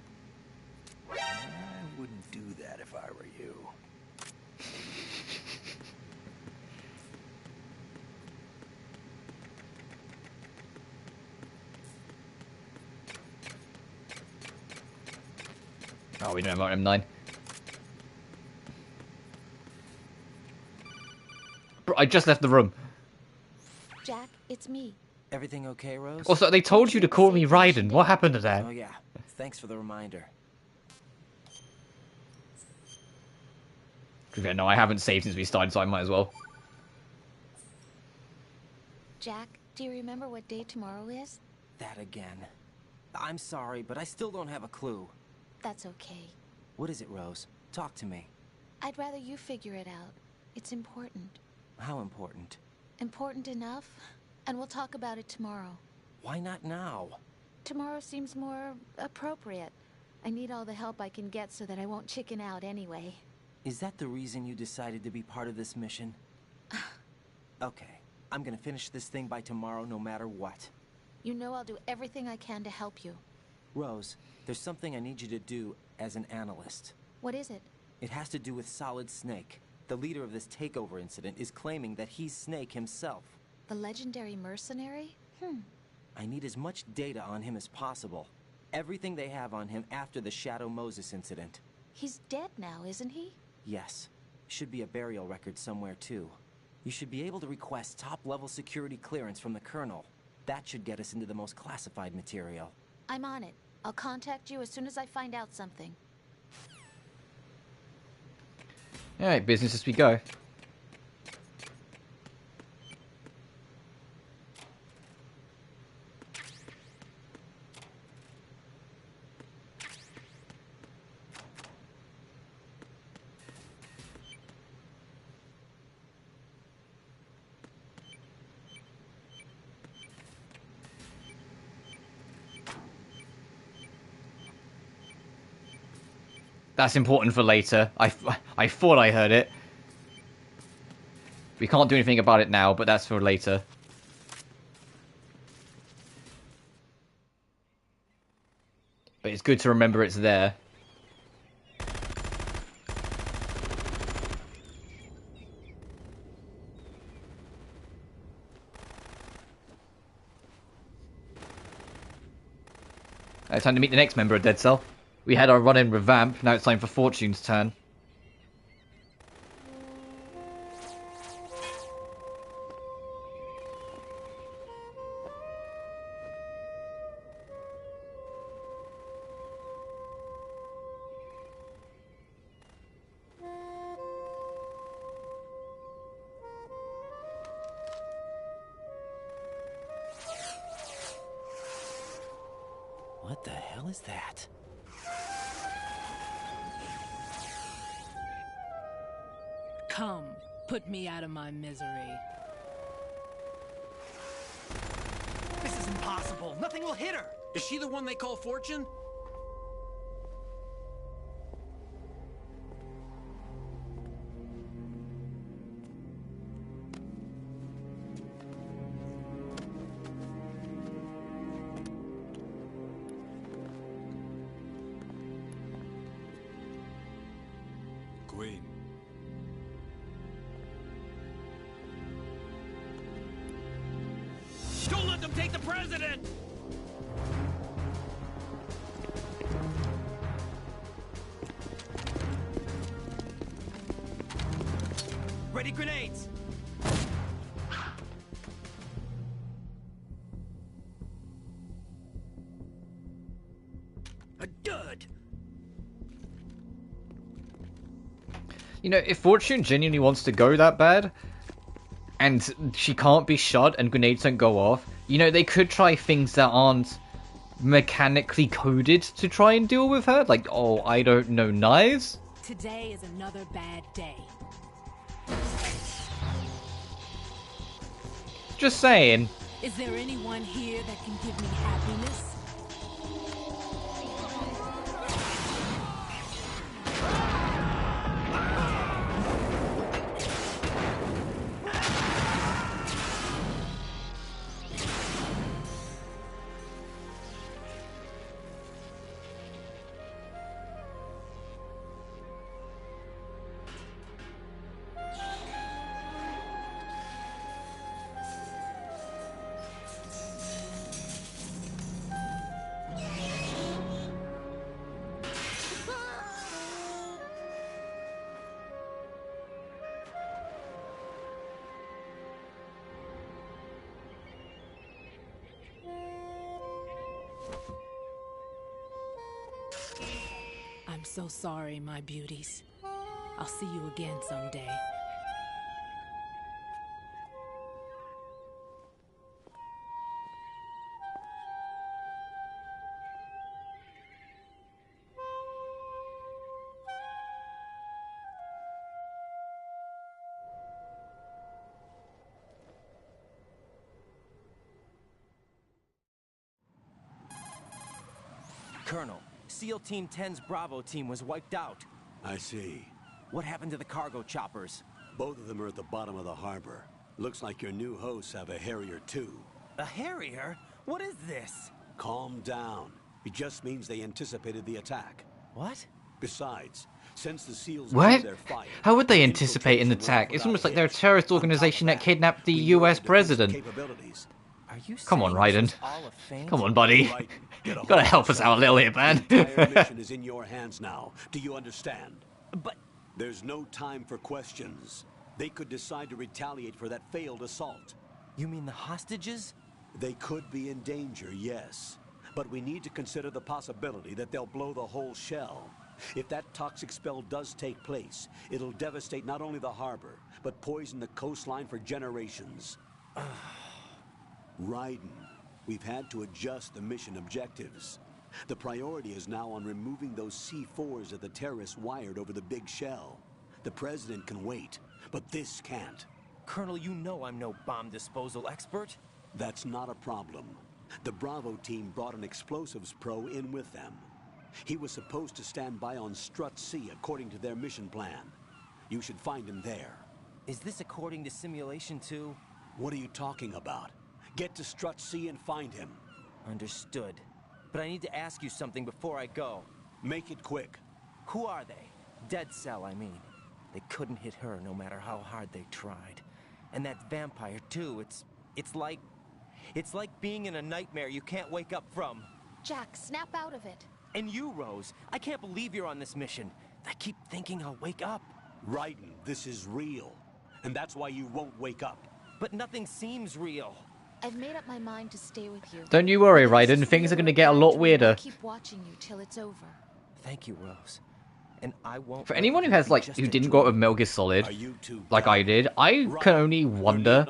wouldn't do that if I were you. Oh, we don't have an M9. Bro, I just left the room. Jack, it's me. Everything okay, Rose? Also, they told you to call me Raiden. What happened to that? Oh yeah. Thanks for the reminder. No, I haven't saved since we started, so I might as well. Jack, do you remember what day tomorrow is? That again. I'm sorry, but I still don't have a clue. That's okay. What is it, Rose? Talk to me. I'd rather you figure it out. It's important. How important? Important enough? And we'll talk about it tomorrow. Why not now? Tomorrow seems more appropriate. I need all the help I can get so that I won't chicken out anyway. Is that the reason you decided to be part of this mission? Okay, I'm gonna finish this thing by tomorrow no matter what. You know I'll do everything I can to help you. Rose, there's something I need you to do as an analyst. What is it? It has to do with Solid Snake. The leader of this takeover incident is claiming that he's Snake himself. The legendary mercenary? I need as much data on him as possible. Everything they have on him after the Shadow Moses incident. He's dead now, isn't he? Yes. Should be a burial record somewhere, too. You should be able to request top-level security clearance from the Colonel. That should get us into the most classified material. I'm on it. I'll contact you as soon as I find out something. Alright, business as we go. That's important for later. I thought I heard it. We can't do anything about it now, but that's for later. But it's good to remember it's there. Time to meet the next member of Dead Cell. We had our run-in with Vamp, now it's time for Fortune's turn. What the hell is that? Come, put me out of my misery. This is impossible. Nothing will hit her. Is she the one they call Fortune? Queen. Don't let them take the president! Ready grenades! A dud! You know, if Fortune genuinely wants to go that bad, and she can't be shot and grenades don't go off, you know, they could try things that aren't mechanically coded to try and deal with her. Like, oh, I don't know, knives? Today is another bad day. Just saying. Is there anyone here that can give me happiness? I'm so sorry, my beauties. I'll see you again someday. Colonel, SEAL Team 10's Bravo team was wiped out. I see. What happened to the cargo choppers? Both of them are at the bottom of the harbor. Looks like your new hosts have a Harrier too. A Harrier? What is this? Calm down. It just means they anticipated the attack. What? Besides, since the SEALs What? their fire, How would they anticipate an attack? It's almost like they're a terrorist organization that kidnapped the US president. Are you Come on, saying Raiden. this was all a feint? Come on, buddy. Right. You gotta help us out a little here, man. The entire mission is in your hands now. Do you understand? But there's no time for questions. They could decide to retaliate for that failed assault. You mean the hostages? They could be in danger, yes. But we need to consider the possibility that they'll blow the whole shell. If that toxic spell does take place, it'll devastate not only the harbor, but poison the coastline for generations. Raiden, we've had to adjust the mission objectives. The priority is now on removing those C4s that the terrorists wired over the big shell. The president can wait, but this can't. Colonel, you know I'm no bomb disposal expert. That's not a problem. The Bravo team brought an explosives pro in with them. He was supposed to stand by on Strut C according to their mission plan. You should find him there. Is this according to simulation too? What are you talking about? Get to Strut C and find him. Understood. But I need to ask you something before I go. Make it quick. Who are they? Dead Cell, I mean. They couldn't hit her no matter how hard they tried. And that vampire too, it's like being in a nightmare you can't wake up from. Jack, snap out of it. And you, Rose, I can't believe you're on this mission. I keep thinking I'll wake up. Raiden, this is real. And that's why you won't wake up. But nothing seems real. I've made up my mind to stay with you. Don't you worry, Raiden. Things are gonna get a lot weirder. I'll keep watching you till it's over. Thank you, Rose. And I won't. For anyone who has who didn't grow up with Metal Gear Solid, like I did, I can only wonder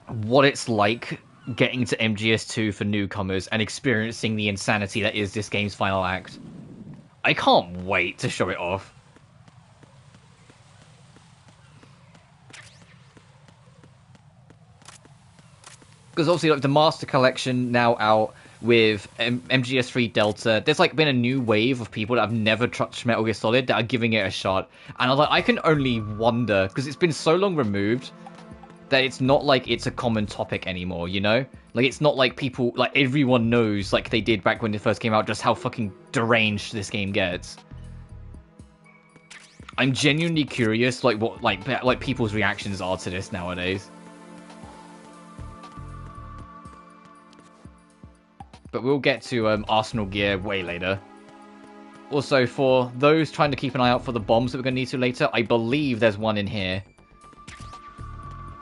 what it's like getting to MGS2 for newcomers and experiencing the insanity that is this game's final act. I can't wait to show it off. Because obviously, like, the Master Collection now out with MGS3 Delta, there's been a new wave of people that have never touched Metal Gear Solid that are giving it a shot. And I can only wonder, because it's been so long removed, that it's not like it's a common topic anymore, you know? It's not like people, everyone knows, like they did back when it first came out, just how fucking deranged this game gets. I'm genuinely curious, what people's reactions are to this nowadays. But we'll get to Arsenal gear way later. Also, for those trying to keep an eye out for the bombs that we're going to need to later, I believe there's one in here.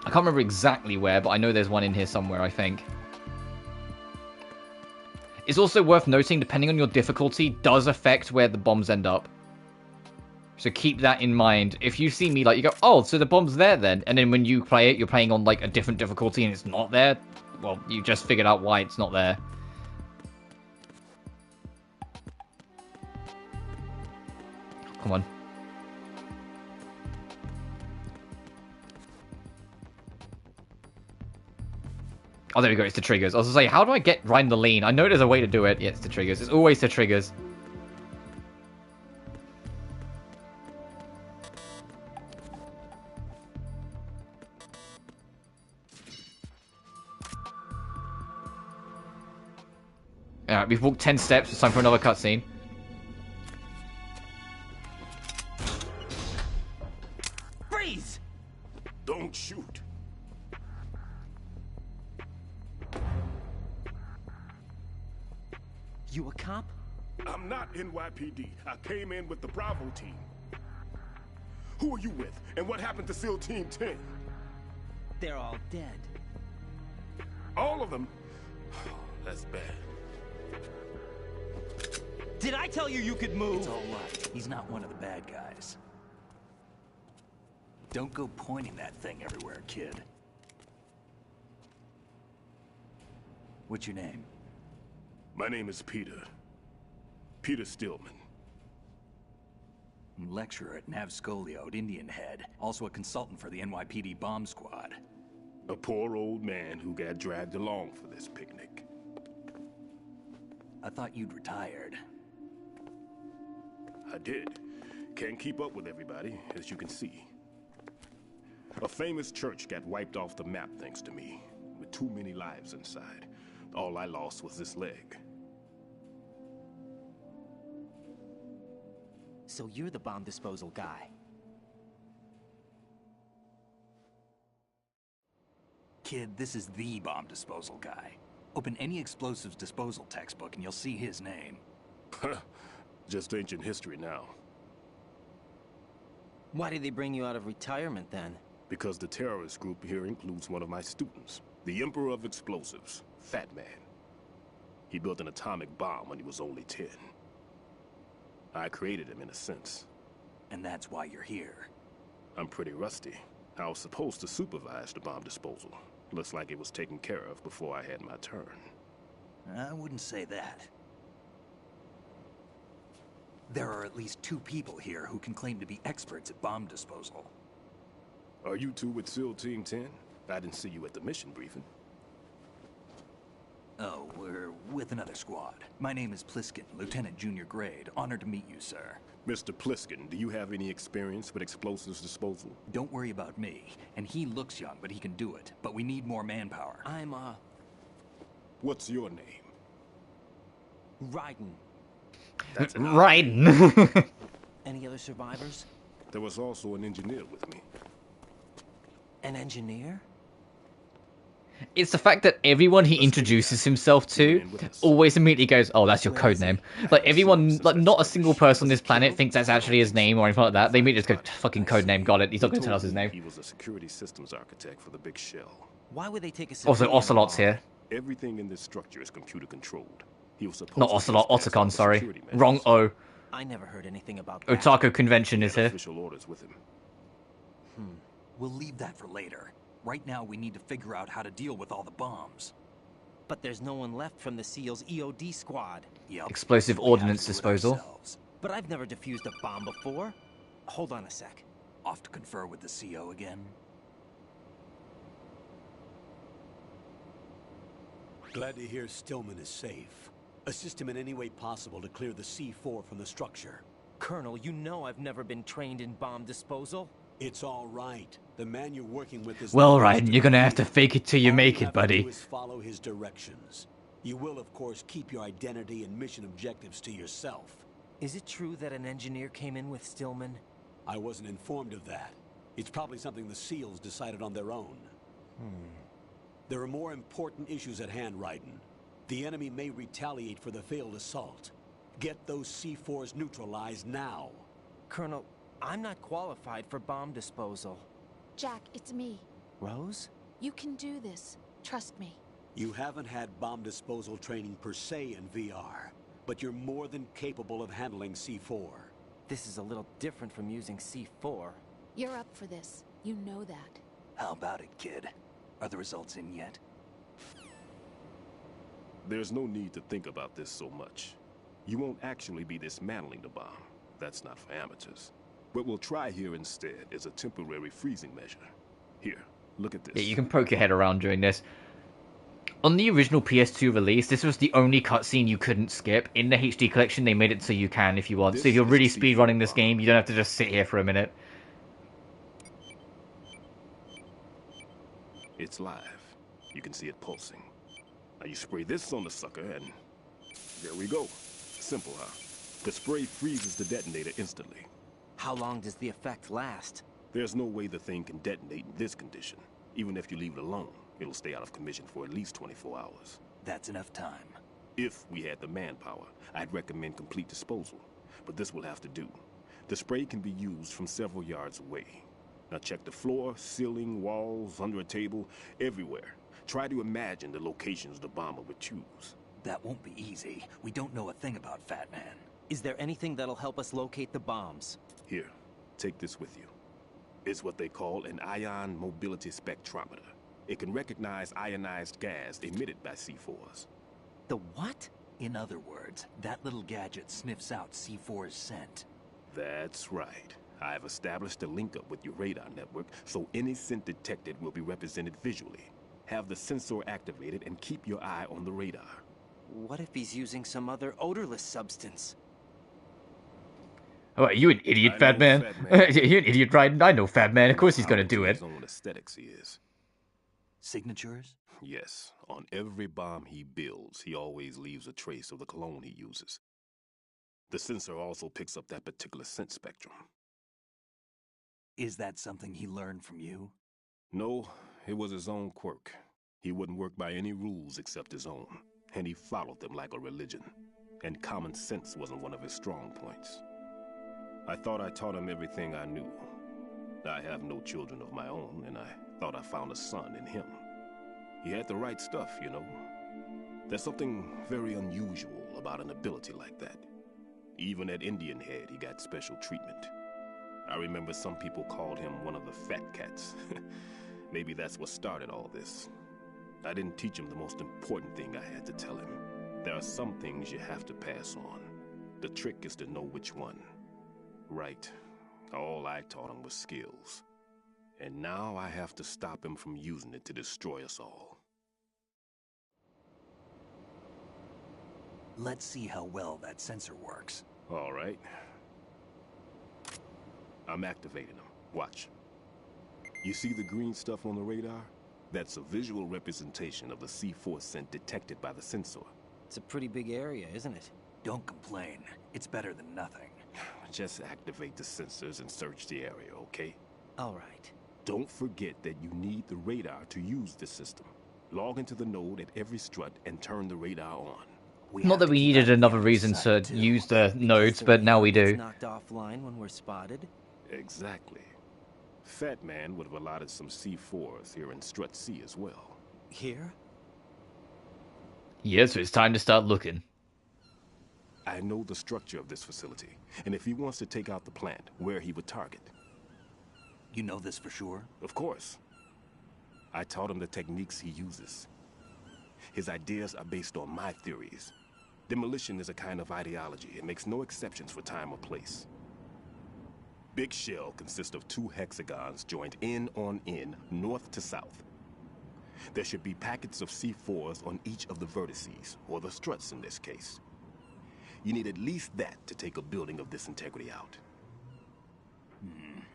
I can't remember exactly where, but I know there's one in here somewhere, I think. It's also worth noting, depending on your difficulty, does affect where the bombs end up. So keep that in mind. If you see me, you go, oh, so the bomb's there then. And then when you play it, you're playing on, a different difficulty and it's not there. Well, you just figured out why it's not there. Come on. Oh, there we go. It's the triggers. I was going to say, how do I get Raiden the lean? I know there's a way to do it. Yeah, it's the triggers. It's always the triggers. Alright, we've walked 10 steps. It's time for another cutscene. Freeze! Don't shoot. You a cop? I'm not NYPD. I came in with the Bravo team. Who are you with? And what happened to SEAL Team 10? They're all dead. All of them? That's bad. Did I tell you you could move? It's all right. He's not one of the bad guys. Don't go pointing that thing everywhere, kid. What's your name? My name is Peter. Peter Stillman. Lecturer at Nav Scolio at Indian Head. Also a consultant for the NYPD bomb squad. A poor old man who got dragged along for this picnic. I thought you'd retired. I did. Can't keep up with everybody, as you can see. A famous church got wiped off the map thanks to me, with too many lives inside. All I lost was this leg. So you're the bomb disposal guy. Kid, this is the bomb disposal guy. Open any explosives disposal textbook and you'll see his name. Just ancient history now. Why did they bring you out of retirement then? Because the terrorist group here includes one of my students, the Emperor of Explosives, Fat Man. He built an atomic bomb when he was only 10. I created him in a sense. And that's why you're here. I'm pretty rusty. I was supposed to supervise the bomb disposal. Looks like it was taken care of before I had my turn. I wouldn't say that. There are at least 2 people here who can claim to be experts at bomb disposal. Are you two with SEAL Team 10? I didn't see you at the mission briefing. Oh, we're with another squad. My name is Pliskin, Lieutenant Junior Grade. Honored to meet you, sir. Mr. Pliskin, do you have any experience with explosives disposal? Don't worry about me. And he looks young, but he can do it. But we need more manpower. I'm, What's your name? Raiden. That's Raiden. Any other survivors? There was also an engineer with me. An engineer? It's the fact that everyone he introduces himself to always immediately goes, "Oh, that's your code name." Like everyone, like not a single person on this planet thinks that's actually his name or anything like that. They immediately just go, "Fucking code name, got it." He's not going to tell us his name. He was a security systems architect for the big shell. Why would they take a Also, Ocelot's here. Everything in this structure is computer controlled. He was supposed Not Ocelot, Otacon, sorry. Wrong O. I never heard anything about that. Otaku Convention is here. Official orders with him. We'll leave that for later. Right now, we need to figure out how to deal with all the bombs. But there's no one left from the SEAL's EOD squad. Yep. Explosive ordnance disposal. But I've never defused a bomb before. Hold on a sec. Off to confer with the CO again. Glad to hear Stillman is safe. Assist him in any way possible to clear the C4 from the structure. Colonel, you know I've never been trained in bomb disposal. It's all right. The man you're working with is... Well, Raiden, you're gonna have to fake it till you make it, buddy. All you have to do is follow his directions. You will, of course, keep your identity and mission objectives to yourself. Is it true that an engineer came in with Stillman? I wasn't informed of that. It's probably something the SEALs decided on their own. There are more important issues at hand, Raiden. The enemy may retaliate for the failed assault. Get those C4s neutralized now. Colonel, I'm not qualified for bomb disposal. Jack, it's me. Rose? You can do this. Trust me. You haven't had bomb disposal training per se in VR, but you're more than capable of handling C4. This is a little different from using C4. You're up for this. You know that. How about it, kid? Are the results in yet? There's no need to think about this so much. You won't actually be dismantling the bomb. That's not for amateurs. What we'll try here instead is a temporary freezing measure. Here, look at this. Yeah, you can poke your head around during this. On the original PS2 release, this was the only cutscene you couldn't skip. In the HD collection, they made it so you can if you want. So if you're really speedrunning this game, you don't have to just sit here for a minute. It's live. You can see it pulsing. Now you spray this on the sucker and... there we go. Simple, huh? The spray freezes the detonator instantly. How long does the effect last? There's no way the thing can detonate in this condition. Even if you leave it alone, it'll stay out of commission for at least 24 hours. That's enough time. If we had the manpower, I'd recommend complete disposal. But this will have to do. The spray can be used from several yards away. Now check the floor, ceiling, walls, under a table, everywhere. Try to imagine the locations the bomber would choose. That won't be easy. We don't know a thing about Fat Man. Is there anything that'll help us locate the bombs? Here, take this with you. It's what they call an ion mobility spectrometer. It can recognize ionized gas emitted by C4s. The what? In other words, that little gadget sniffs out C4's scent. That's right. I've established a link up with your radar network, so any scent detected will be represented visually. Have the sensor activated and keep your eye on the radar. What if he's using some other odorless substance? Oh, are you an idiot, Fat Man? You're an idiot, Raiden. I know Fat Man. Of course he's gonna do it. His own aesthetics he is. Signatures? Yes. On every bomb he builds, he always leaves a trace of the cologne he uses. The sensor also picks up that particular scent spectrum. Is that something he learned from you? No, it was his own quirk. He wouldn't work by any rules except his own, and he followed them like a religion. And common sense wasn't one of his strong points. I thought I taught him everything I knew. I have no children of my own, and I thought I found a son in him. He had the right stuff, you know. There's something very unusual about an ability like that. Even at Indian Head, he got special treatment. I remember some people called him one of the fat cats. Maybe that's what started all this. I didn't teach him the most important thing I had to tell him. There are some things you have to pass on. The trick is to know which one. Right. All I taught him was skills. And now I have to stop him from using it to destroy us all. Let's see how well that sensor works. All right. I'm activating them. Watch. You see the green stuff on the radar? That's a visual representation of the C4 scent detected by the sensor. It's a pretty big area, isn't it? Don't complain. It's better than nothing. Just activate the sensors and search the area, okay? All right. Don't forget that you need the radar to use this system. Log into the node at every strut and turn the radar on. Not that we needed another reason to use the nodes, but now we do. Knocked offline when we're spotted. Exactly. Fat Man would have allotted some C4s here in Strut C as well. Here? Yeah, so it's time to start looking. I know the structure of this facility, and if he wants to take out the plant, where he would target. You know this for sure? Of course. I taught him the techniques he uses. His ideas are based on my theories. Demolition is a kind of ideology. It makes no exceptions for time or place. Big shell consists of 2 hexagons joined end on end, north to south. There should be packets of C4s on each of the vertices, or the struts in this case. You need at least that to take a building of this integrity out.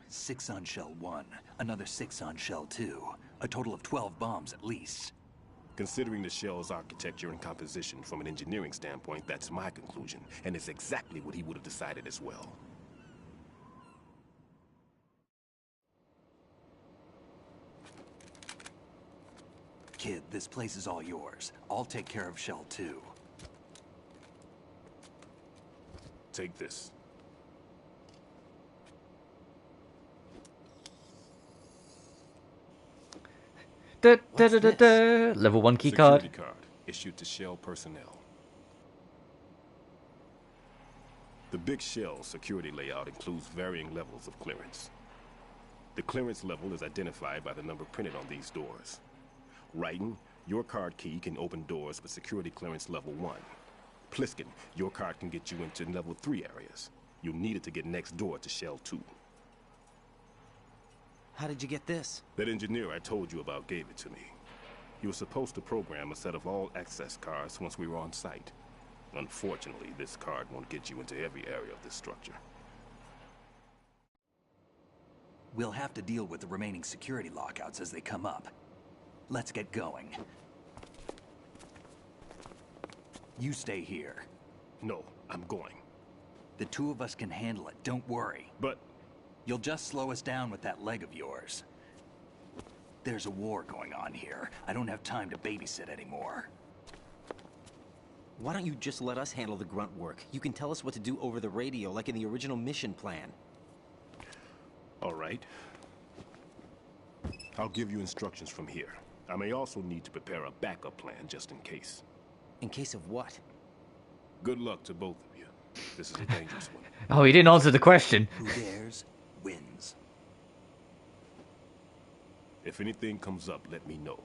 6 on shell 1, another 6 on shell 2. A total of 12 bombs at least. Considering the shell's architecture and composition from an engineering standpoint, that's my conclusion, and it's exactly what he would have decided as well. Kid, this place is all yours. I'll take care of shell 2. Take this. Level 1 key card. Security card issued to Shell personnel. The Big Shell security layout includes varying levels of clearance. The clearance level is identified by the number printed on these doors. Raiden, your card key can open doors with security clearance level 1. Pliskin, your card can get you into level 3 areas. You'll need it to get next door to Shell 2. How did you get this? That engineer I told you about gave it to me. He was supposed to program a set of all access cards once we were on site. Unfortunately, this card won't get you into every area of this structure. We'll have to deal with the remaining security lockouts as they come up. Let's get going. You stay here. No, I'm going. The 2 of us can handle it, don't worry. But... You'll just slow us down with that leg of yours. There's a war going on here. I don't have time to babysit anymore. Why don't you just let us handle the grunt work? You can tell us what to do over the radio, like in the original mission plan. All right. I'll give you instructions from here. I may also need to prepare a backup plan just in case. In case of what? Good luck to both of you. This is a dangerous one. Oh, he didn't answer the question. Who dares, wins. If anything comes up, let me know.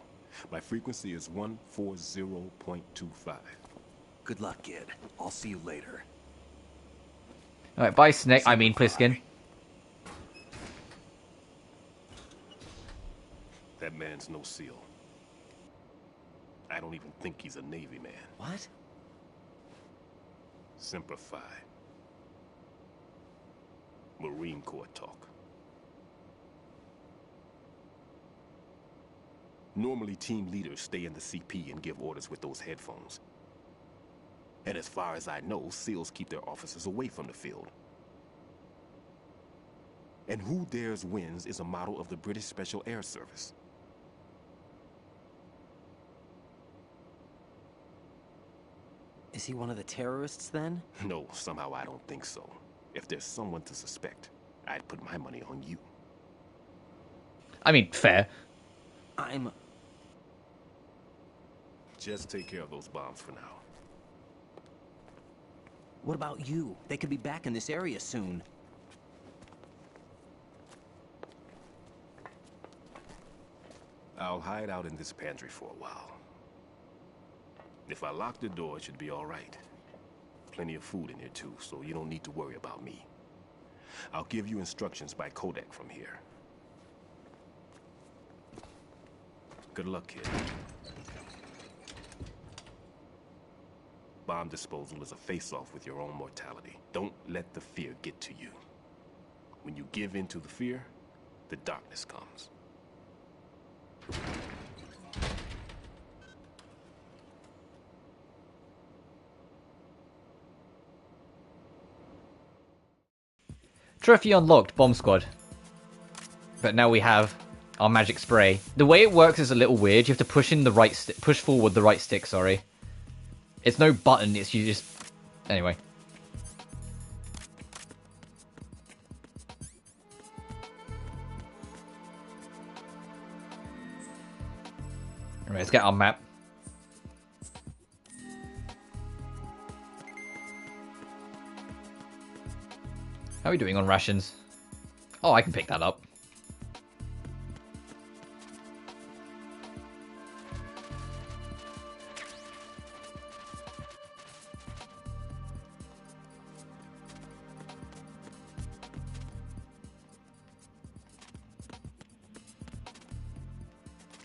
My frequency is 140.25. Good luck, kid. I'll see you later. Alright, bye, Snake. I mean, Pliskin. That man's no SEAL. I don't even think he's a Navy man. What? Simplify. Marine Corps talk. Normally, team leaders stay in the CP and give orders with those headphones. And as far as I know, SEALs keep their officers away from the field. And who dares wins is a model of the British Special Air Service. Is he one of the terrorists then? No, somehow I don't think so. If there's someone to suspect, I'd put my money on you. I mean, fair. Just take care of those bombs for now. What about you? They could be back in this area soon. I'll hide out in this pantry for a while. If I lock the door, it should be all right. Plenty of food in here too, so you don't need to worry about me. I'll give you instructions by Kodak from here. Good luck, kid. Bomb disposal is a face-off with your own mortality. Don't let the fear get to you. When you give in to the fear, the darkness comes. Trophy unlocked, Bomb Squad. But now we have our magic spray. The way it works is a little weird. You have to push in the right push forward the right stick, sorry. It's no button, it's you just... Anyway. Alright, let's get our map. How are we doing on rations? Oh, I can pick that up.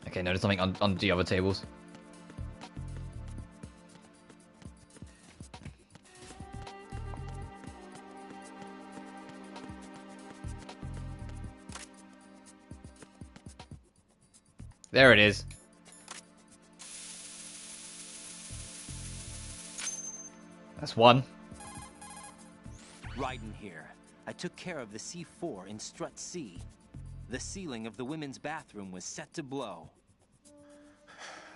Okay, no, there's something on the other tables. There it is. That's one. Raiden here. I took care of the C4 in Strut C. The ceiling of the women's bathroom was set to blow.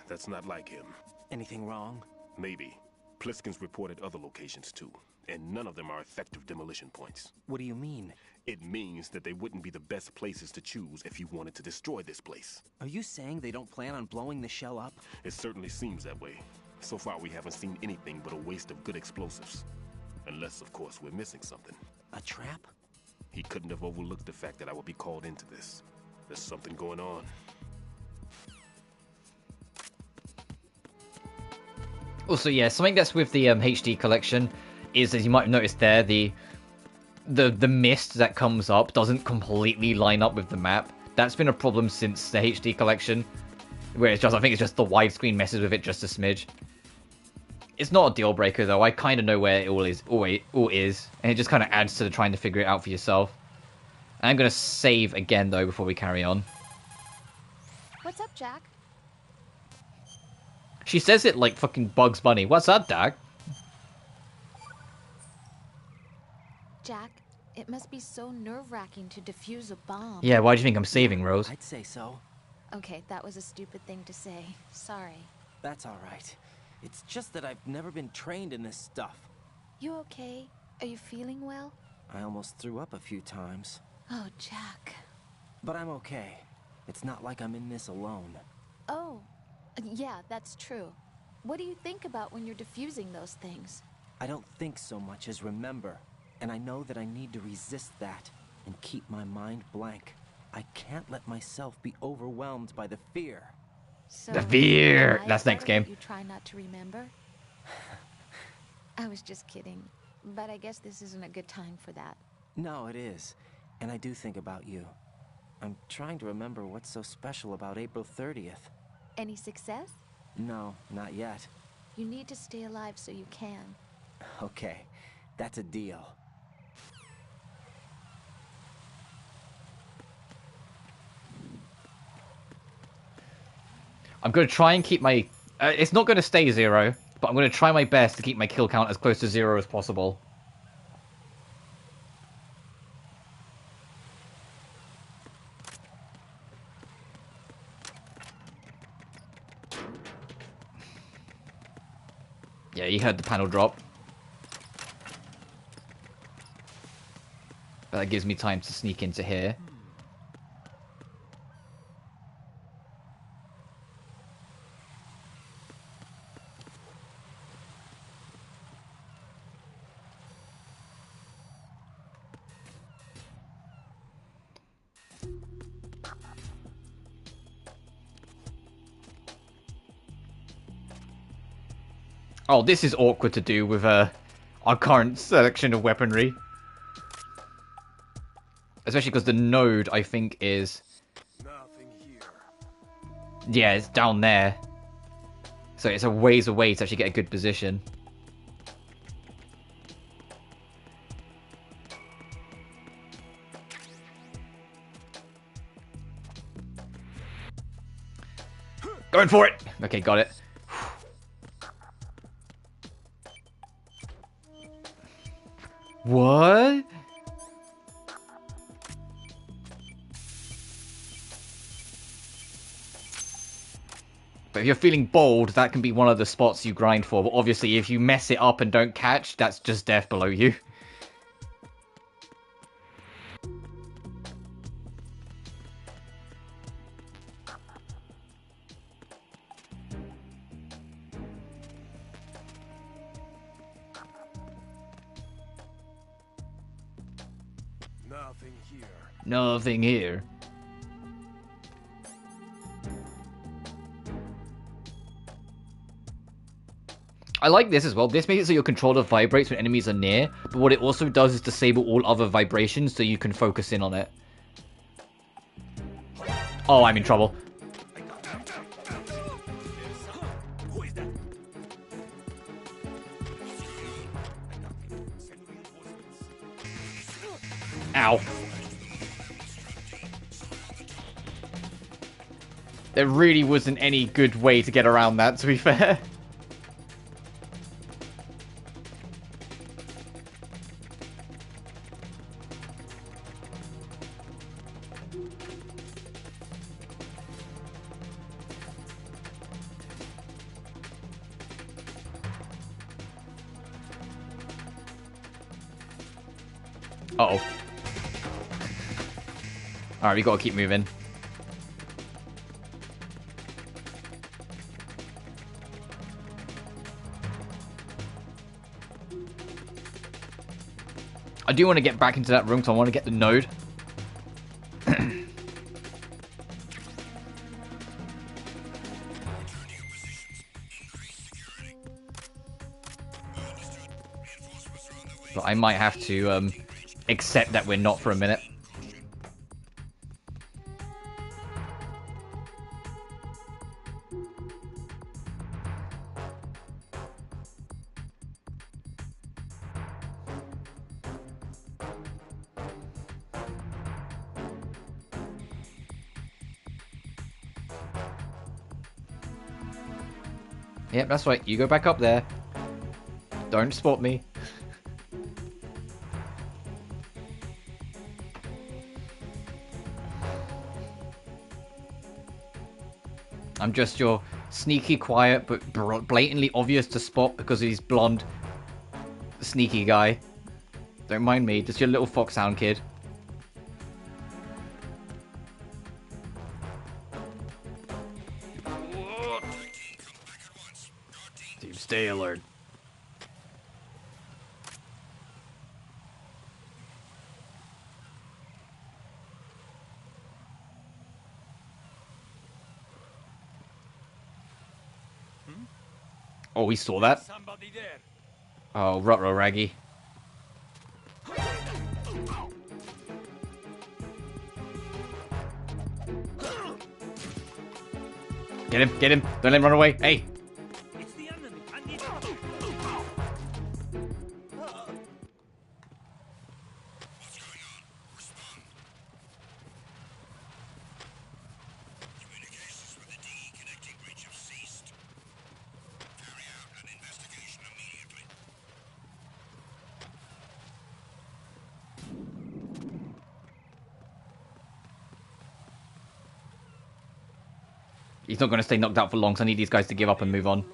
That's not like him. Anything wrong? Maybe. Pliskin's reported other locations too, and none of them are effective demolition points. What do you mean? It means that they wouldn't be the best places to choose if you wanted to destroy this place. Are you saying they don't plan on blowing the shell up? It certainly seems that way. So far we haven't seen anything but a waste of good explosives. Unless, of course, we're missing something. A trap? He couldn't have overlooked the fact that I would be called into this. There's something going on. Also, yeah, something that's with the HD collection is, as you might have noticed there, the mist that comes up doesn't completely line up with the map. That's been a problem since the HD collection, where it's just, I think it's just the widescreen messes with it just a smidge. It's not a deal breaker though. I kind of know where it all is, and it just kind of adds to the trying to figure it out for yourself. I'm gonna save again though before we carry on. What's up, Jack? She says it like fucking Bugs Bunny. What's up, Doc? Jack, it must be so nerve-wracking to defuse a bomb. Yeah, why do you think I'm saving, Rose? I'd say so. Okay, that was a stupid thing to say. Sorry. That's all right. It's just that I've never been trained in this stuff. You okay? Are you feeling well? I almost threw up a few times. Oh, Jack. But I'm okay. It's not like I'm in this alone. Oh, yeah, that's true. What do you think about when you're defusing those things? I don't think so much as remember. And I know that I need to resist that and keep my mind blank. I can't let myself be overwhelmed by the fear. So, the fear! That's next game. You try not to remember? I was just kidding. But I guess this isn't a good time for that. No, it is. And I do think about you. I'm trying to remember what's so special about April 30th. Any success? No, not yet. You need to stay alive so you can. Okay, that's a deal. I'm going to try and keep my... it's not going to stay 0, but I'm going to try my best to keep my kill count as close to 0 as possible. Yeah, you heard the panel drop. But that gives me time to sneak into here. Oh, this is awkward to do with our current selection of weaponry. Especially because the node, I think, is... Yeah, it's down there. So it's a ways away to actually get a good position. Going for it! Okay, got it. What? But if you're feeling bold, that can be one of the spots you grind for. But obviously, if you mess it up and don't catch, that's just death below you. Nothing here. Nothing here. I like this as well. This makes it so your controller vibrates when enemies are near, but what it also does is disable all other vibrations so you can focus in on it. Oh, I'm in trouble. Ow. There really wasn't any good way to get around that, to be fair. Uh-oh. Alright, we gotta keep moving. I do want to get back into that room, so I want to get the node. But I might have to accept that we're not for a minute. Yep, that's right. You go back up there. Don't spot me. I'm just your sneaky, quiet, but blatantly obvious to spot because he's blonde, sneaky guy. Don't mind me, just your little foxhound kid. Team, stay alert. Oh, we saw that. Oh, ruh-roh, Raggy. Get him, get him. Don't let him run away. Hey. He's not going to stay knocked out for long, so I need these guys to give up and move on.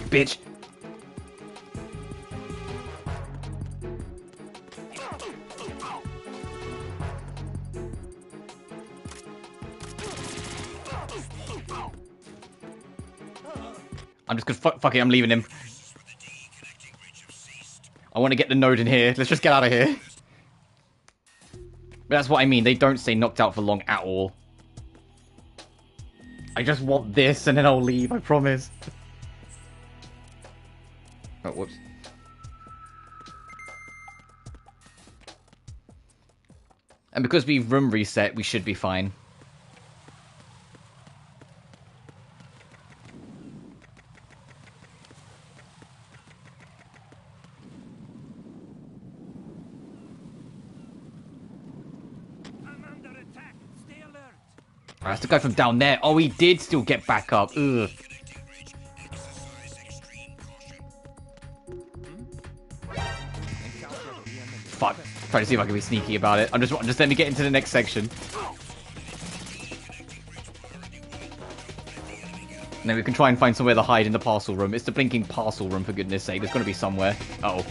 Bitch! I'm just gonna fuck it, I'm leaving him. I want to get the node in here. Let's just get out of here. But that's what I mean. They don't stay knocked out for long at all. I just want this and then I'll leave, I promise. Oh, whoops. And because we've room reset, we should be fine. That's the guy from down there. Oh, he did still get back up. Ugh. Fuck. Trying to see if I can be sneaky about it. Just let me get into the next section. And then we can try and find somewhere to hide in the parcel room. It's the blinking parcel room, for goodness sake. There's got to be somewhere. Uh-oh.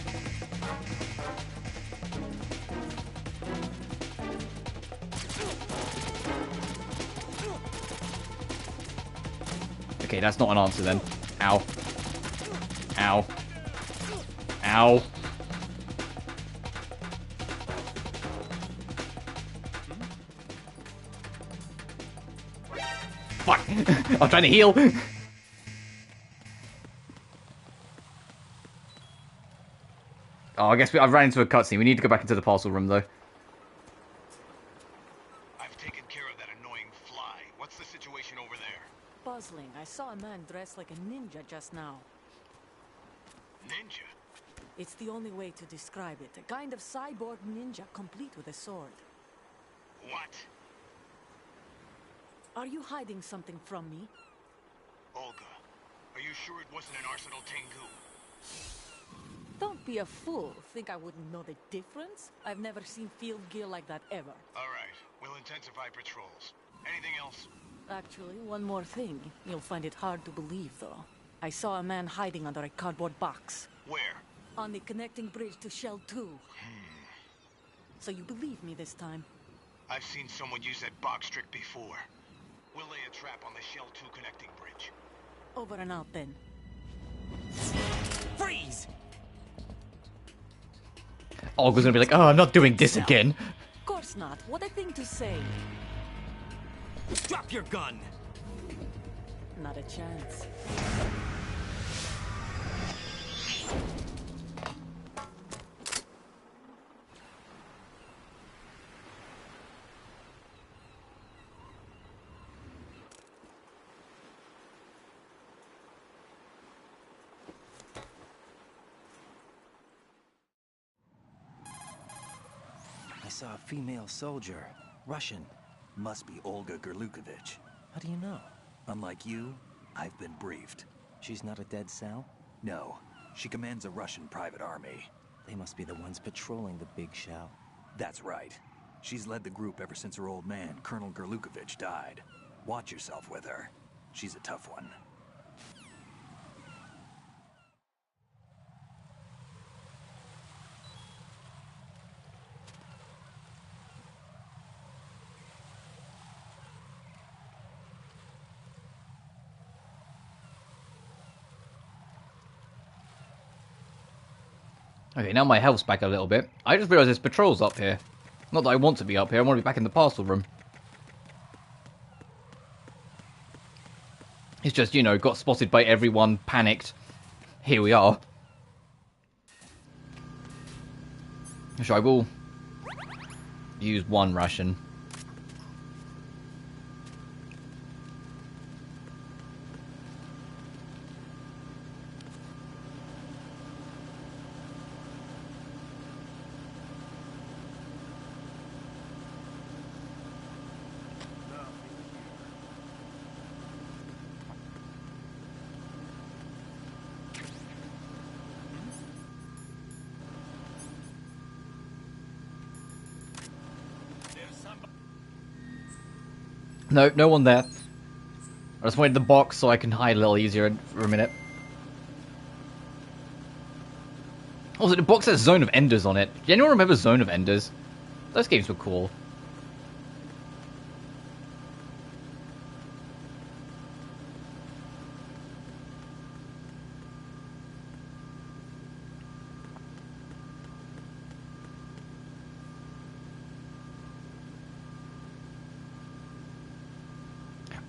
Okay, that's not an answer then. Ow. Ow. Ow. Fuck! I'm trying to heal! Oh, I guess I've ran into a cutscene. We need to go back into the parcel room, though. I've taken care of that annoying fly. What's the situation over there? Puzzling. I saw a man dressed like a ninja just now. Ninja? It's the only way to describe it. A kind of cyborg ninja, complete with a sword. What? Are you hiding something from me? Olga, are you sure it wasn't an Arsenal Tengu? Don't be a fool. Think I wouldn't know the difference? I've never seen field gear like that ever. All right, we'll intensify patrols. Anything else? Actually, one more thing. You'll find it hard to believe, though. I saw a man hiding under a cardboard box. Where? On the connecting bridge to Shell 2. So you believe me this time? I've seen someone use that box trick before. We'll lay a trap on the Shell 2 connecting bridge. Over and out, then. Freeze! Olga's gonna be like, oh, I'm not doing this again. Of course not. What a thing to say. Drop your gun! Not a chance. I saw a female soldier. Russian. Must be Olga Gerlukovich. How do you know? Unlike you, I've been briefed. She's not a dead cell? No. She commands a Russian private army. They must be the ones patrolling the big shell. That's right. She's led the group ever since her old man, Colonel Gerlukovich, died. Watch yourself with her. She's a tough one. Okay, now my health's back a little bit. I just realised there's patrols up here. Not that I want to be up here, I want to be back in the parcel room. It's just, you know, got spotted by everyone, panicked. Here we are. So I will use one Russian. No, no one there. I just wanted the box so I can hide a little easier for a minute. Also, the box has Zone of Enders on it. Do anyone remember Zone of Enders? Those games were cool.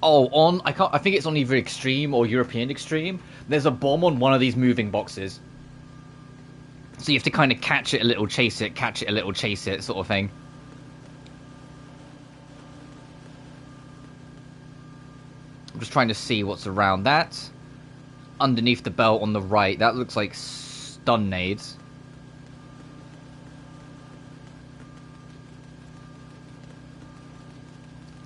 Oh, I think it's on either Extreme or European Extreme. There's a bomb on one of these moving boxes. So you have to kind of catch it a little, chase it, catch it a little, chase it, sort of thing. I'm just trying to see what's around that. Underneath the belt on the right, that looks like stun nades.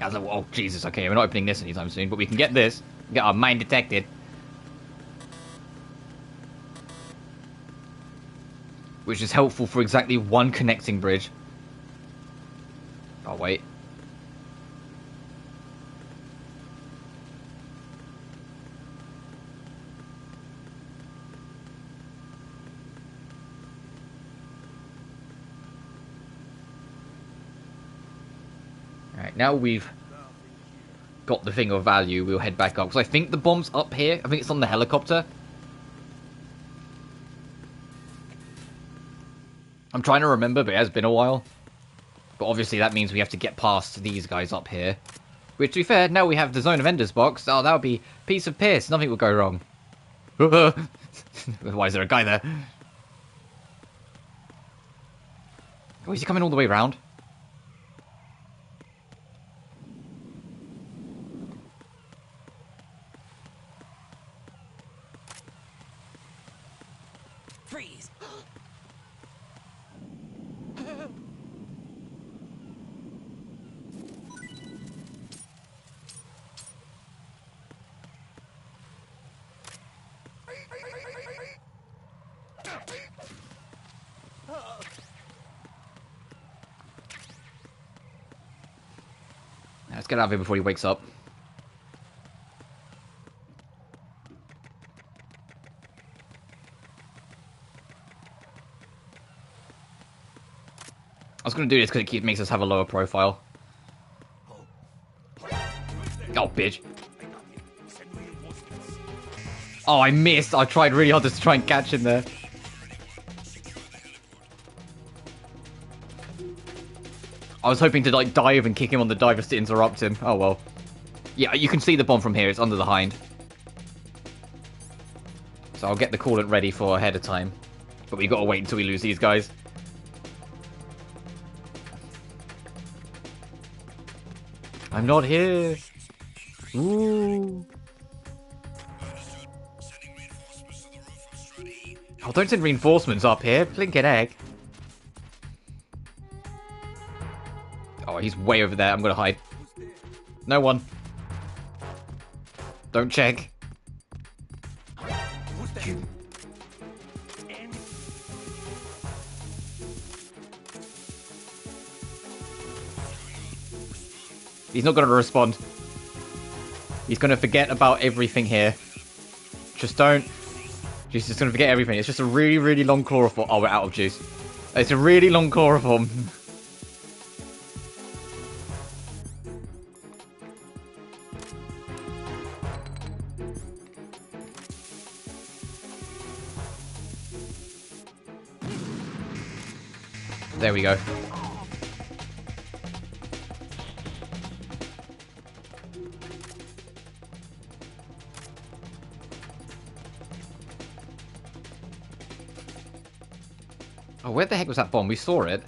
I was like, oh, Jesus, okay, we're not opening this anytime soon, but we can get this. Get our mine detected. Which is helpful for exactly one connecting bridge. Oh, wait. Alright, now we've got the thing of value, we'll head back up. Because I think the bomb's up here. I think it's on the helicopter. I'm trying to remember, but it has been a while. But obviously that means we have to get past these guys up here. Which, to be fair, now we have the Zone of Enders box. Oh, that would be a piece of piss. Nothing will go wrong. Why is there a guy there? Oh, is he coming all the way around? Freeze! Let's get out of here before he wakes up. I was going to do this because it makes us have a lower profile. Oh, bitch. Oh, I missed. I tried really hard to try and catch him there. I was hoping to like dive and kick him on the dive just to interrupt him. Oh well. Yeah, you can see the bomb from here. It's under the hind. So I'll get the coolant ready for ahead of time. But we gotta wait until we lose these guys. I'm not here. Ooh. Oh, don't send reinforcements up here. Blinking egg. Oh, he's way over there. I'm gonna hide. No one. Don't check. He's not gonna respond. He's gonna forget about everything here. Just don't. He's just gonna forget everything. It's just a really, really long chloroform. Oh, we're out of juice. It's a really long chloroform. There we go. Oh, where the heck was that bomb? We saw it.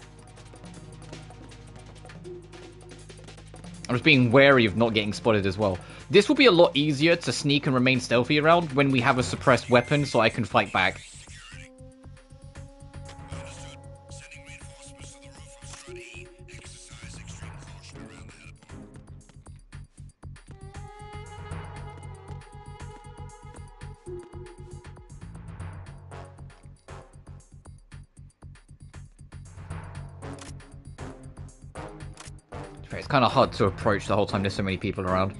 I'm just being wary of not getting spotted as well. This will be a lot easier to sneak and remain stealthy around when we have a suppressed weapon so I can fight back. It's kind of hard to approach the whole time there's so many people around.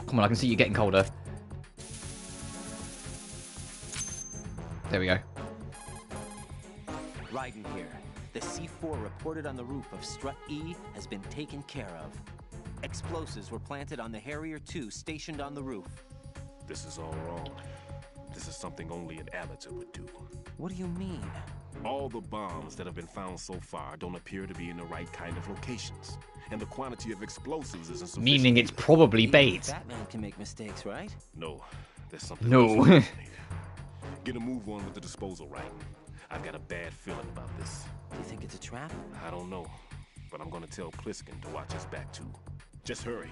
Come on, I can see you getting colder. There we go. Raiden here. The C4 reported on the roof of Strut E has been taken care of. Explosives were planted on the Harrier 2 stationed on the roof. This is all wrong. This is something only an amateur would do. What do you mean? All the bombs that have been found so far don't appear to be in the right kind of locations. And the quantity of explosives isn't sufficient. Meaning it's probably bait. Batman can make mistakes, right? No, there's something No. else. Get a move on with the disposal, right? I've got a bad feeling about this. Do you think it's a trap? I don't know, but I'm gonna tell Pliskin to watch his back too. Just hurry.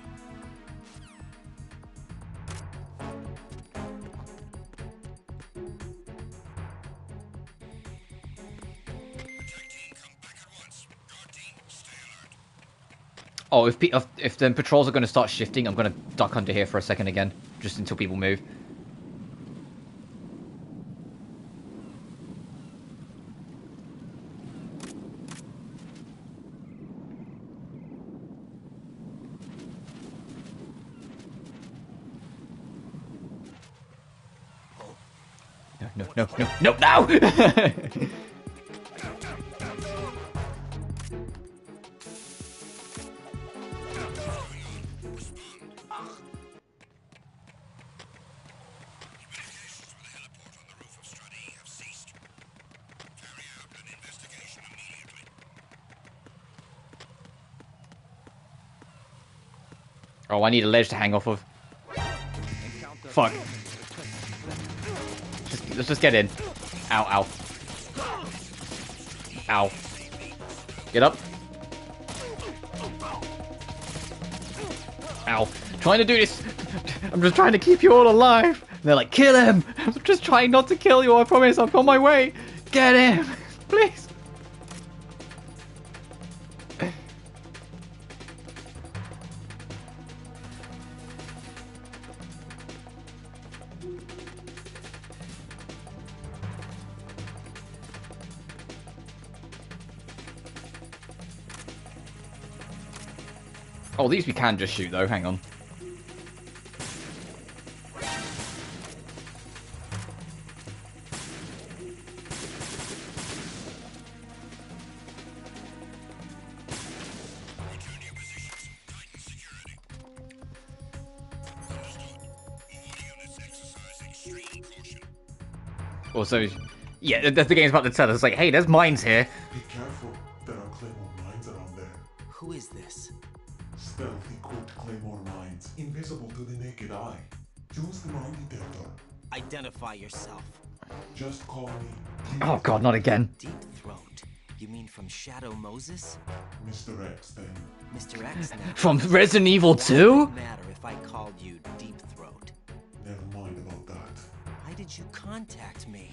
Oh, if the patrols are going to start shifting, I'm going to duck under here for a second again, just until people move. No! Oh, I need a ledge to hang off of. Fuck. Let's just get in. Ow, ow. Ow. Get up. Ow. Trying to do this. I'm just trying to keep you all alive. And they're like, kill him. I'm just trying not to kill you, I promise. I'm on my way. Get him. Please. Oh, these we can just shoot though, hang on. Also, yeah, the game's about to tell us, like, hey, there's mines here. Be careful, there are Claymore mines around there. Who is this? Stealthy equipped Claymore mines, invisible to the naked eye. Use the mine detector. Identify yourself. Just call me. Oh god, not again. Deep Throat. You mean from Shadow Moses? Mr. X, then. Mr. X now. From Resident Evil 2? What would matter if I called you Deep Throat? Never mind about that. Why did you contact me?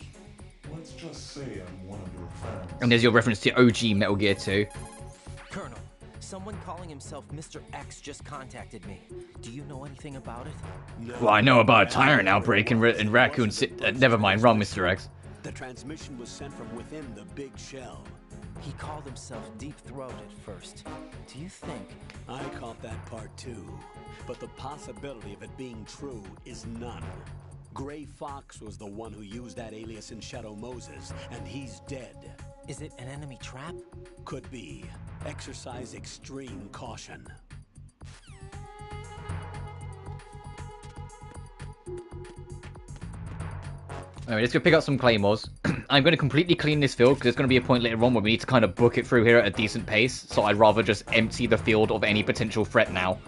Let's just say I'm one of your fans. And there's your reference to OG Metal Gear 2. Colonel, someone calling himself Mr. X just contacted me. Do you know anything about it? No. Well, I know about a tyrant outbreak in Raccoon City. Never mind, wrong, Mr. X. The transmission was sent from within the big shell. He called himself Deep Throat at first. Do you think? I caught that part too, but the possibility of it being true is none. Gray Fox was the one who used that alias in Shadow Moses, and he's dead. Is it an enemy trap? Could be. Exercise extreme caution. Alright, let's go pick up some claymores. I'm going to completely clean this field because there's going to be a point later on where we need to kind of book it through here at a decent pace. So I'd rather just empty the field of any potential threat now.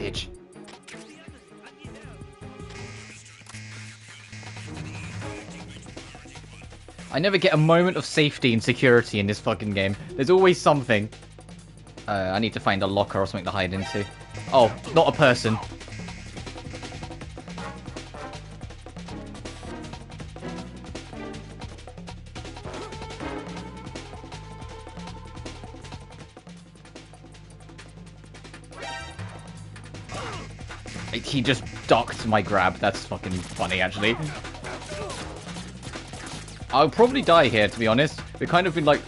bitch. I never get a moment of safety and security in this fucking game. There's always something. I need to find a locker or something to hide into. Oh, not a person. He just ducked my grab. That's fucking funny, actually. I'll probably die here, to be honest. We've kind of been like...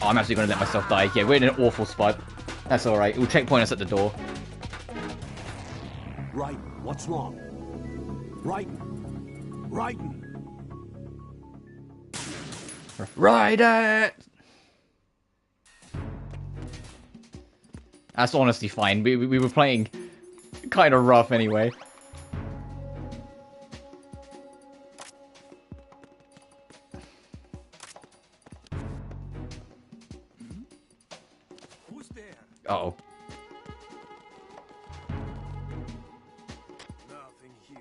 Oh, I'm actually going to let myself die. Yeah, we're in an awful spot. That's alright. It will checkpoint us at the door. Raiden, what's wrong? Raiden! Raiden! Raiden! That's honestly fine. We were playing kind of rough anyway. Who's there? Uh-oh. Nothing here.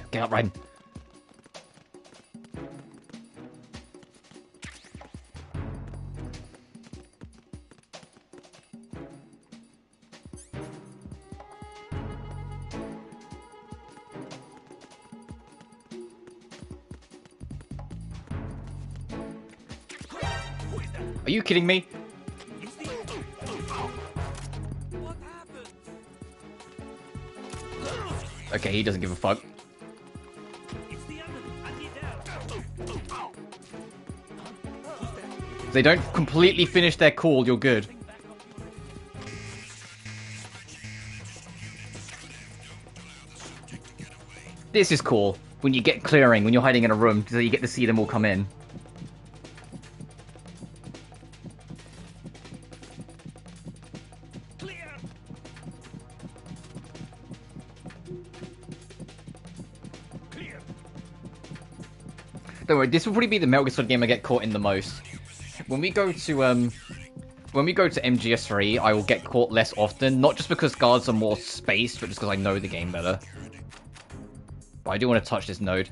Get up, Raiden. Are you kidding me? Okay, he doesn't give a fuck. If they don't completely finish their call, you're good. This is cool. When you get clearing, when you're hiding in a room, so you get to see them all come in. Don't worry, this will probably be the Metal Gear Solid game I get caught in the most. When we go to MGS3, I will get caught less often, not just because guards are more spaced, but just because I know the game better. But I do want to touch this node.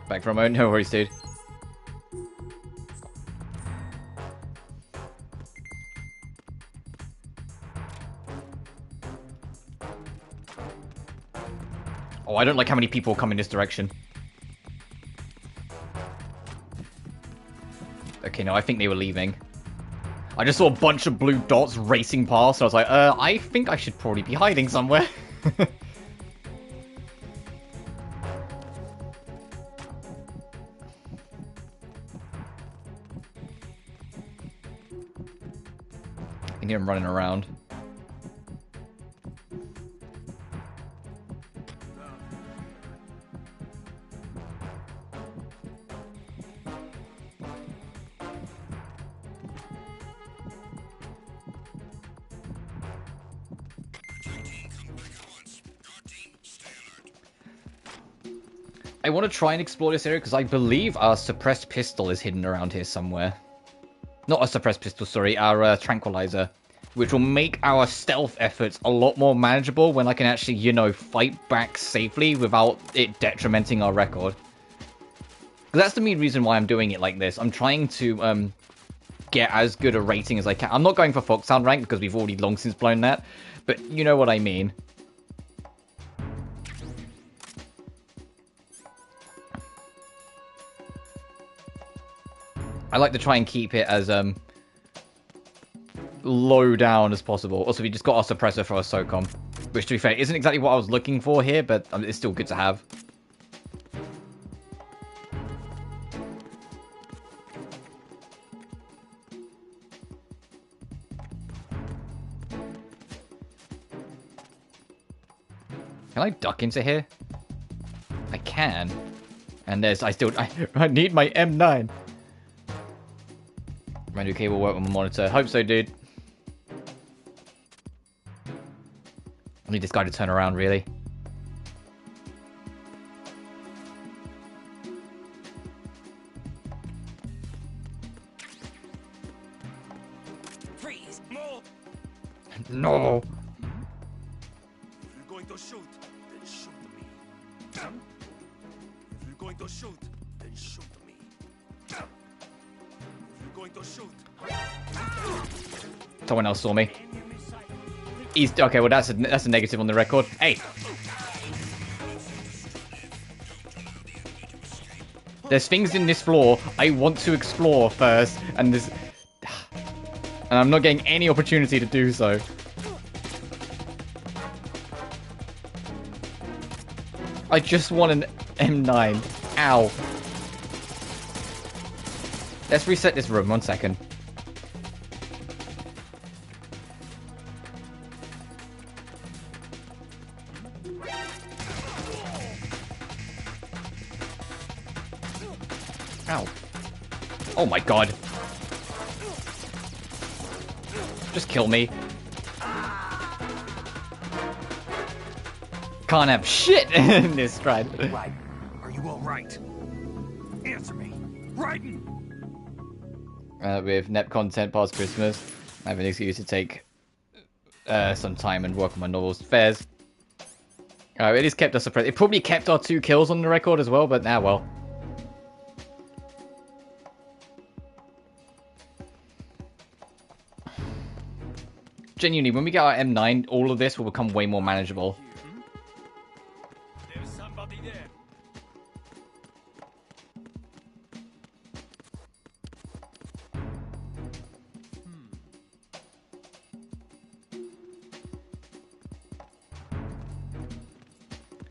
Back for a moment, no worries, dude. Oh, I don't like how many people come in this direction. Okay, no, I think they were leaving. I just saw a bunch of blue dots racing past, so I was like, I think I should probably be hiding somewhere. I can hear him running around. I want to try and explore this area because I believe our suppressed pistol is hidden around here somewhere. Not a suppressed pistol, sorry, our tranquilizer. Which will make our stealth efforts a lot more manageable when I can actually, you know, fight back safely without it detrimenting our record. Because that's the main reason why I'm doing it like this. I'm trying to get as good a rating as I can. I'm not going for Foxhound rank because we've already long since blown that. But you know what I mean. I like to try and keep it as low down as possible. Also, we just got our suppressor for our SOCOM, which, to be fair, isn't exactly what I was looking for here, but it's still good to have. Can I duck into here? I can. And there's, I need my M9. Radio cable work on the monitor. Hope so, dude. I need this guy to turn around, really. Freeze! Move! No! If you're going to shoot, then shoot me. If you're going to shoot, then shoot me. If you're going to shoot. Someone else saw me. He's okay. Well, that's a negative on the record. Hey, there's things in this floor I want to explore first, and I'm not getting any opportunity to do so. I just want an M9. Ow. Let's reset this room. 1 second. Ow. Oh my god. Just kill me. Can't have shit in this stride. Raiden, are you all right? Answer me. Raiden! With net content past Christmas, I have an excuse to take some time and work on my novels. Fairs. It has kept us suppressed. It probably kept our 2 kills on the record as well, but now, well. Genuinely, when we get our M9, all of this will become way more manageable. There's somebody there.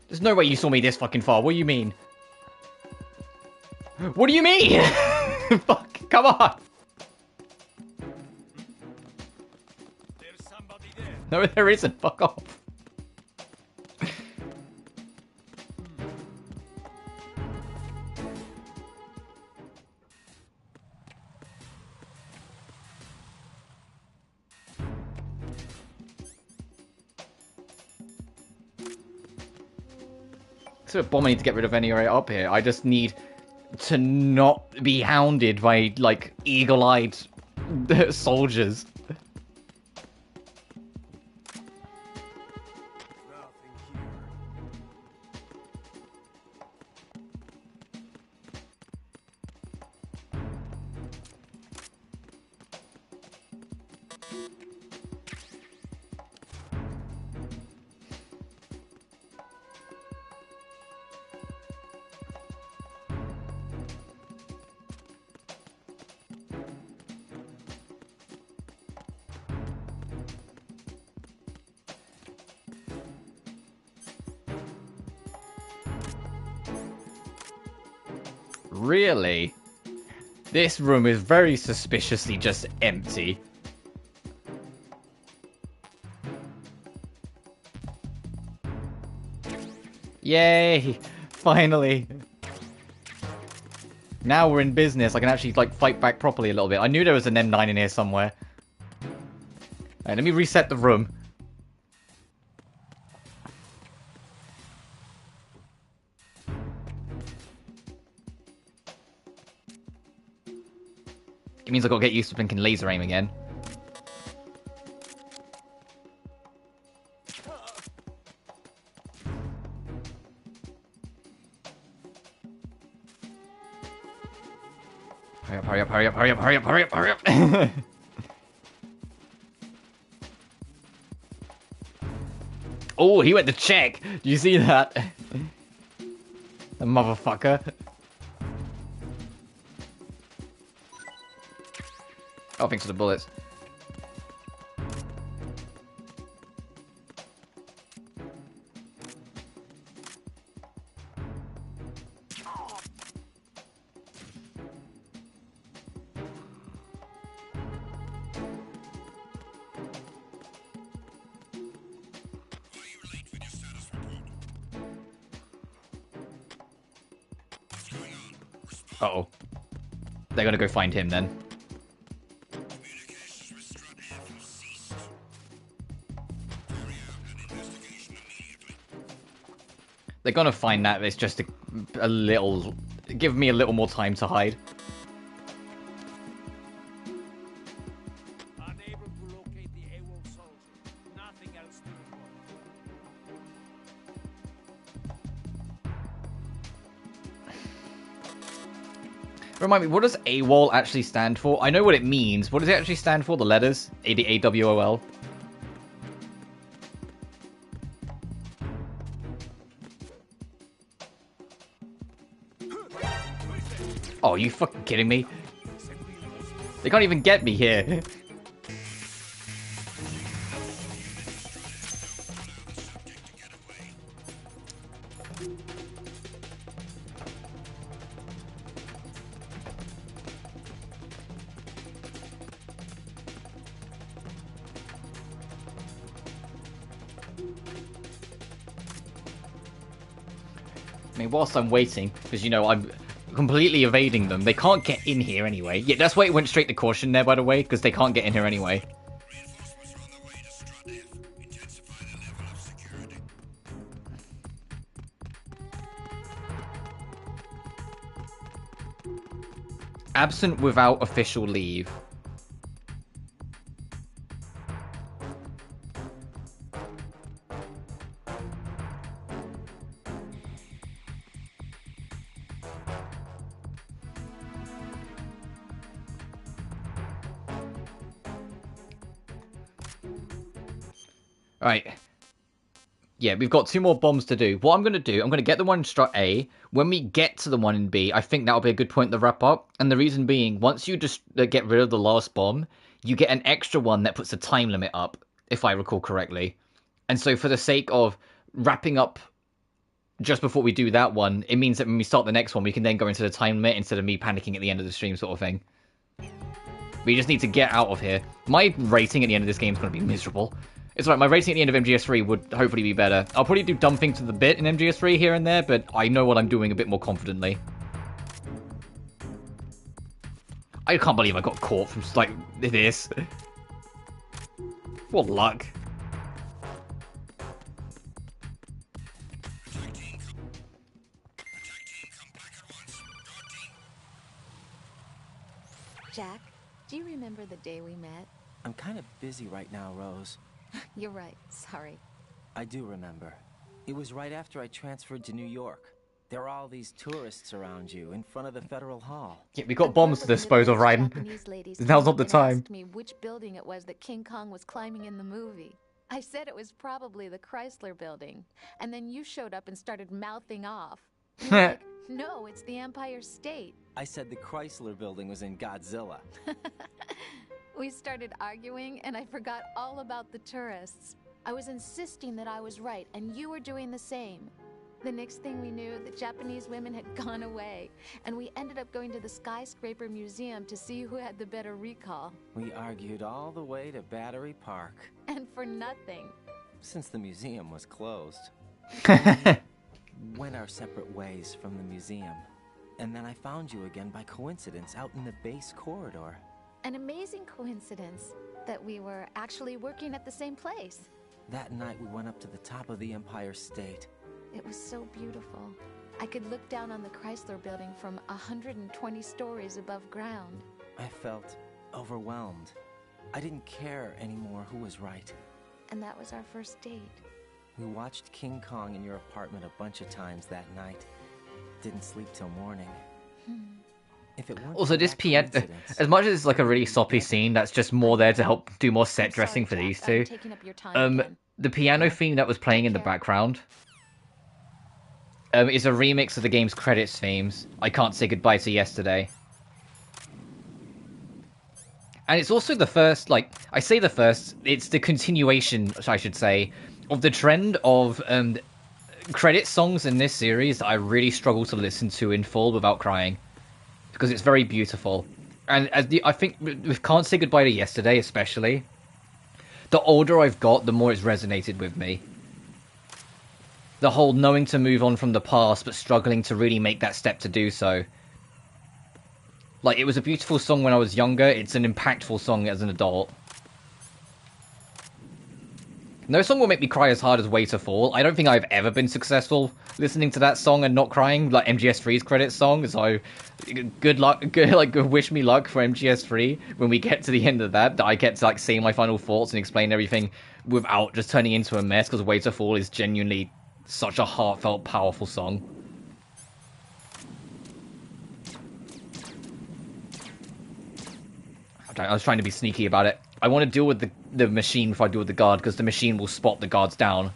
There's no way you saw me this fucking far. What do you mean? What do you mean? Fuck, come on. No, there isn't. Fuck off. So a bomb I need to get rid of anyway up here. I just need to not be hounded by, like, eagle-eyed soldiers. Really? This room is very suspiciously just empty. Yay! Finally! Now we're in business. I can actually, like, fight back properly a little bit. I knew there was an M9 in here somewhere. Alright, let me reset the room. It means I've got to get used to blinking laser aim again. Hurry up, hurry up, hurry up, hurry up, hurry up, hurry up, hurry up! Oh, he went to check! Do you see that? The motherfucker. Oh, thanks for the bullets. Uh-oh. They're gonna go find him then. They're gonna find that it's just a little... Give me a little more time to hide. Unable to locate the AWOL soldier. Nothing else to report. Remind me, what does AWOL actually stand for? I know what it means. What does it actually stand for? The letters? AWOL? Oh, are you fucking kidding me? They can't even get me here. I mean, whilst I'm waiting, because, you know, I'm completely evading them. They can't get in here anyway. Yeah, that's why it went straight to caution there, by the way, because they can't get in here anyway. Absent without official leave. Right. Yeah, we've got 2 more bombs to do. What I'm going to do, I'm going to get the one in strut A. When we get to the one in B, I think that'll be a good point to wrap up. And the reason being, once you just get rid of the last bomb, you get an extra one that puts a time limit up, if I recall correctly. And so for the sake of wrapping up just before we do that one, it means that when we start the next one, we can then go into the time limit instead of me panicking at the end of the stream sort of thing. We just need to get out of here. My rating at the end of this game is going to be miserable. It's right, my rating at the end of MGS3 would hopefully be better. I'll probably do dumb things to the bit in MGS3 here and there, but I know what I'm doing a bit more confidently. I can't believe I got caught from, like, this. What luck. Jack, do you remember the day we met? I'm kind of busy right now, Rose. You're right, sorry. I do remember. It was right after I transferred to New York. There are all these tourists around you in front of the Federal Hall. Yeah, we got bombs to dispose of, Raiden. Now's not the time. Asked me which building it was that King Kong was climbing in the movie. I said it was probably the Chrysler building. And then you showed up and started mouthing off. You were like, no, it's the Empire State. I said the Chrysler building was in Godzilla. We started arguing, and I forgot all about the tourists. I was insisting that I was right, and you were doing the same. The next thing we knew, the Japanese women had gone away, and we ended up going to the Skyscraper Museum to see who had the better recall. We argued all the way to Battery Park. And for nothing. Since the museum was closed. Went our separate ways from the museum. And then I found you again by coincidence out in the base corridor. An amazing coincidence that we were actually working at the same place. That night we went up to the top of the Empire State. It was so beautiful. I could look down on the Chrysler building from 120 stories above ground. I felt overwhelmed. I didn't care anymore who was right. And that was our first date. We watched King Kong in your apartment a bunch of times that night. Didn't sleep till morning. If it weren't also, this piano, as much as it's like a really soppy scene, that's just more there to help do more set dressing for these two. The piano theme that was playing in the background is a remix of the game's credits themes. I Can't Say Goodbye to Yesterday. And it's also the first, like, I say the first, it's the continuation, I should say, of the trend of credit songs in this series that I really struggle to listen to in full without crying. Because it's very beautiful. And I think with Can't Say Goodbye to Yesterday especially, the older I've got, the more it's resonated with me. The whole knowing to move on from the past, but struggling to really make that step to do so. Like, it was a beautiful song when I was younger, it's an impactful song as an adult. No song will make me cry as hard as Way to Fall. I don't think I've ever been successful listening to that song and not crying, like MGS3's credits song. So, good luck, wish me luck for MGS3 when we get to the end of that. I get to like say my final thoughts and explain everything without just turning into a mess. Because Way to Fall is genuinely such a heartfelt, powerful song. I was trying to be sneaky about it. I want to deal with the machine before I deal with the guard, because the machine will spot the guards down.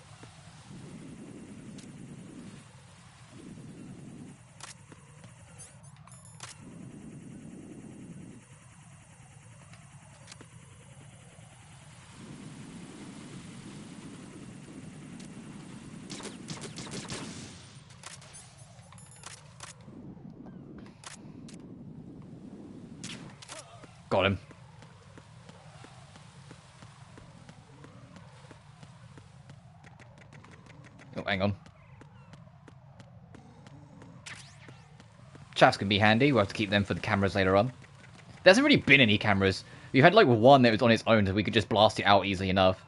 Got him. Oh, hang on. Chaffs can be handy. We'll have to keep them for the cameras later on. There hasn't really been any cameras. We had like one that was on its own, so we could just blast it out easily enough.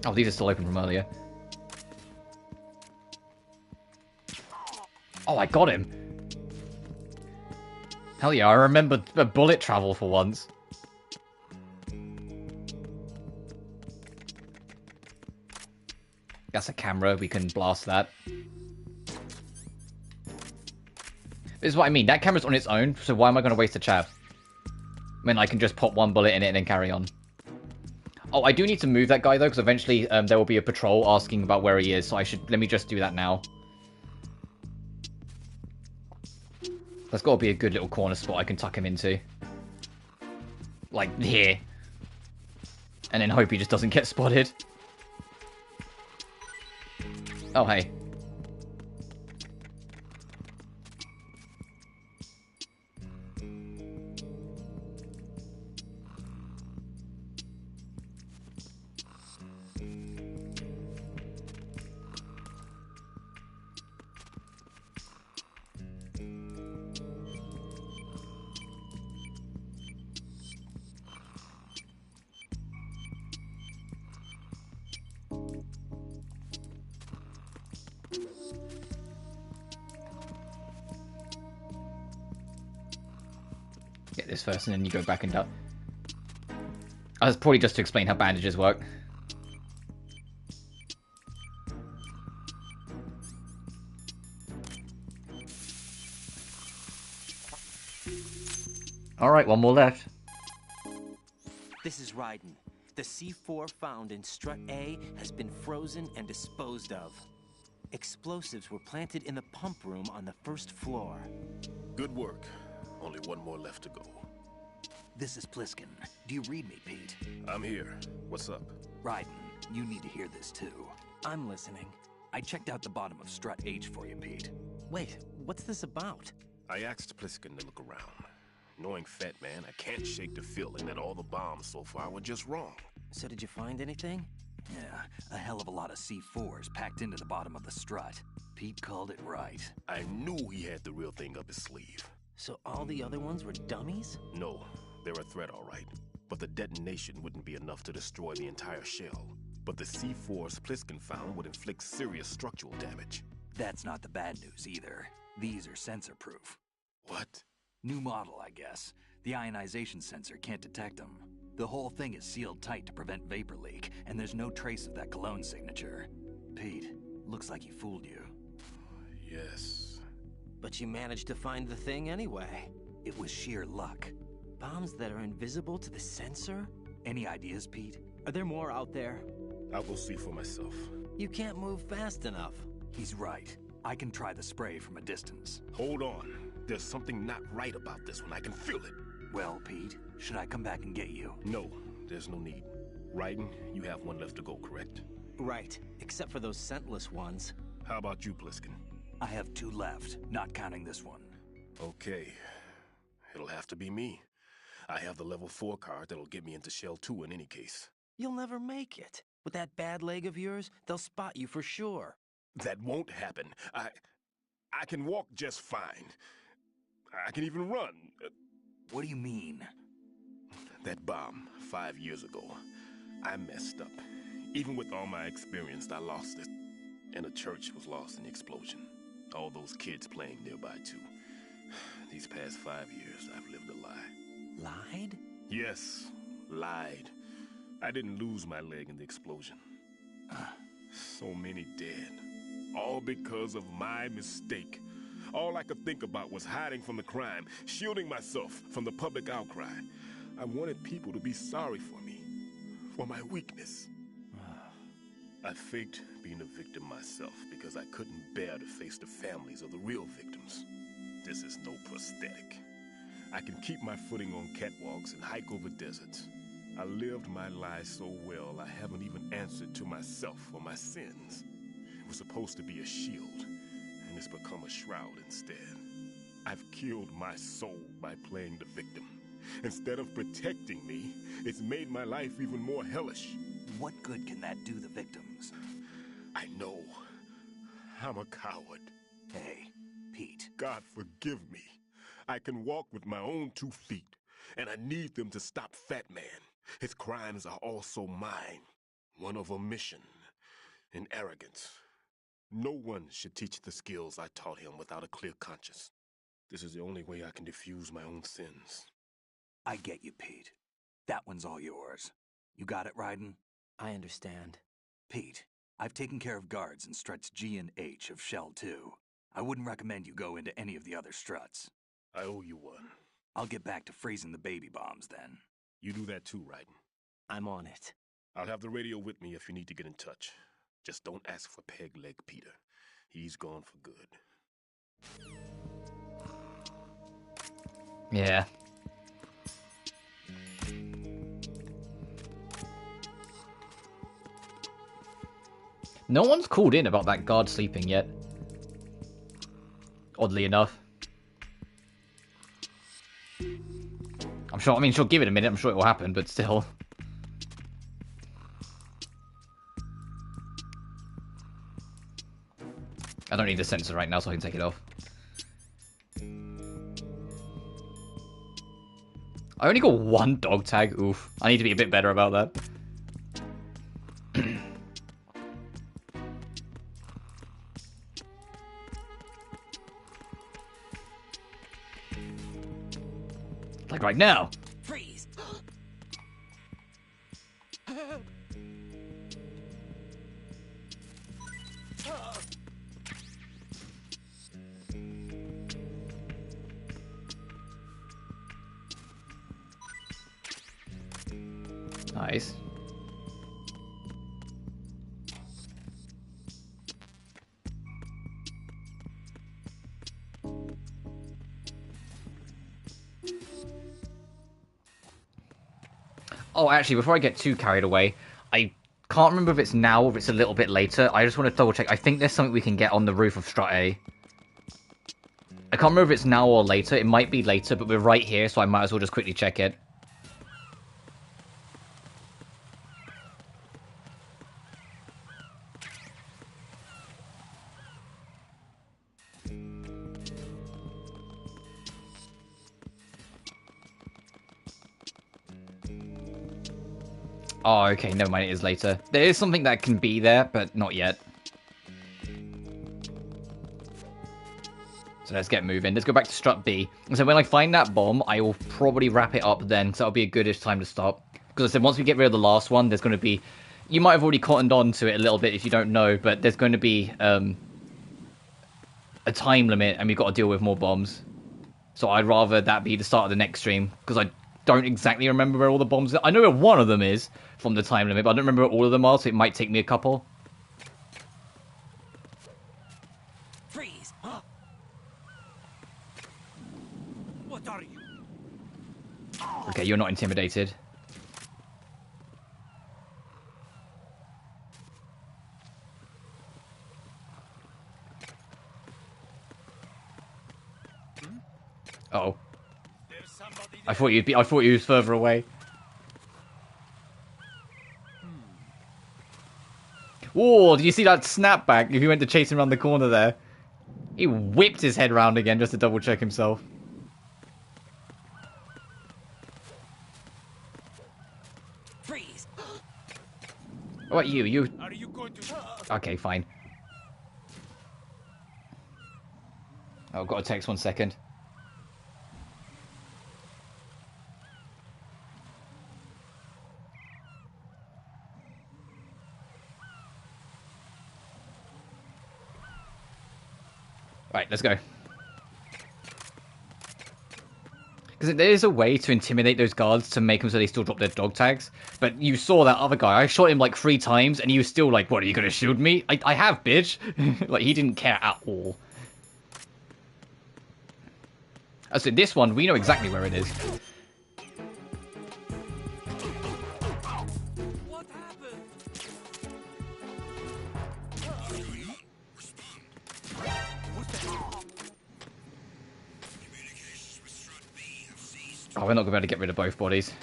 Oh, these are still open from earlier. Oh, I got him. Hell yeah, I remember a bullet travel for once. That's a camera, we can blast that. This is what I mean, that camera's on its own, so why am I going to waste a chav? When I can just pop one bullet in it and then carry on. Oh, I do need to move that guy though, because eventually there will be a patrol asking about where he is, so let me just do that now. That's got to be a good little corner spot I can tuck him into. Like, here. And then hope he just doesn't get spotted. Oh, hey. Get this first, and then you go back and up. That's probably just to explain how bandages work. Alright, one more left. This is Raiden. The C4 found in Strut A has been frozen and disposed of. Explosives were planted in the pump room on the first floor. Good work. Only one more left to go. This is Pliskin. Do you read me, Pete? I'm here. What's up? Raiden, you need to hear this too. I'm listening. I checked out the bottom of Strut H for you, Pete. Wait, what's this about? I asked Pliskin to look around. Knowing Fat Man, I can't shake the feeling that all the bombs so far were just wrong. So did you find anything? Yeah, a hell of a lot of C4s packed into the bottom of the strut. Pete called it right. I knew he had the real thing up his sleeve. So all the other ones were dummies? No, they're a threat, all right. But the detonation wouldn't be enough to destroy the entire shell. But the C4s Pliskin found would inflict serious structural damage. That's not the bad news either. These are sensor-proof. What? New model, I guess. The ionization sensor can't detect them. The whole thing is sealed tight to prevent vapor leak, and there's no trace of that cologne signature. Pete, looks like he fooled you. Yes. But you managed to find the thing anyway. It was sheer luck. Bombs that are invisible to the sensor? Any ideas, Pete? Are there more out there? I'll go see for myself. You can't move fast enough. He's right. I can try the spray from a distance. Hold on. There's something not right about this one. I can feel it. Well, Pete, should I come back and get you? No, there's no need. Raiden, you have one left to go, correct? Right, except for those scentless ones. How about you, Pliskin? I have 2 left, not counting this one. Okay. It'll have to be me. I have the level 4 card that'll get me into Shell 2 in any case. You'll never make it. With that bad leg of yours, they'll spot you for sure. That won't happen. I can walk just fine. I can even run. What do you mean? That bomb 5 years ago, I messed up. Even with all my experience, I lost it. And a church was lost in the explosion. All those kids playing nearby, too. These past 5 years, I've lived a lie. Lied? Yes, lied. I didn't lose my leg in the explosion. So many dead. All because of my mistake. All I could think about was hiding from the crime, shielding myself from the public outcry. I wanted people to be sorry for me, for my weakness. I faked being a victim myself because I couldn't bear to face the families of the real victims. This is no prosthetic. I can keep my footing on catwalks and hike over deserts. I lived my life so well, I haven't even answered to myself for my sins. It was supposed to be a shield, and it's become a shroud instead. I've killed my soul by playing the victim. Instead of protecting me, it's made my life even more hellish. What good can that do the victims? I know. I'm a coward. Hey, Pete. God forgive me. I can walk with my own 2 feet, and I need them to stop Fat Man. His crimes are also mine. One of omission and arrogance. No one should teach the skills I taught him without a clear conscience. This is the only way I can diffuse my own sins. I get you, Pete. That one's all yours. You got it, Raiden? I understand. Pete, I've taken care of guards in struts G and H of Shell 2. I wouldn't recommend you go into any of the other struts. I owe you one. I'll get back to freezing the baby bombs then. You do that too, Raiden. I'm on it. I'll have the radio with me if you need to get in touch. Just don't ask for Peg Leg Peter. He's gone for good. Yeah. No one's called in about that guard sleeping yet. Oddly enough. I'm sure, I mean, she'll give it a minute, I'm sure it will happen, but still. I don't need the sensor right now, so I can take it off. I only got 1 dog tag, oof. I need to be a bit better about that. Like right now. Freeze. Nice. Oh, actually, before I get too carried away, I can't remember if it's now or if it's a little bit later. I just want to double check. I think there's something we can get on the roof of Strut A. I can't remember if it's now or later. It might be later, but we're right here, so I might as well just quickly check it. Oh, okay, never mind, it is later. There is something that can be there, but not yet. So let's get moving. Let's go back to Strut B. And so when I find that bomb, I will probably wrap it up then, so that'll be a goodish time to stop. Because I said, once we get rid of the last one, there's going to be... You might have already cottoned on to it a little bit if you don't know, but there's going to be a time limit, and we've got to deal with more bombs. So I'd rather that be the start of the next stream, because I don't exactly remember where all the bombs are. I know where one of them is from the time limit, but I don't remember where all of them are, so it might take me a couple. Freeze. What are you? Okay, you're not intimidated. Uh-oh. I thought you was further away. Oh, did you see that snapback if he went to chase him around the corner there? He whipped his head round again just to double check himself. Freeze. What about you? You... Are you going to... Okay, fine. Oh, I've got a text 1 second. Right, let's go. Because there is a way to intimidate those guards to make them so they still drop their dog tags. But you saw that other guy. I shot him like 3 times and he was still like, what, are you going to shield me? I have, bitch. Like, he didn't care at all. So this one, we know exactly where it is. What happened? Oh, we're not going to be able to get rid of both bodies.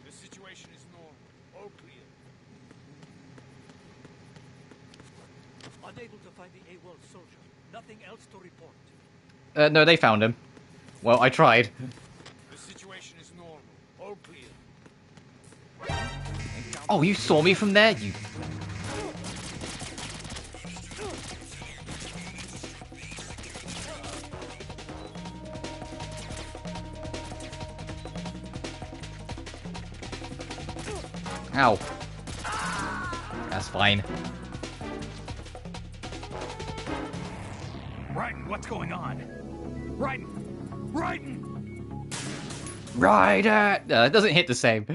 The situation is normal. All clear. Unable to find the AWOL soldier. Nothing else to report. No, they found him. Well, I tried. The situation is normal. All clear. Oh, you saw me from there? You... Ow. That's fine. Raiden, what's going on? Raiden! Raiden! Raiden! No, it doesn't hit the same.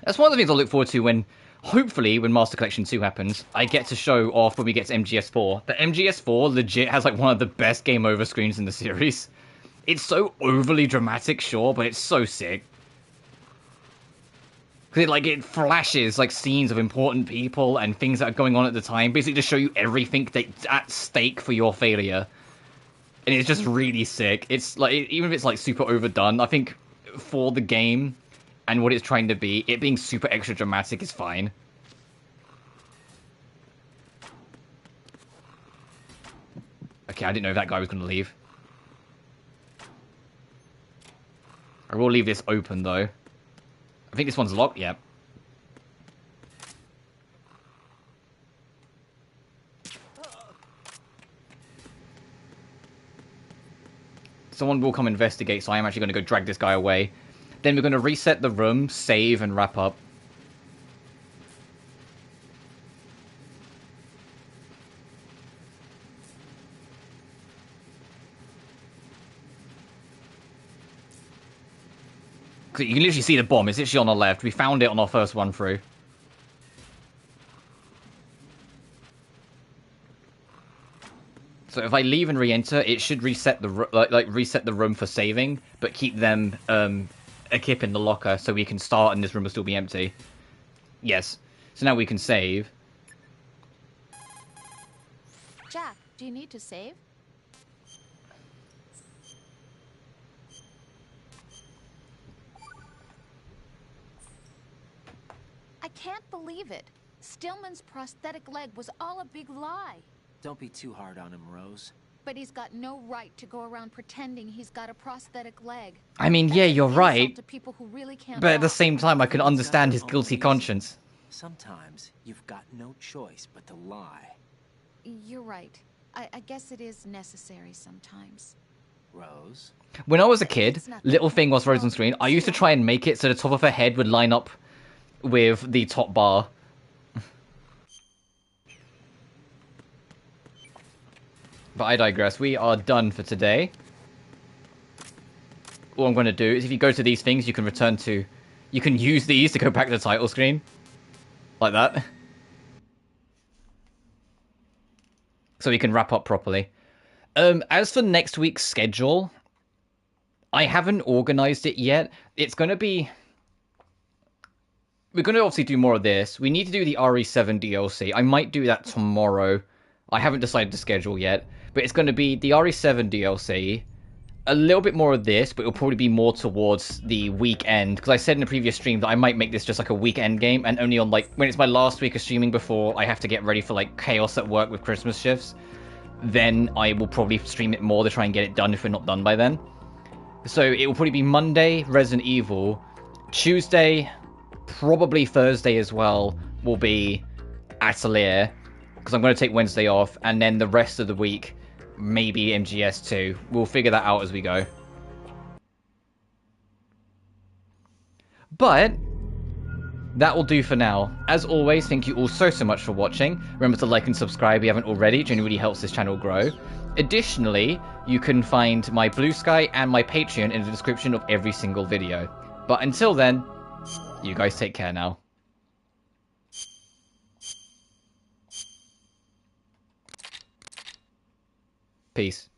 That's one of the things I look forward to when, hopefully, when Master Collection 2 happens, I get to show off when we get to MGS4. The MGS4 legit has like one of the best game over screens in the series. It's so overly dramatic, sure, but it's so sick. Because it flashes like scenes of important people and things that are going on at the time, basically to show you everything that's at stake for your failure. And it's just really sick. It's like, even if it's like super overdone, I think for the game and what it's trying to be, it being super extra dramatic is fine. Okay, I didn't know if that guy was going to leave. I will leave this open, though. I think this one's locked, yep. Someone will come investigate, so I am actually going to go drag this guy away. Then we're going to reset the room, save, and wrap up. You can literally see the bomb. It's literally on the left. We found it on our first run through. So if I leave and re-enter, it should reset the reset the room for saving, but keep them a kip in the locker so we can start and this room will still be empty. Yes. So now we can save. Jack, do you need to save? I can't believe it. Stillman's prosthetic leg was all a big lie. Don't be too hard on him, Rose. But he's got no right to go around pretending he's got a prosthetic leg. I mean, yeah, you're right. To people who really can't But at the walk. same time, I can understand his guilty conscience. Sometimes you've got no choice but to lie. You're right. I guess it is necessary sometimes. Rose? When I was a kid, little thing was frozen screen. I used to try and make it so the top of her head would line up with the top bar. But I digress. We are done for today. All I'm going to do is if you go to these things, you can return to... You can use these to go back to the title screen. Like that. So we can wrap up properly. As for next week's schedule, I haven't organized it yet. It's going to be... we're going to obviously do more of this. We need to do the RE7 DLC. I might do that tomorrow. I haven't decided the schedule yet. But it's going to be the RE7 DLC, a little bit more of this, but it'll probably be more towards the weekend. Because I said in a previous stream that I might make this just like a weekend game, and only on like, when it's my last week of streaming before I have to get ready for like chaos at work with Christmas shifts, then I will probably stream it more to try and get it done if we're not done by then. So it will probably be Monday, Resident Evil, Tuesday, probably Thursday as well, will be Atelier, because I'm going to take Wednesday off, and then the rest of the week, maybe MGS2. We'll figure that out as we go. But that will do for now. As always, thank you all so much for watching. Remember to like and subscribe if you haven't already. It genuinely helps this channel grow. Additionally, you can find my BlueSky and my Patreon in the description of every single video. But until then, you guys take care now. Peace.